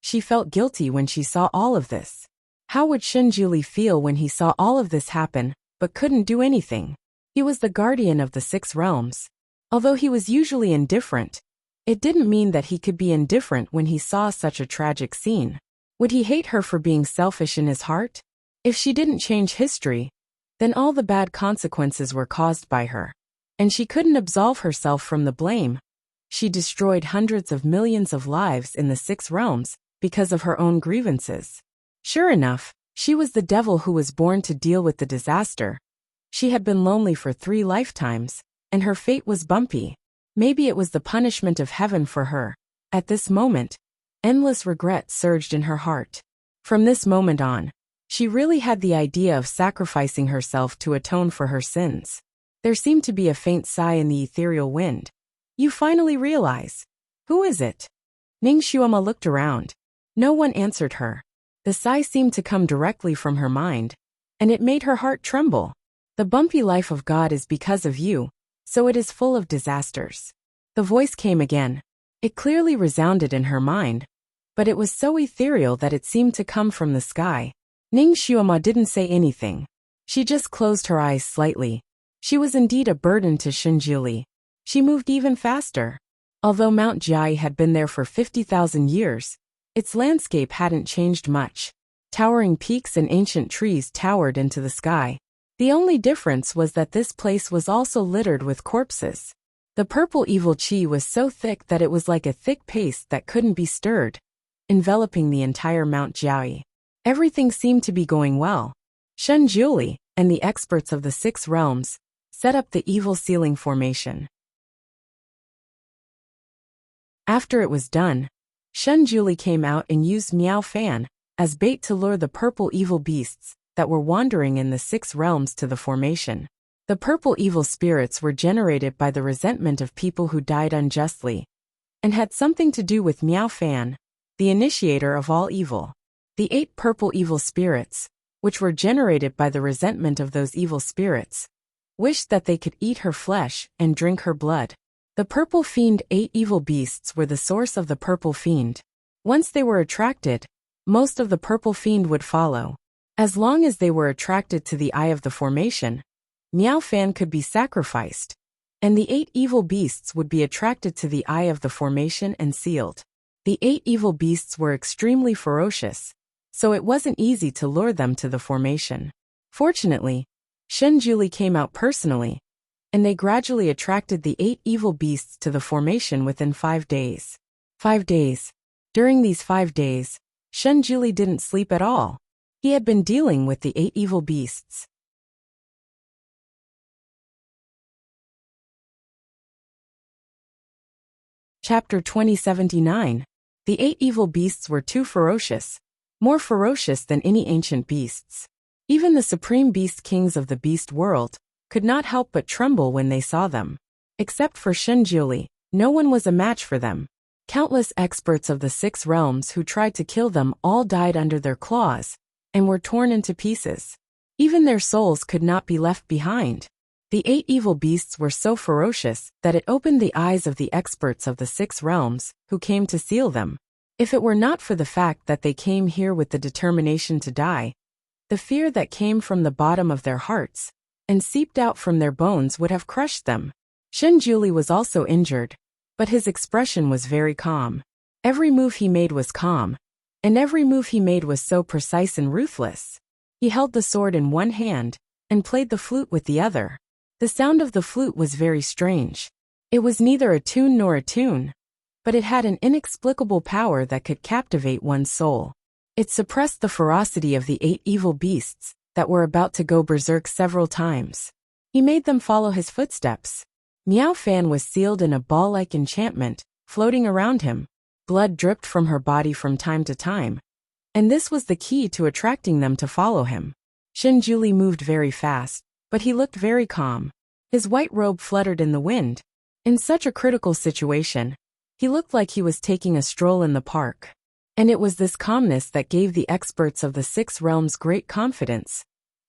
She felt guilty when she saw all of this. How would Shenjuli feel when he saw all of this happen, but couldn't do anything? He was the guardian of the 6 realms. Although he was usually indifferent, it didn't mean that he could be indifferent when he saw such a tragic scene. Would he hate her for being selfish in his heart? If she didn't change history, then all the bad consequences were caused by her. And she couldn't absolve herself from the blame. She destroyed hundreds of millions of lives in the 6 realms because of her own grievances. Sure enough, she was the devil who was born to deal with the disaster. She had been lonely for 3 lifetimes, and her fate was bumpy. Maybe it was the punishment of heaven for her. At this moment, endless regret surged in her heart. From this moment on, she really had the idea of sacrificing herself to atone for her sins. There seemed to be a faint sigh in the ethereal wind. You finally realize. Who is it? Ning Xuema looked around. No one answered her. The sigh seemed to come directly from her mind, and it made her heart tremble. The bumpy life of God is because of you, so it is full of disasters. The voice came again. It clearly resounded in her mind, but it was so ethereal that it seemed to come from the sky. Ning Xuema didn't say anything. She just closed her eyes slightly. She was indeed a burden to Shenjuli. She moved even faster. Although Mount Jiai had been there for 50,000 years, its landscape hadn't changed much. Towering peaks and ancient trees towered into the sky. The only difference was that this place was also littered with corpses. The purple evil chi was so thick that it was like a thick paste that couldn't be stirred, enveloping the entire Mount Jiai. Everything seemed to be going well. Shenjuli and the experts of the 6 realms set up the evil ceiling formation. After it was done, Shenjuli came out and used Miao Fan as bait to lure the purple evil beasts that were wandering in the 6 realms to the formation. The purple evil spirits were generated by the resentment of people who died unjustly, and had something to do with Miao Fan, the initiator of all evil. The 8 purple evil spirits, which were generated by the resentment of those evil spirits, wished that they could eat her flesh and drink her blood. The purple fiend 8 evil beasts were the source of the purple fiend. Once they were attracted, most of the purple fiend would follow. As long as they were attracted to the eye of the formation, Miao Fan could be sacrificed, and the 8 evil beasts would be attracted to the eye of the formation and sealed. The 8 evil beasts were extremely ferocious, so it wasn't easy to lure them to the formation. Fortunately, Shenjuli came out personally, and they gradually attracted the 8 evil beasts to the formation within 5 days. 5 days. During these 5 days, Shenjuli didn't sleep at all. He had been dealing with the 8 evil beasts. Chapter 2079. The 8 evil beasts were too ferocious, more ferocious than any ancient beasts. Even the supreme beast kings of the beast world could not help but tremble when they saw them. Except for Shenjiuli, no one was a match for them. Countless experts of the 6 realms who tried to kill them all died under their claws and were torn into pieces. Even their souls could not be left behind. The 8 evil beasts were so ferocious that it opened the eyes of the experts of the 6 realms who came to seal them. If it were not for the fact that they came here with the determination to die, the fear that came from the bottom of their hearts and seeped out from their bones would have crushed them. Shenjiuli was also injured, but his expression was very calm. Every move he made was calm, and every move he made was so precise and ruthless. He held the sword in one hand and played the flute with the other. The sound of the flute was very strange. It was neither a tune nor a tune, but it had an inexplicable power that could captivate one's soul. It suppressed the ferocity of the 8 evil beasts that were about to go berserk several times. He made them follow his footsteps. Miao Fan was sealed in a ball-like enchantment, floating around him. Blood dripped from her body from time to time, and this was the key to attracting them to follow him. Shenjiuli moved very fast, but he looked very calm. His white robe fluttered in the wind. In such a critical situation, he looked like he was taking a stroll in the park. And it was this calmness that gave the experts of the 6 realms great confidence,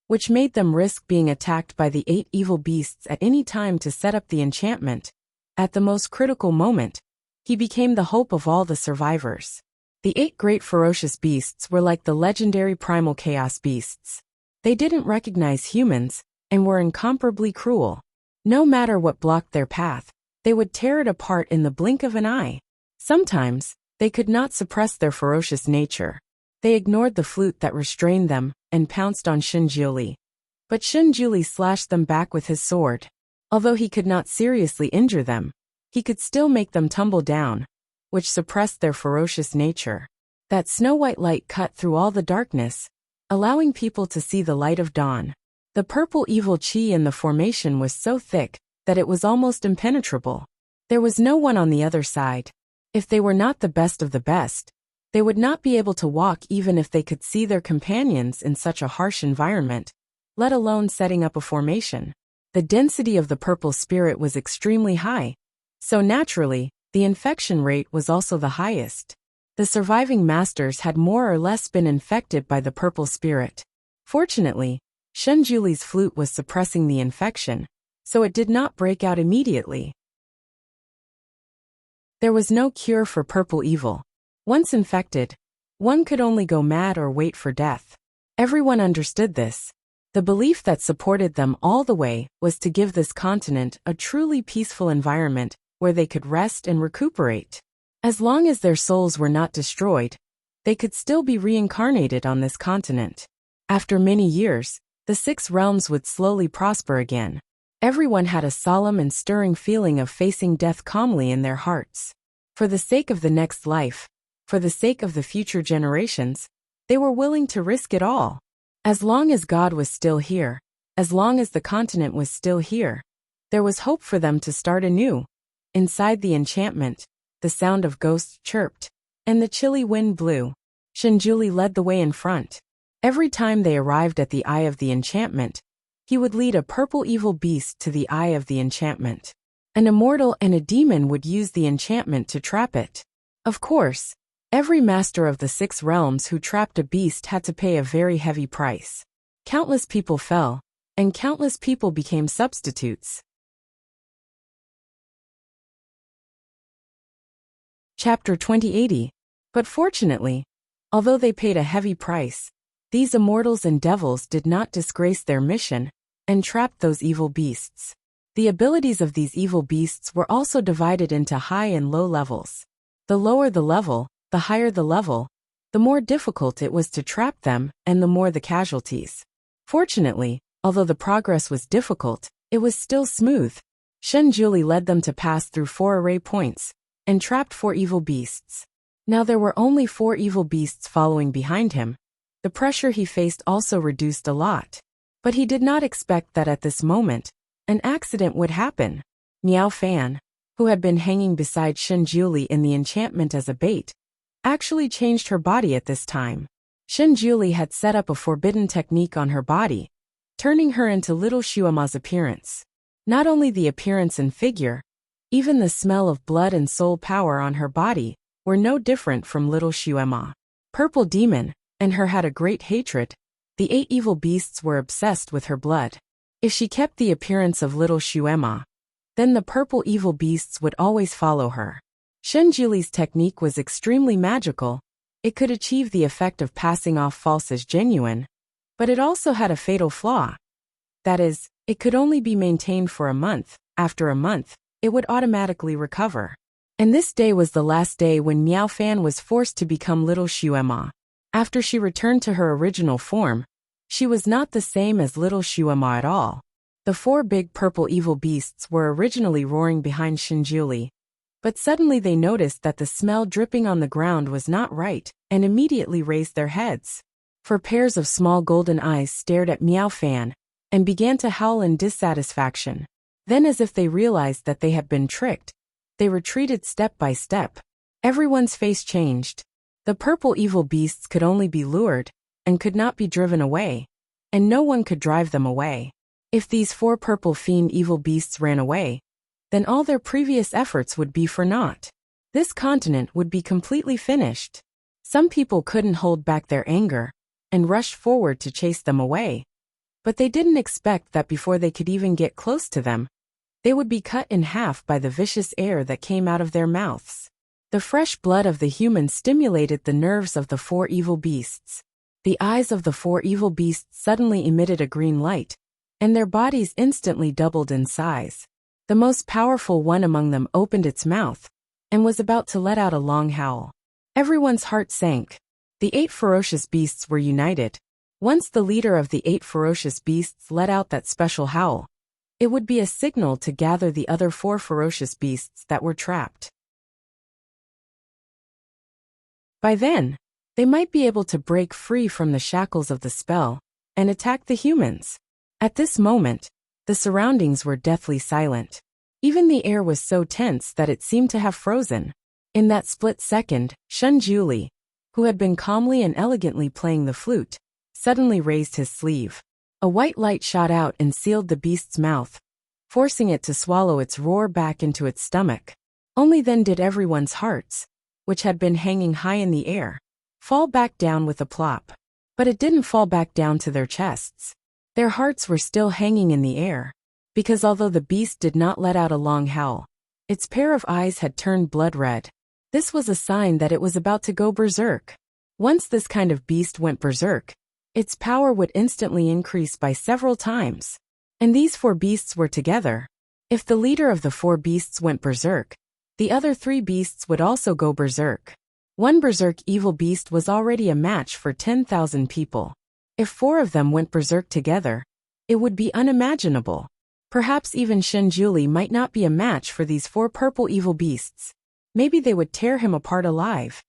which made them risk being attacked by the 8 evil beasts at any time to set up the enchantment. At the most critical moment, he became the hope of all the survivors. The 8 great ferocious beasts were like the legendary primal chaos beasts. They didn't recognize humans and were incomparably cruel. No matter what blocked their path, they would tear it apart in the blink of an eye. Sometimes, they could not suppress their ferocious nature. They ignored the flute that restrained them and pounced on Shenjiuli. But Shenjiuli slashed them back with his sword. Although he could not seriously injure them, he could still make them tumble down, which suppressed their ferocious nature. That snow-white light cut through all the darkness, allowing people to see the light of dawn. The purple evil chi in the formation was so thick that it was almost impenetrable. There was no one on the other side. If they were not the best of the best, they would not be able to walk even if they could see their companions in such a harsh environment, let alone setting up a formation. The density of the purple spirit was extremely high, so naturally, the infection rate was also the highest. The surviving masters had more or less been infected by the purple spirit. Fortunately, Shenjiuli's flute was suppressing the infection, so it did not break out immediately. There was no cure for purple evil. Once infected, one could only go mad or wait for death. Everyone understood this. The belief that supported them all the way was to give this continent a truly peaceful environment where they could rest and recuperate. As long as their souls were not destroyed, they could still be reincarnated on this continent. After many years, the 6 realms would slowly prosper again. Everyone had a solemn and stirring feeling of facing death calmly in their hearts. For the sake of the next life, for the sake of the future generations, they were willing to risk it all. As long as God was still here, as long as the continent was still here, there was hope for them to start anew. Inside the enchantment, the sound of ghosts chirped, and the chilly wind blew. Shenjiuli led the way in front. Every time they arrived at the eye of the enchantment, he would lead a purple evil beast to the eye of the enchantment. An immortal and a demon would use the enchantment to trap it. Of course, every master of the 6 realms who trapped a beast had to pay a very heavy price. Countless people fell, and countless people became substitutes. Chapter 2080. But fortunately, although they paid a heavy price, these immortals and devils did not disgrace their mission and trapped those evil beasts. The abilities of these evil beasts were also divided into high and low levels. The lower the level, the higher the level, the more difficult it was to trap them and the more the casualties. Fortunately, although the progress was difficult, it was still smooth. Shenjiuli led them to pass through 4 array points and trapped 4 evil beasts. Now there were only 4 evil beasts following behind him. The pressure he faced also reduced a lot. But he did not expect that at this moment, an accident would happen. Miao Fan, who had been hanging beside Shenjiuli in the enchantment as a bait, actually changed her body at this time. Shinjuli had set up a forbidden technique on her body, turning her into little Shuema's appearance. Not only the appearance and figure, even the smell of blood and soul power on her body were no different from little Shuema. Purple Demon, and her had a great hatred. The 8 evil beasts were obsessed with her blood. If she kept the appearance of little Shuema, then the purple evil beasts would always follow her. Shinjuli's technique was extremely magical. It could achieve the effect of passing off false as genuine, but it also had a fatal flaw. That is, it could only be maintained for a month. After a month, it would automatically recover. And this day was the last day when Miao Fan was forced to become little Shuema. After she returned to her original form, she was not the same as little Shuema at all. The 4 big purple evil beasts were originally roaring behind Shinjuli, but suddenly they noticed that the smell dripping on the ground was not right, and immediately raised their heads. 4 pairs of small golden eyes stared at Miao Fan, and began to howl in dissatisfaction. Then, as if they realized that they had been tricked, they retreated step by step. Everyone's face changed. The purple evil beasts could only be lured, and could not be driven away, and no one could drive them away. If these 4 purple fiend evil beasts ran away, then all their previous efforts would be for naught. This continent would be completely finished. Some people couldn't hold back their anger, and rushed forward to chase them away. But they didn't expect that before they could even get close to them, they would be cut in half by the vicious air that came out of their mouths. The fresh blood of the humans stimulated the nerves of the 4 evil beasts. The eyes of the 4 evil beasts suddenly emitted a green light, and their bodies instantly doubled in size. The most powerful one among them opened its mouth, and was about to let out a long howl. Everyone's heart sank. The 8 ferocious beasts were united. Once the leader of the 8 ferocious beasts let out that special howl, it would be a signal to gather the other 4 ferocious beasts that were trapped. By then, they might be able to break free from the shackles of the spell, and attack the humans. At this moment, the surroundings were deathly silent. Even the air was so tense that it seemed to have frozen. In that split second, Shinjuli, who had been calmly and elegantly playing the flute, suddenly raised his sleeve. A white light shot out and sealed the beast's mouth, forcing it to swallow its roar back into its stomach. Only then did everyone's hearts, which had been hanging high in the air, fall back down with a plop. But it didn't fall back down to their chests. Their hearts were still hanging in the air, because although the beast did not let out a long howl, its pair of eyes had turned blood red. This was a sign that it was about to go berserk. Once this kind of beast went berserk, its power would instantly increase by several times. And these 4 beasts were together. If the leader of the 4 beasts went berserk, the other 3 beasts would also go berserk. One berserk evil beast was already a match for 10,000 people. If 4 of them went berserk together, it would be unimaginable. Perhaps even Shinjuli might not be a match for these 4 purple evil beasts. Maybe they would tear him apart alive.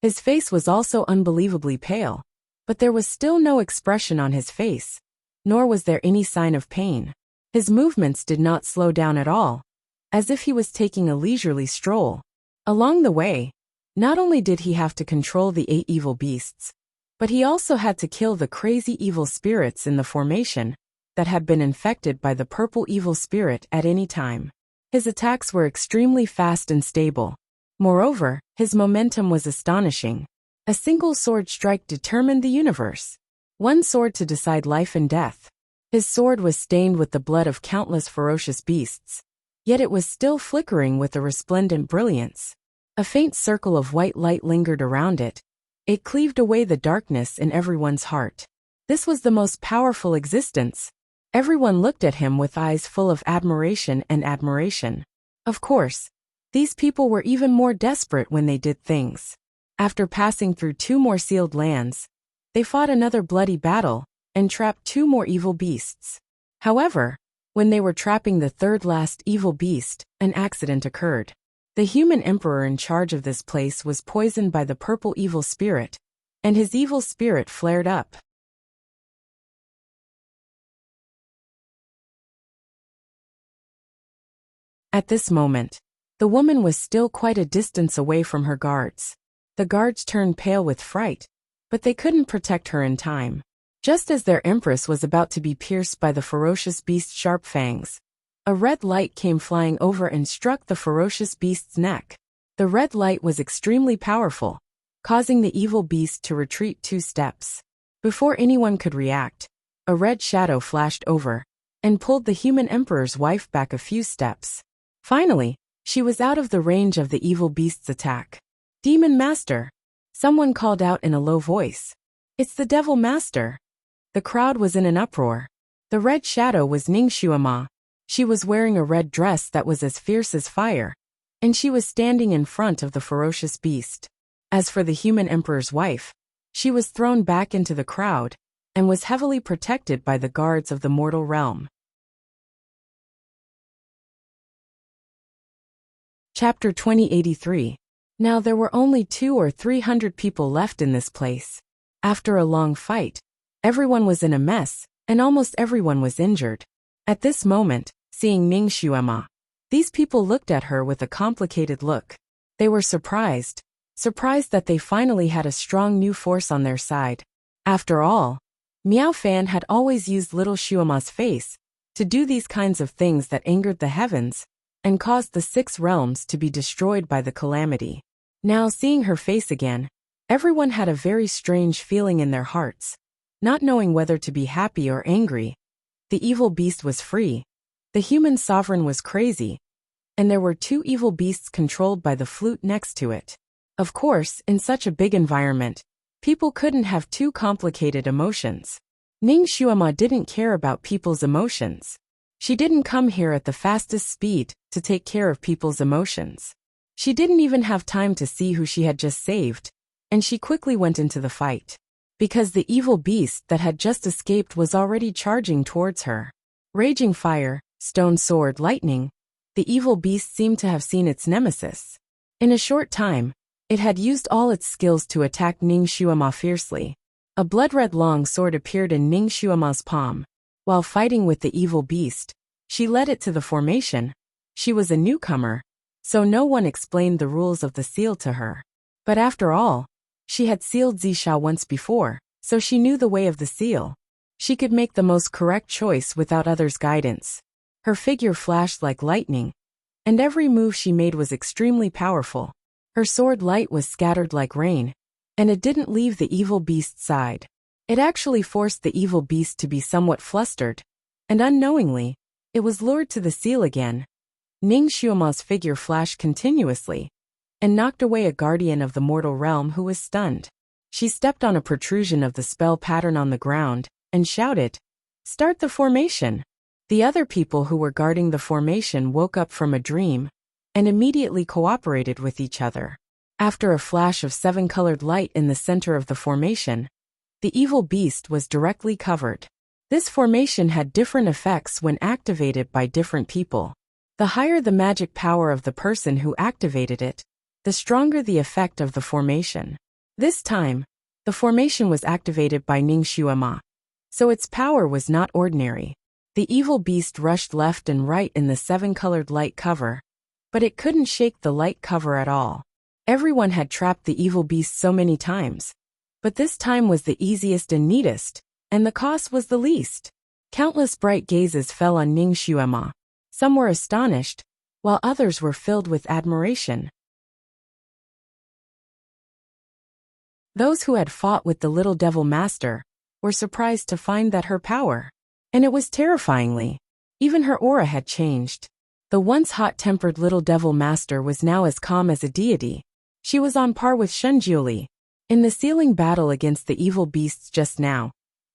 His face was also unbelievably pale, but there was still no expression on his face, nor was there any sign of pain. His movements did not slow down at all, as if he was taking a leisurely stroll. Along the way, not only did he have to control the 8 evil beasts, but he also had to kill the crazy evil spirits in the formation that had been infected by the purple evil spirit at any time. His attacks were extremely fast and stable. Moreover, his momentum was astonishing. A single sword strike determined the universe. One sword to decide life and death. His sword was stained with the blood of countless ferocious beasts, yet it was still flickering with a resplendent brilliance. A faint circle of white light lingered around it. It cleaved away the darkness in everyone's heart. This was the most powerful existence. Everyone looked at him with eyes full of admiration and admiration. Of course, these people were even more desperate when they did things. After passing through 2 more sealed lands, they fought another bloody battle, and trapped 2 more evil beasts. However, when they were trapping the 3rd last evil beast, an accident occurred. The human emperor in charge of this place was poisoned by the purple evil spirit, and his evil spirit flared up. At this moment, The woman was still quite a distance away from her guards. The guards turned pale with fright, but they couldn't protect her in time. Just as their empress was about to be pierced by the ferocious beast's sharp fangs, a red light came flying over and struck the ferocious beast's neck. The red light was extremely powerful, causing the evil beast to retreat 2 steps. Before anyone could react, a red shadow flashed over and pulled the human emperor's wife back a few steps. Finally, she was out of the range of the evil beast's attack. "Demon Master!" Someone called out in a low voice. "It's the Devil Master!" The crowd was in an uproar. The red shadow was Ningxuama. She was wearing a red dress that was as fierce as fire, and she was standing in front of the ferocious beast. As for the human emperor's wife, she was thrown back into the crowd and was heavily protected by the guards of the mortal realm. Chapter 2083. Now there were only 200 or 300 people left in this place. After a long fight, everyone was in a mess, and almost everyone was injured. At this moment, seeing Ningxuama, these people looked at her with a complicated look. They were surprised that they finally had a strong new force on their side. After all, Miao Fan had always used little Shuama's face to do these kinds of things that angered the heavens and caused the 6 realms to be destroyed by the calamity. Now seeing her face again, everyone had a very strange feeling in their hearts, not knowing whether to be happy or angry. The evil beast was free, the human sovereign was crazy, and there were 2 evil beasts controlled by the flute next to it. Of course, in such a big environment, people couldn't have too complicated emotions. Ningxuama didn't care about people's emotions. She didn't come here at the fastest speed to take care of people's emotions. She didn't even have time to see who she had just saved, and she quickly went into the fight. Because the evil beast that had just escaped was already charging towards her. Raging fire, stone sword, lightning, the evil beast seemed to have seen its nemesis. In a short time, it had used all its skills to attack Ningxuama fiercely. A blood-red long sword appeared in Ningxuama's palm. While fighting with the evil beast, she led it to the formation. She was a newcomer, so no one explained the rules of the seal to her. But after all, she had sealed Zisha once before, so she knew the way of the seal. She could make the most correct choice without others' guidance. Her figure flashed like lightning, and every move she made was extremely powerful. Her sword light was scattered like rain, and it didn't leave the evil beast's side. It actually forced the evil beast to be somewhat flustered, and unknowingly, it was lured to the seal again. Ningxuama's figure flashed continuously, and knocked away a guardian of the mortal realm who was stunned. She stepped on a protrusion of the spell pattern on the ground, and shouted, "Start the formation!" The other people who were guarding the formation woke up from a dream, and immediately cooperated with each other. After a flash of 7-colored light in the center of the formation, the evil beast was directly covered. This formation had different effects when activated by different people. The higher the magic power of the person who activated it, the stronger the effect of the formation. This time, the formation was activated by Ningxuama, so its power was not ordinary. The evil beast rushed left and right in the 7-colored light cover, but it couldn't shake the light cover at all. Everyone had trapped the evil beast so many times, but this time was the easiest and neatest, and the cost was the least. Countless bright gazes fell on Ningxuama. Some were astonished, while others were filled with admiration. Those who had fought with the little devil master were surprised to find that her power, and it was terrifyingly, even her aura had changed. The once hot-tempered little devil master was now as calm as a deity. She was on par with Shunjiuli. In the sealing battle against the evil beasts just now,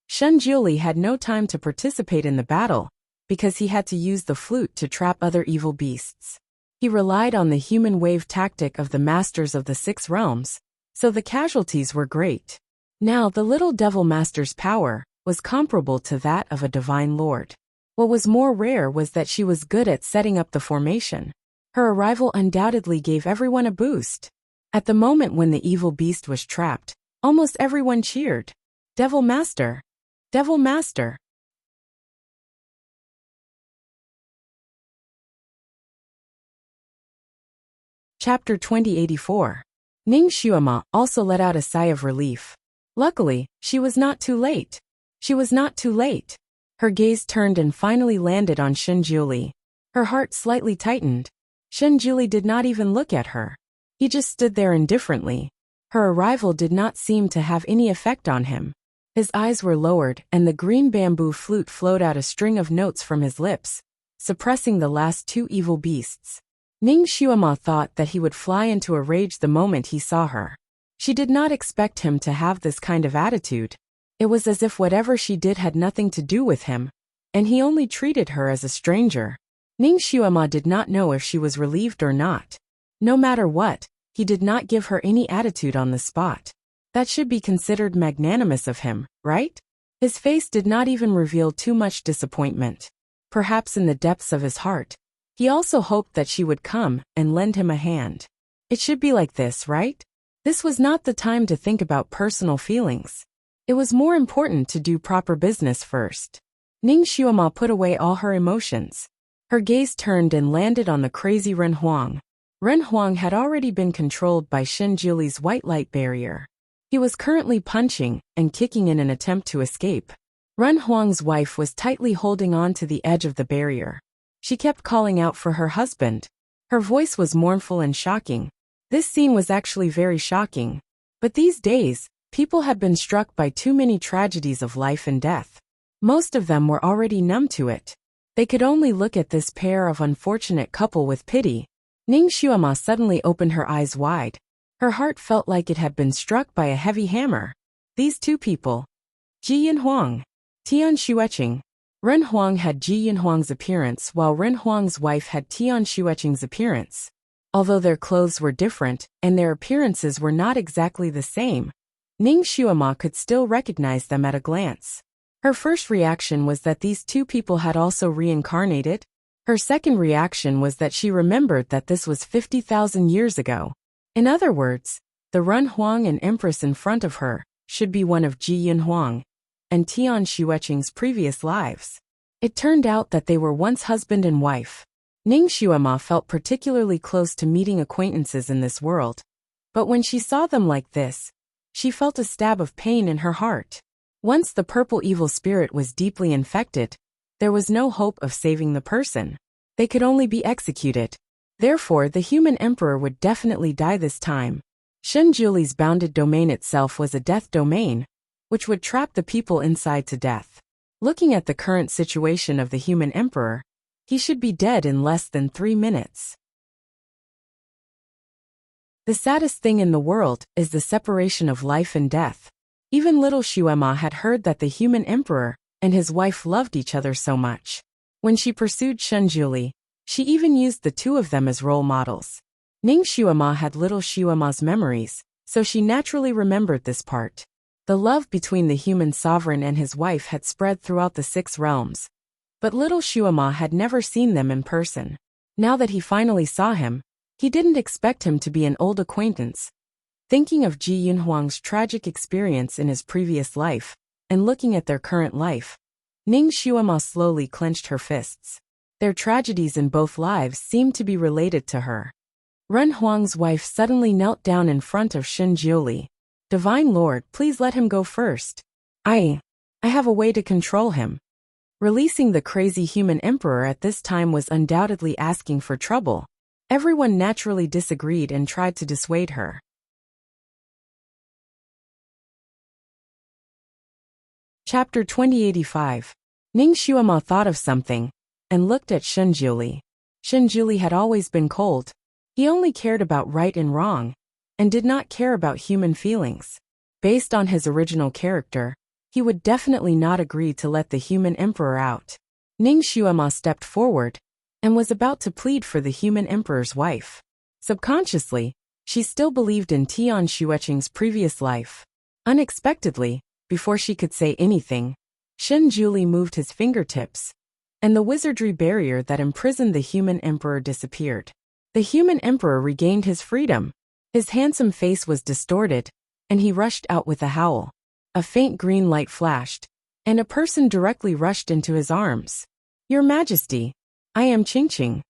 Shunjiuli had no time to participate in the battle, because he had to use the flute to trap other evil beasts. He relied on the human wave tactic of the masters of the 6 realms, so the casualties were great. Now the little devil master's power was comparable to that of a divine lord. What was more rare was that she was good at setting up the formation. Her arrival undoubtedly gave everyone a boost. At the moment when the evil beast was trapped, almost everyone cheered, "Devil Master! Devil Master!" Chapter 2084. Ning Xuema also let out a sigh of relief. Luckily, she was not too late. She was not too late. Her gaze turned and finally landed on Shenjuli. Her heart slightly tightened. Shenjuli did not even look at her. He just stood there indifferently. Her arrival did not seem to have any effect on him. His eyes were lowered and the green bamboo flute flowed out a string of notes from his lips, suppressing the last two evil beasts. Ning Xuema thought that he would fly into a rage the moment he saw her. She did not expect him to have this kind of attitude. It was as if whatever she did had nothing to do with him, and he only treated her as a stranger. Ning Xuema did not know if she was relieved or not. No matter what, he did not give her any attitude on the spot. That should be considered magnanimous of him, right? His face did not even reveal too much disappointment. Perhaps in the depths of his heart, he also hoped that she would come and lend him a hand. It should be like this, right? This was not the time to think about personal feelings. It was more important to do proper business first. Ning Xuema put away all her emotions. Her gaze turned and landed on the crazy Ren Huang. Ren Huang had already been controlled by Shenjuli's white light barrier. He was currently punching and kicking in an attempt to escape. Ren Huang's wife was tightly holding on to the edge of the barrier. She kept calling out for her husband. Her voice was mournful and shocking. This scene was actually very shocking. But these days, people had been struck by too many tragedies of life and death. Most of them were already numb to it. They could only look at this pair of unfortunate couple with pity. Ning Xuema suddenly opened her eyes wide. Her heart felt like it had been struck by a heavy hammer. These two people. Ji Yinhuang. Tian Xueqing. Ren Huang had Ji Yinhuang's appearance while Ren Huang's wife had Tian Xueqing's appearance. Although their clothes were different and their appearances were not exactly the same, Ning Xuema could still recognize them at a glance. Her first reaction was that these two people had also reincarnated. Her second reaction was that she remembered that this was 50,000 years ago. In other words, the Ren Huang and Empress in front of her should be one of Ji Yinhuang and Tian Xueqing's previous lives. It turned out that they were once husband and wife. Ning Xuema felt particularly close to meeting acquaintances in this world. But when she saw them like this, she felt a stab of pain in her heart. Once the purple evil spirit was deeply infected, there was no hope of saving the person. They could only be executed. Therefore, the human emperor would definitely die this time. Shenjuli's bounded domain itself was a death domain, which would trap the people inside to death. Looking at the current situation of the human emperor, he should be dead in less than 3 minutes. The saddest thing in the world is the separation of life and death. Even little Xuema had heard that the human emperor and his wife loved each other so much. When she pursued Shenjuli, she even used the two of them as role models. Ning Xuema had little Xuema's memories, so she naturally remembered this part. The love between the human sovereign and his wife had spread throughout the 6 realms. But little Xuema had never seen them in person. Now that he finally saw him, he didn't expect him to be an old acquaintance. Thinking of Ji Yinhuang's tragic experience in his previous life, and looking at their current life, Ning Xuema slowly clenched her fists. Their tragedies in both lives seemed to be related to her. Ren Huang's wife suddenly knelt down in front of Shenjuli. Divine Lord, please let him go first. I have a way to control him. Releasing the crazy human emperor at this time was undoubtedly asking for trouble. Everyone naturally disagreed and tried to dissuade her. Chapter 2085. Ning Xuema thought of something and looked at Shenjuli. Shenjuli had always been cold. He only cared about right and wrong, and did not care about human feelings. Based on his original character, he would definitely not agree to let the human emperor out. Ning Xuema stepped forward and was about to plead for the human emperor's wife. Subconsciously, she still believed in Tian Xueqing's previous life. Unexpectedly, before she could say anything, Shenjuli moved his fingertips, and the wizardry barrier that imprisoned the human emperor disappeared. The human emperor regained his freedom. His handsome face was distorted, and he rushed out with a howl. A faint green light flashed, and a person directly rushed into his arms. Your Majesty, I am Qingqing.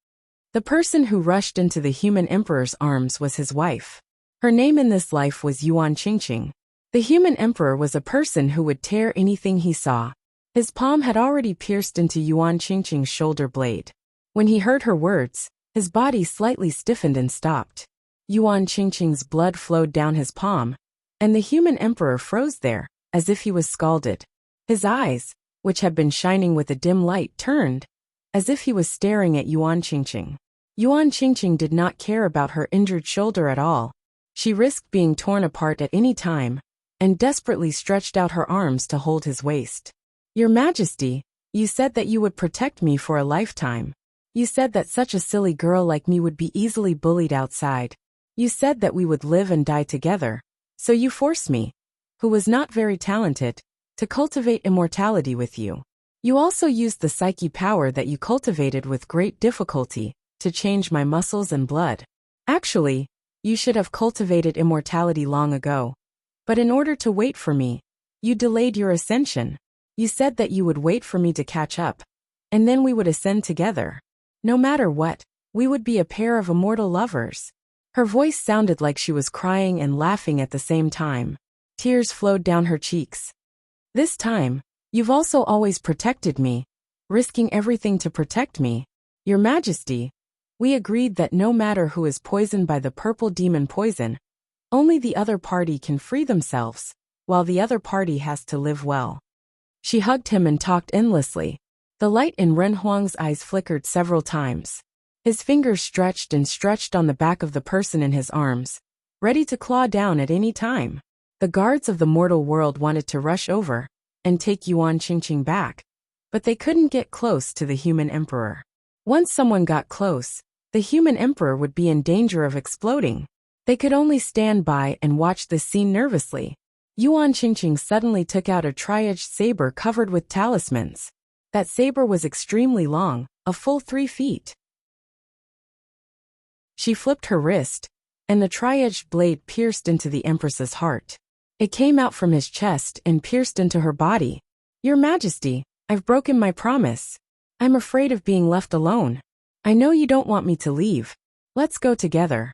The person who rushed into the human emperor's arms was his wife. Her name in this life was Enchanting. The human emperor was a person who would tear anything he saw. His palm had already pierced into Enchanting's shoulder blade. When he heard her words, his body slightly stiffened and stopped. Enchanting's blood flowed down his palm, and the human emperor froze there, as if he was scalded. His eyes, which had been shining with a dim light, turned, as if he was staring at Enchanting. Enchanting did not care about her injured shoulder at all. She risked being torn apart at any time, and desperately stretched out her arms to hold his waist. Your Majesty, you said that you would protect me for a lifetime. You said that such a silly girl like me would be easily bullied outside. You said that we would live and die together. So you forced me, who was not very talented, to cultivate immortality with you. You also used the psyche power that you cultivated with great difficulty to change my muscles and blood. Actually, you should have cultivated immortality long ago. But in order to wait for me, you delayed your ascension. You said that you would wait for me to catch up, and then we would ascend together. No matter what, we would be a pair of immortal lovers. Her voice sounded like she was crying and laughing at the same time. Tears flowed down her cheeks. This time, you've also always protected me, risking everything to protect me. Your Majesty, we agreed that no matter who is poisoned by the purple demon poison, only the other party can free themselves, while the other party has to live well. She hugged him and talked endlessly. The light in Ren Huang's eyes flickered several times. His fingers stretched and stretched on the back of the person in his arms, ready to claw down at any time. The guards of the mortal world wanted to rush over and take Enchanting back, but they couldn't get close to the human emperor. Once someone got close, the human emperor would be in danger of exploding. They could only stand by and watch this scene nervously. Enchanting suddenly took out a tri-edged saber covered with talismans. That saber was extremely long, a full 3 feet. She flipped her wrist, and the tri-edged blade pierced into the Empress's heart. It came out from his chest and pierced into her body. Your Majesty, I've broken my promise. I'm afraid of being left alone. I know you don't want me to leave. Let's go together.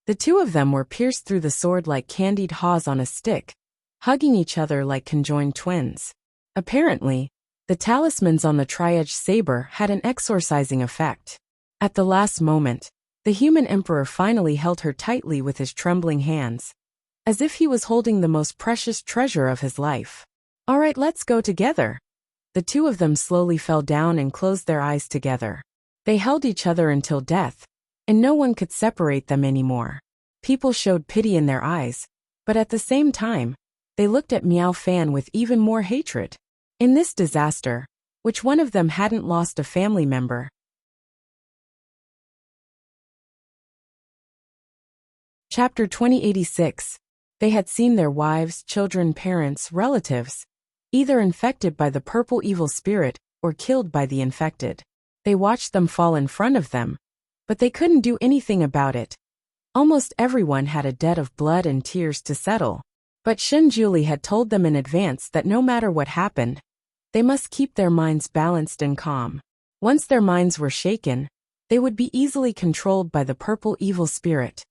The two of them were pierced through the sword like candied haws on a stick, hugging each other like conjoined twins. Apparently, the talismans on the tri-edged saber had an exorcising effect. At the last moment, the human emperor finally held her tightly with his trembling hands, as if he was holding the most precious treasure of his life. All right, let's go together. The two of them slowly fell down and closed their eyes together. They held each other until death, and no one could separate them anymore. People showed pity in their eyes, but at the same time, they looked at Miao Fan with even more hatred. In this disaster, which one of them hadn't lost a family member? Chapter 2086. They had seen their wives, children, parents, relatives, either infected by the purple evil spirit or killed by the infected. They watched them fall in front of them, but they couldn't do anything about it. Almost everyone had a debt of blood and tears to settle. But Shen Julie had told them in advance that no matter what happened, they must keep their minds balanced and calm. Once their minds were shaken, they would be easily controlled by the purple evil spirit.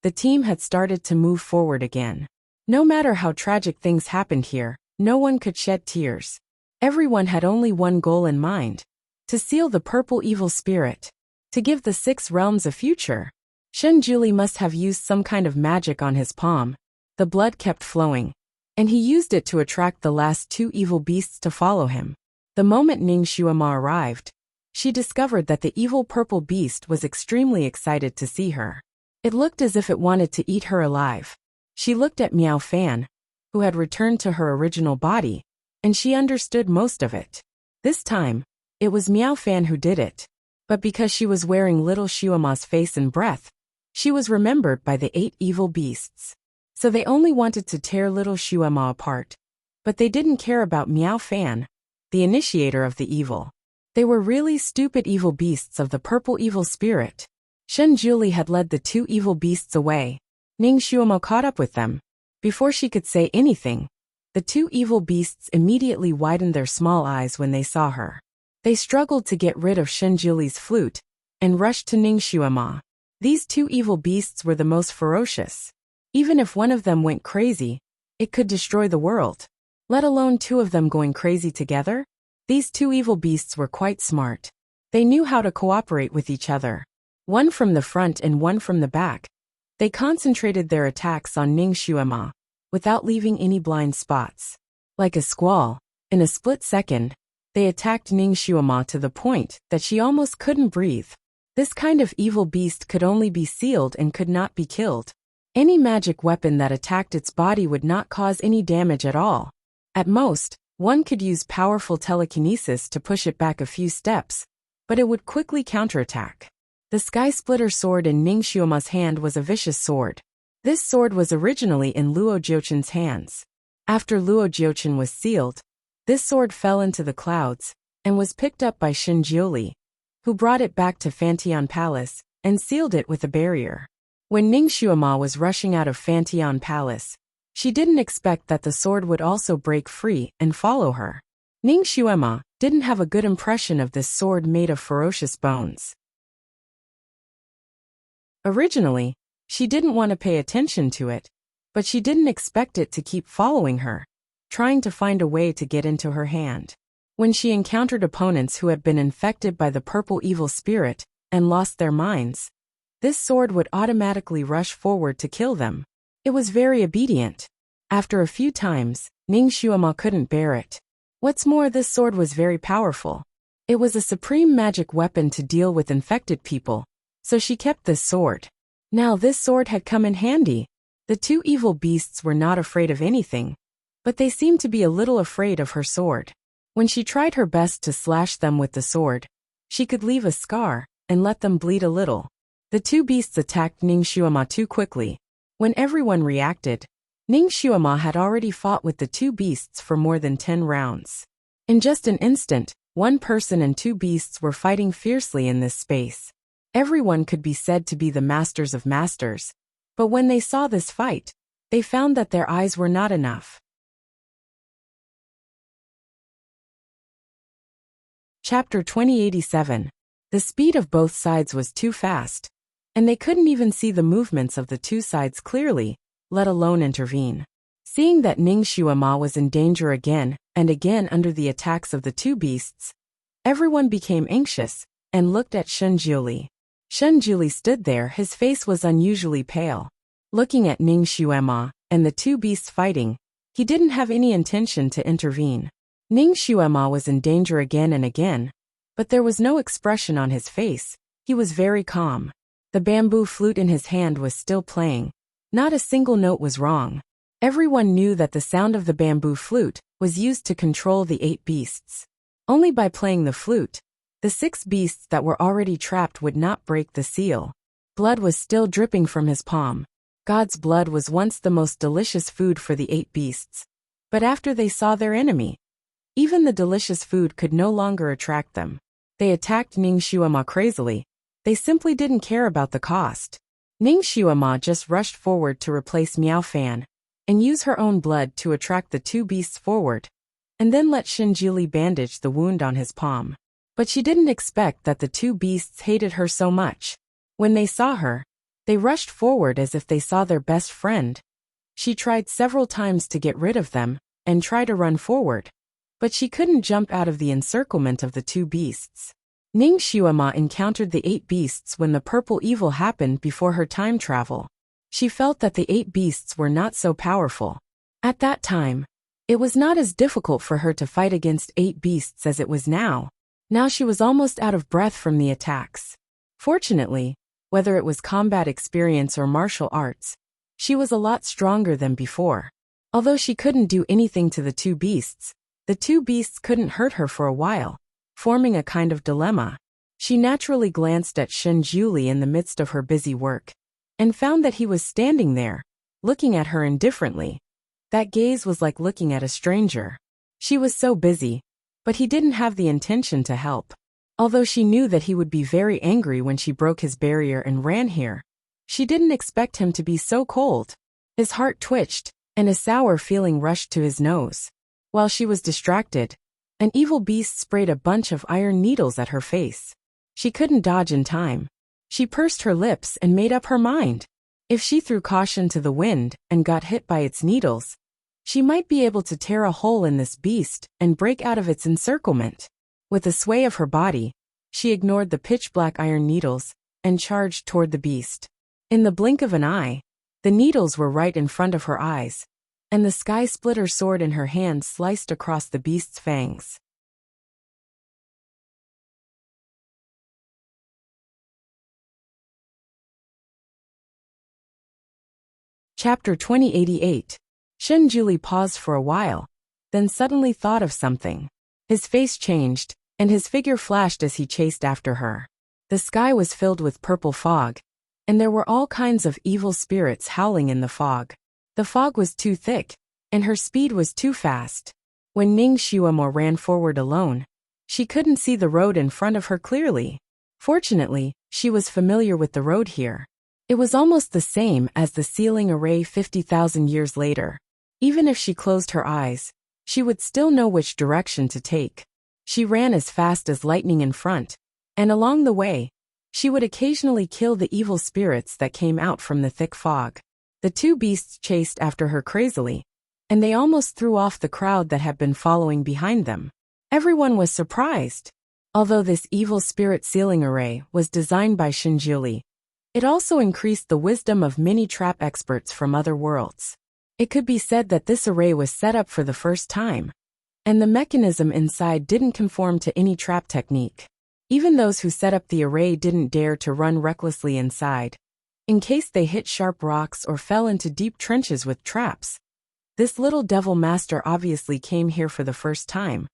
The team had started to move forward again. No matter how tragic things happened here, no one could shed tears. Everyone had only one goal in mind: to seal the purple evil spirit, to give the 6 realms a future. Shen Julie must have used some kind of magic on his palm. The blood kept flowing, and he used it to attract the last 2 evil beasts to follow him. The moment Ning Xuema arrived, she discovered that the evil purple beast was extremely excited to see her. It looked as if it wanted to eat her alive. She looked at Miao Fan, who had returned to her original body, and she understood most of it. This time, it was Miao Fan who did it. But because she was wearing little Xuema's face and breath, she was remembered by the 8 evil beasts. So they only wanted to tear little Xuema apart. But they didn't care about Miao Fan, the initiator of the evil. They were really stupid evil beasts of the purple evil spirit. Shen Julie had led the 2 evil beasts away. Ning Xuema caught up with them. Before she could say anything, the 2 evil beasts immediately widened their small eyes when they saw her. They struggled to get rid of Shen Julie's flute, and rushed to Ningxuema. These two evil beasts were the most ferocious. Even if one of them went crazy, it could destroy the world. Let alone two of them going crazy together? These two evil beasts were quite smart. They knew how to cooperate with each other. One from the front and one from the back. They concentrated their attacks on Ningxuema, without leaving any blind spots. Like a squall, in a split second, they attacked Ningxuema to the point that she almost couldn't breathe. This kind of evil beast could only be sealed and could not be killed. Any magic weapon that attacked its body would not cause any damage at all. At most, one could use powerful telekinesis to push it back a few steps, but it would quickly counterattack. The Sky Splitter sword in Ningxuema's hand was a vicious sword. This sword was originally in Luo Jiuchen's hands. After Luo Jiuchen was sealed, this sword fell into the clouds and was picked up by Shen Jiuli, who brought it back to Fantian Palace and sealed it with a barrier. When Ningxuema was rushing out of Fantian Palace, she didn't expect that the sword would also break free and follow her. Ningxuema didn't have a good impression of this sword made of ferocious bones. Originally, she didn't want to pay attention to it, but she didn't expect it to keep following her, trying to find a way to get into her hand. When she encountered opponents who had been infected by the purple evil spirit and lost their minds, this sword would automatically rush forward to kill them. It was very obedient. After a few times, Ningxuema couldn't bear it. What's more, this sword was very powerful. It was a supreme magic weapon to deal with infected people, so she kept this sword. Now this sword had come in handy. The two evil beasts were not afraid of anything, but they seemed to be a little afraid of her sword. When she tried her best to slash them with the sword, she could leave a scar and let them bleed a little. The two beasts attacked Ningxuema too quickly. When everyone reacted, Ningxuema had already fought with the two beasts for more than 10 rounds. In just an instant, one person and two beasts were fighting fiercely in this space. Everyone could be said to be the masters of masters, but when they saw this fight, they found that their eyes were not enough. Chapter 2087. The speed of both sides was too fast, and they couldn't even see the movements of the two sides clearly, let alone intervene. Seeing that Ningxuema was in danger again and again under the attacks of the two beasts, everyone became anxious and looked at Shen Jiuli. Shen Jiuli stood there, his face was unusually pale. Looking at Ningxuema and the two beasts fighting, he didn't have any intention to intervene. Ningxuema was in danger again and again, but there was no expression on his face. He was very calm. The bamboo flute in his hand was still playing. Not a single note was wrong. Everyone knew that the sound of the bamboo flute was used to control the 8 beasts. Only by playing the flute, the 6 beasts that were already trapped would not break the seal. Blood was still dripping from his palm. God's blood was once the most delicious food for the 8 beasts. But after they saw their enemy, even the delicious food could no longer attract them. They attacked Ningxuema crazily. They simply didn't care about the cost. Ningxuema just rushed forward to replace Miao Fan and use her own blood to attract the 2 beasts forward, and then let Shen Jiuli bandage the wound on his palm. But she didn't expect that the 2 beasts hated her so much. When they saw her, they rushed forward as if they saw their best friend. She tried several times to get rid of them and try to run forward, but she couldn't jump out of the encirclement of the 2 beasts. Ningxuema encountered the 8 beasts when the purple evil happened before her time travel. She felt that the 8 beasts were not so powerful. At that time, it was not as difficult for her to fight against 8 beasts as it was now. Now she was almost out of breath from the attacks. Fortunately, whether it was combat experience or martial arts, she was a lot stronger than before. Although she couldn't do anything to the 2 beasts, the 2 beasts couldn't hurt her for a while, forming a kind of dilemma. She naturally glanced at Shen Jiuli in the midst of her busy work, and found that he was standing there, looking at her indifferently. That gaze was like looking at a stranger. She was so busy, but he didn't have the intention to help. Although she knew that he would be very angry when she broke his barrier and ran here, she didn't expect him to be so cold. His heart twitched, and a sour feeling rushed to his nose. While she was distracted, an evil beast sprayed a bunch of iron needles at her face. She couldn't dodge in time. She pursed her lips and made up her mind. If she threw caution to the wind and got hit by its needles, she might be able to tear a hole in this beast and break out of its encirclement. With a sway of her body, she ignored the pitch-black iron needles and charged toward the beast. In the blink of an eye, the needles were right in front of her eyes, and the sky-splitter sword in her hand sliced across the beast's fangs. Chapter 2088. Shunjuli paused for a while, then suddenly thought of something. His face changed, and his figure flashed as he chased after her. The sky was filled with purple fog, and there were all kinds of evil spirits howling in the fog. The fog was too thick, and her speed was too fast. When Ning Xuemo ran forward alone, she couldn't see the road in front of her clearly. Fortunately, she was familiar with the road here. It was almost the same as the sealing array 50,000 years later. Even if she closed her eyes, she would still know which direction to take. She ran as fast as lightning in front, and along the way, she would occasionally kill the evil spirits that came out from the thick fog. The two beasts chased after her crazily, and they almost threw off the crowd that had been following behind them. Everyone was surprised. Although this evil spirit sealing array was designed by Shunjuli, it also increased the wisdom of many trap experts from other worlds. It could be said that this array was set up for the first time, and the mechanism inside didn't conform to any trap technique. Even those who set up the array didn't dare to run recklessly inside, in case they hit sharp rocks or fell into deep trenches with traps. This little devil master obviously came here for the first time.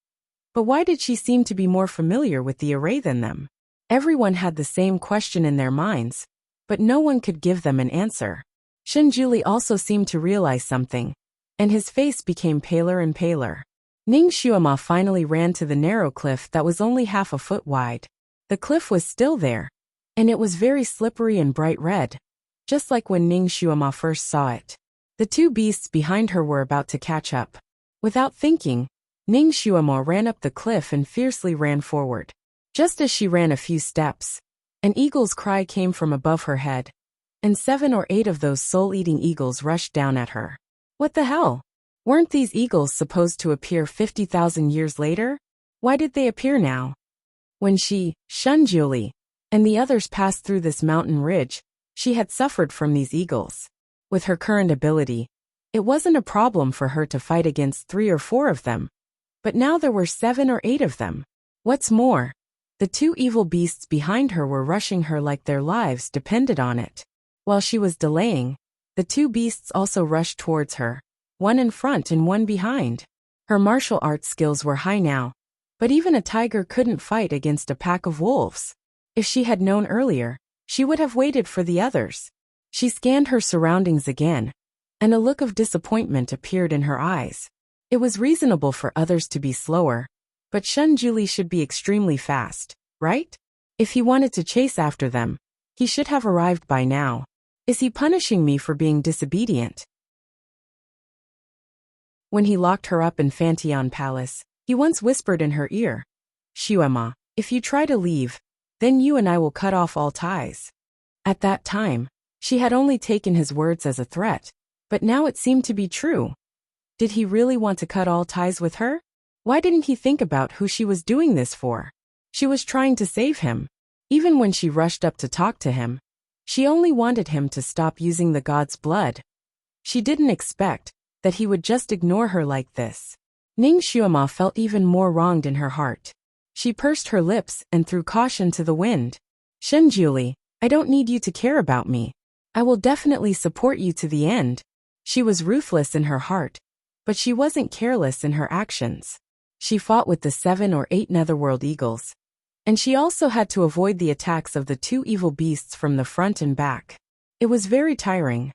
But why did she seem to be more familiar with the array than them? Everyone had the same question in their minds, but no one could give them an answer. Shunjuli also seemed to realize something, and his face became paler and paler. Ning Xuemo finally ran to the narrow cliff that was only half a foot wide. The cliff was still there, and it was very slippery and bright red, just like when Ning Xuemo first saw it. The two beasts behind her were about to catch up. Without thinking, Ning Xuemo ran up the cliff and fiercely ran forward. Just as she ran a few steps, an eagle's cry came from above her head, and 7 or 8 of those soul-eating eagles rushed down at her. What the hell? Weren't these eagles supposed to appear 50,000 years later? Why did they appear now? When she, Shunjuli, and the others passed through this mountain ridge, she had suffered from these eagles. With her current ability, it wasn't a problem for her to fight against 3 or 4 of them, but now there were 7 or 8 of them. What's more, the two evil beasts behind her were rushing her like their lives depended on it. While she was delaying, the two beasts also rushed towards her, one in front and one behind. Her martial arts skills were high now, but even a tiger couldn't fight against a pack of wolves. If she had known earlier, she would have waited for the others. She scanned her surroundings again, and a look of disappointment appeared in her eyes. It was reasonable for others to be slower, but Shunjuli should be extremely fast, right? If he wanted to chase after them, he should have arrived by now. Is he punishing me for being disobedient? When he locked her up in Fantion Palace, he once whispered in her ear, "Xuemo, if you try to leave, then you and I will cut off all ties." At that time, she had only taken his words as a threat, but now it seemed to be true. Did he really want to cut all ties with her? Why didn't he think about who she was doing this for? She was trying to save him. Even when she rushed up to talk to him, she only wanted him to stop using the god's blood. She didn't expect that he would just ignore her like this. Ning Xuemo felt even more wronged in her heart. She pursed her lips and threw caution to the wind. "Shunjuli, I don't need you to care about me. I will definitely support you to the end." She was ruthless in her heart, but she wasn't careless in her actions. She fought with the 7 or 8 netherworld eagles, and she also had to avoid the attacks of the two evil beasts from the front and back. It was very tiring.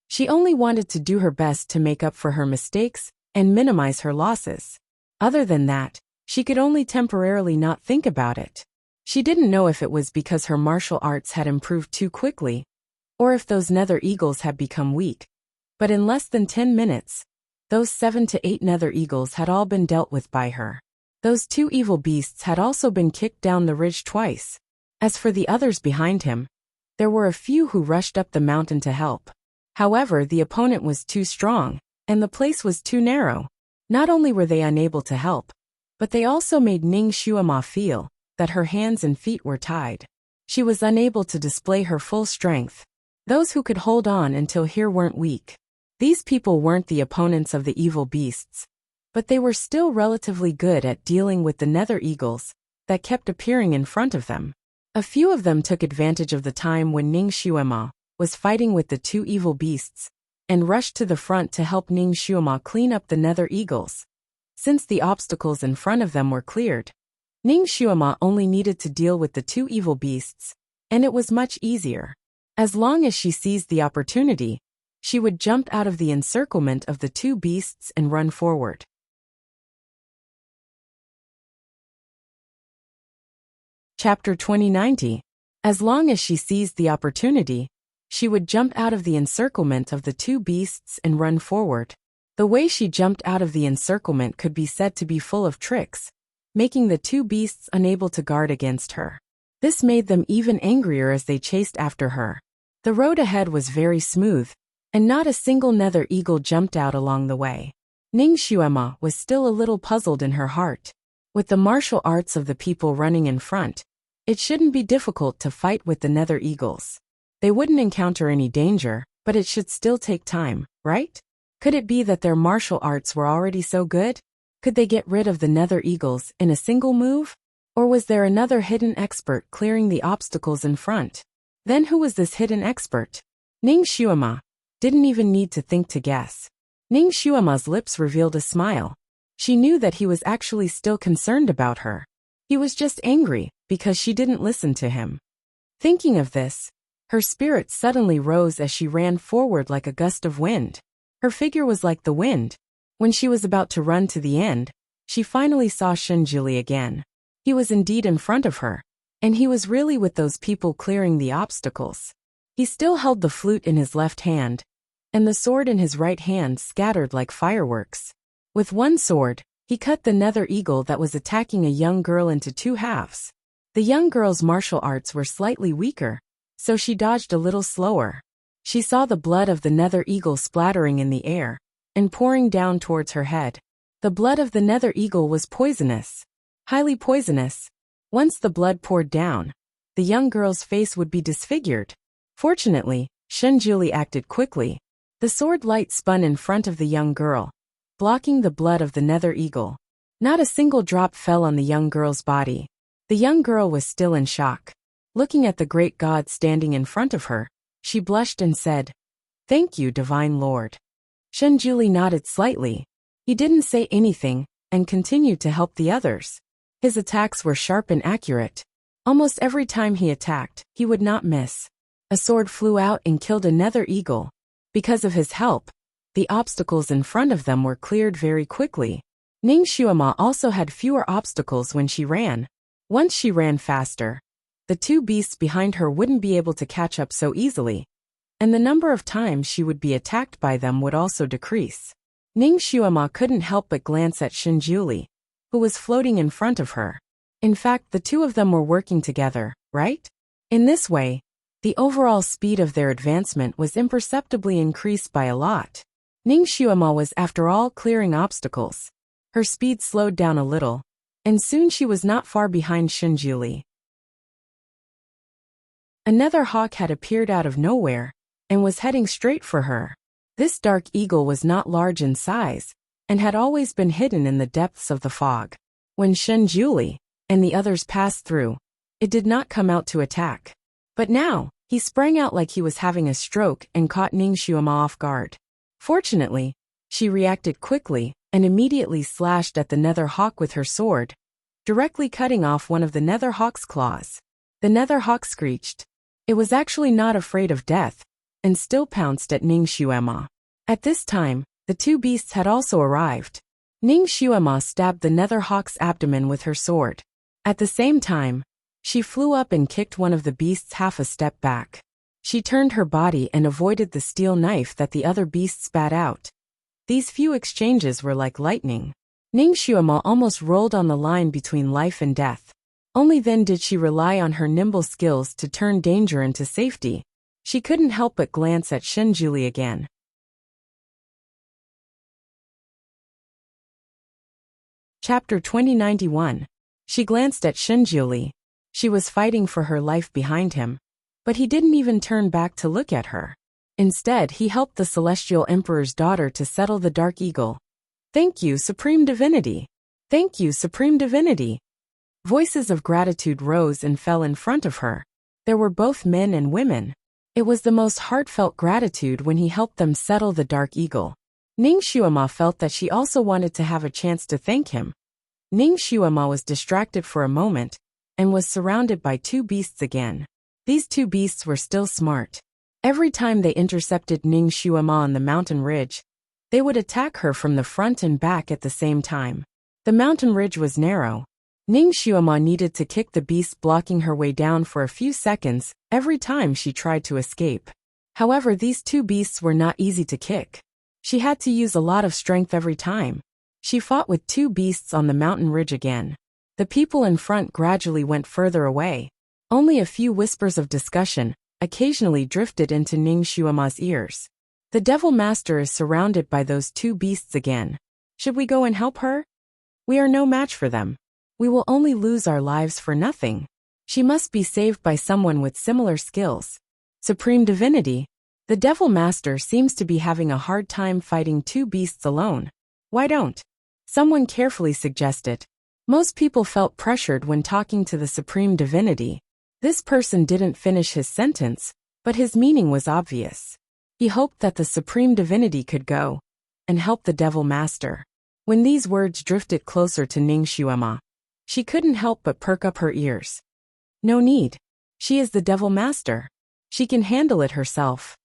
She only wanted to do her best to make up for her mistakes and minimize her losses. Other than that, she could only temporarily not think about it. She didn't know if it was because her martial arts had improved too quickly, or if those nether eagles had become weak. But in less than 10 minutes, Those 7 to 8 nether eagles had all been dealt with by her. Those 2 evil beasts had also been kicked down the ridge twice. As for the others behind him, there were a few who rushed up the mountain to help. However, the opponent was too strong, and the place was too narrow. Not only were they unable to help, but they also made Ning Xuema feel that her hands and feet were tied. She was unable to display her full strength. Those who could hold on until here weren't weak. These people weren't the opponents of the evil beasts, but they were still relatively good at dealing with the nether eagles that kept appearing in front of them. A few of them took advantage of the time when Ning Xuema was fighting with the 2 evil beasts and rushed to the front to help Ning Xuema clean up the nether eagles. Since the obstacles in front of them were cleared, Ning Xuema only needed to deal with the 2 evil beasts, and it was much easier. As long as she seized the opportunity, she would jump out of the encirclement of the 2 beasts and run forward. Chapter 2090. As long as she seized the opportunity, she would jump out of the encirclement of the 2 beasts and run forward. The way she jumped out of the encirclement could be said to be full of tricks, making the 2 beasts unable to guard against her. This made them even angrier as they chased after her. The road ahead was very smooth, and not a single nether eagle jumped out along the way. Ning Xuema was still a little puzzled in her heart. With the martial arts of the people running in front, it shouldn't be difficult to fight with the nether eagles. They wouldn't encounter any danger, but it should still take time, right? Could it be that their martial arts were already so good? Could they get rid of the nether eagles in a single move? Or was there another hidden expert clearing the obstacles in front? Then who was this hidden expert? Ning Xuema didn't even need to think to guess. Ning Xuema's lips revealed a smile. She knew that he was actually still concerned about her. He was just angry because she didn't listen to him. Thinking of this, her spirit suddenly rose as she ran forward like a gust of wind. Her figure was like the wind. When she was about to run to the end, she finally saw Shenjuli again. He was indeed in front of her, and he was really with those people clearing the obstacles. He still held the flute in his left hand, and the sword in his right hand scattered like fireworks. With one sword, he cut the nether eagle that was attacking a young girl into 2 halves. The young girl's martial arts were slightly weaker, so she dodged a little slower. She saw the blood of the nether eagle splattering in the air and pouring down towards her head. The blood of the nether eagle was poisonous. Highly poisonous. Once the blood poured down, the young girl's face would be disfigured. Fortunately, Shenjuli acted quickly. The sword light spun in front of the young girl, blocking the blood of the nether eagle. Not a single drop fell on the young girl's body. The young girl was still in shock. Looking at the great god standing in front of her, she blushed and said, "Thank you, Divine Lord." Shenjuli nodded slightly. He didn't say anything and continued to help the others. His attacks were sharp and accurate. Almost every time he attacked, he would not miss. A sword flew out and killed a nether eagle. Because of his help, the obstacles in front of them were cleared very quickly. Ning Xuema also had fewer obstacles when she ran. Once she ran faster, the 2 beasts behind her wouldn't be able to catch up so easily, and the number of times she would be attacked by them would also decrease. Ning Xuema couldn't help but glance at Shenjuli, who was floating in front of her. In fact, the 2 of them were working together, right? In this way, the overall speed of their advancement was imperceptibly increased by a lot. Ning Xuema was, after all, clearing obstacles. Her speed slowed down a little, and soon she was not far behind Shenjuli. Another hawk had appeared out of nowhere and was heading straight for her. This dark eagle was not large in size and had always been hidden in the depths of the fog. When Shenjuli and the others passed through, it did not come out to attack. But now, he sprang out like he was having a stroke and caught Ning Xuema off guard. Fortunately, she reacted quickly and immediately slashed at the nether hawk with her sword, directly cutting off one of the nether hawk's claws. The nether hawk screeched. It was actually not afraid of death, and still pounced at Ning Xuema. At this time, the 2 beasts had also arrived. Ning Xuema stabbed the nether hawk's abdomen with her sword. At the same time, she flew up and kicked one of the beasts half a step back. She turned her body and avoided the steel knife that the other beast spat out. These few exchanges were like lightning. Ning Xuema almost rolled on the line between life and death. Only then did she rely on her nimble skills to turn danger into safety. She couldn't help but glance at Shinjuli again. Chapter 2091. She glanced at Shinjuli. She was fighting for her life behind him. But he didn't even turn back to look at her. Instead, he helped the Celestial Emperor's daughter to settle the Dark Eagle. "Thank you, Supreme Divinity. Thank you, Supreme Divinity." Voices of gratitude rose and fell in front of her. There were both men and women. It was the most heartfelt gratitude when he helped them settle the Dark Eagle. Ning Xuema felt that she also wanted to have a chance to thank him. Ning Xuema was distracted for a moment and was surrounded by two beasts again. These two beasts were still smart. Every time they intercepted Ning Xuema on the mountain ridge, they would attack her from the front and back at the same time. The mountain ridge was narrow. Ning Xuema needed to kick the beasts blocking her way down for a few seconds every time she tried to escape. However, these two beasts were not easy to kick. She had to use a lot of strength every time. She fought with two beasts on the mountain ridge again. The people in front gradually went further away. Only a few whispers of discussion occasionally drifted into Ning Xuema's ears. The Devil Master is surrounded by those two beasts again. Should we go and help her? We are no match for them. We will only lose our lives for nothing. She must be saved by someone with similar skills. Supreme Divinity, the Devil Master seems to be having a hard time fighting two beasts alone. Why don't someone carefully suggested? Most people felt pressured when talking to the Supreme Divinity. This person didn't finish his sentence, but his meaning was obvious. He hoped that the Supreme Divinity could go and help the Devil Master. When these words drifted closer to Ning Xuema, she couldn't help but perk up her ears. No need. She is the Devil Master. She can handle it herself.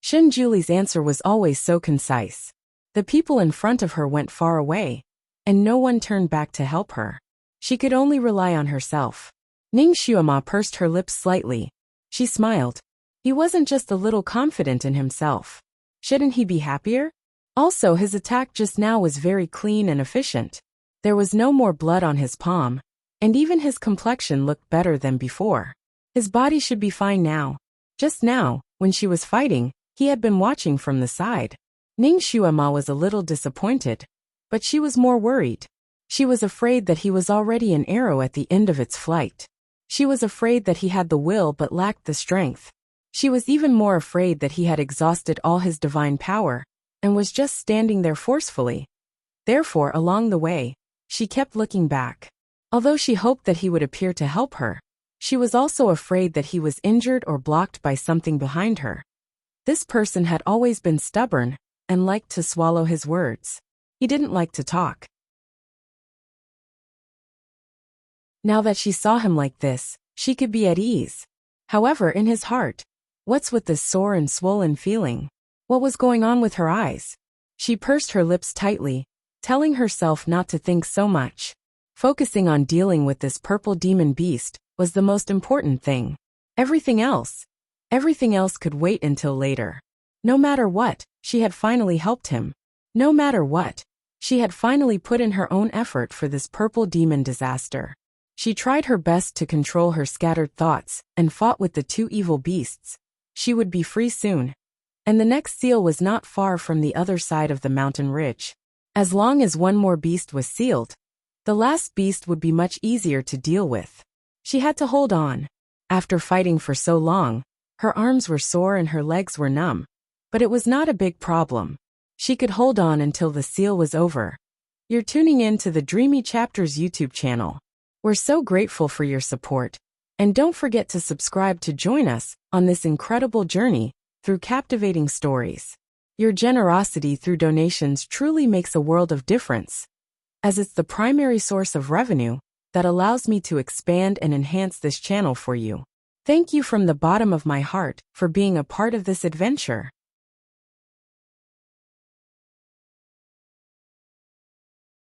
Shinjuli's answer was always so concise. The people in front of her went far away, and no one turned back to help her. She could only rely on herself. Ning Xuema pursed her lips slightly. She smiled. He wasn't just a little confident in himself. Shouldn't he be happier? Also, his attack just now was very clean and efficient. There was no more blood on his palm, and even his complexion looked better than before. His body should be fine now. Just now, when she was fighting, he had been watching from the side. Ning Xuema was a little disappointed, but she was more worried. She was afraid that he was already an arrow at the end of its flight. She was afraid that he had the will but lacked the strength. She was even more afraid that he had exhausted all his divine power and was just standing there forcefully. Therefore, along the way, she kept looking back. Although she hoped that he would appear to help her, she was also afraid that he was injured or blocked by something behind her. This person had always been stubborn and liked to swallow his words. He didn't like to talk. Now that she saw him like this, she could be at ease. However, in his heart, what's with this sore and swollen feeling? What was going on with her eyes? She pursed her lips tightly, telling herself not to think so much. Focusing on dealing with this purple demon beast was the most important thing. Everything else could wait until later. No matter what, she had finally helped him. No matter what, she had finally put in her own effort for this purple demon disaster. She tried her best to control her scattered thoughts and fought with the two evil beasts. She would be free soon. And the next seal was not far from the other side of the mountain ridge. As long as one more beast was sealed, the last beast would be much easier to deal with. She had to hold on. After fighting for so long, her arms were sore and her legs were numb. But it was not a big problem. She could hold on until the seal was over. You're tuning in to the Dreamy Chapters YouTube channel. We're so grateful for your support. And don't forget to subscribe to join us on this incredible journey through captivating stories. Your generosity through donations truly makes a world of difference, as it's the primary source of revenue that allows me to expand and enhance this channel for you. Thank you from the bottom of my heart for being a part of this adventure.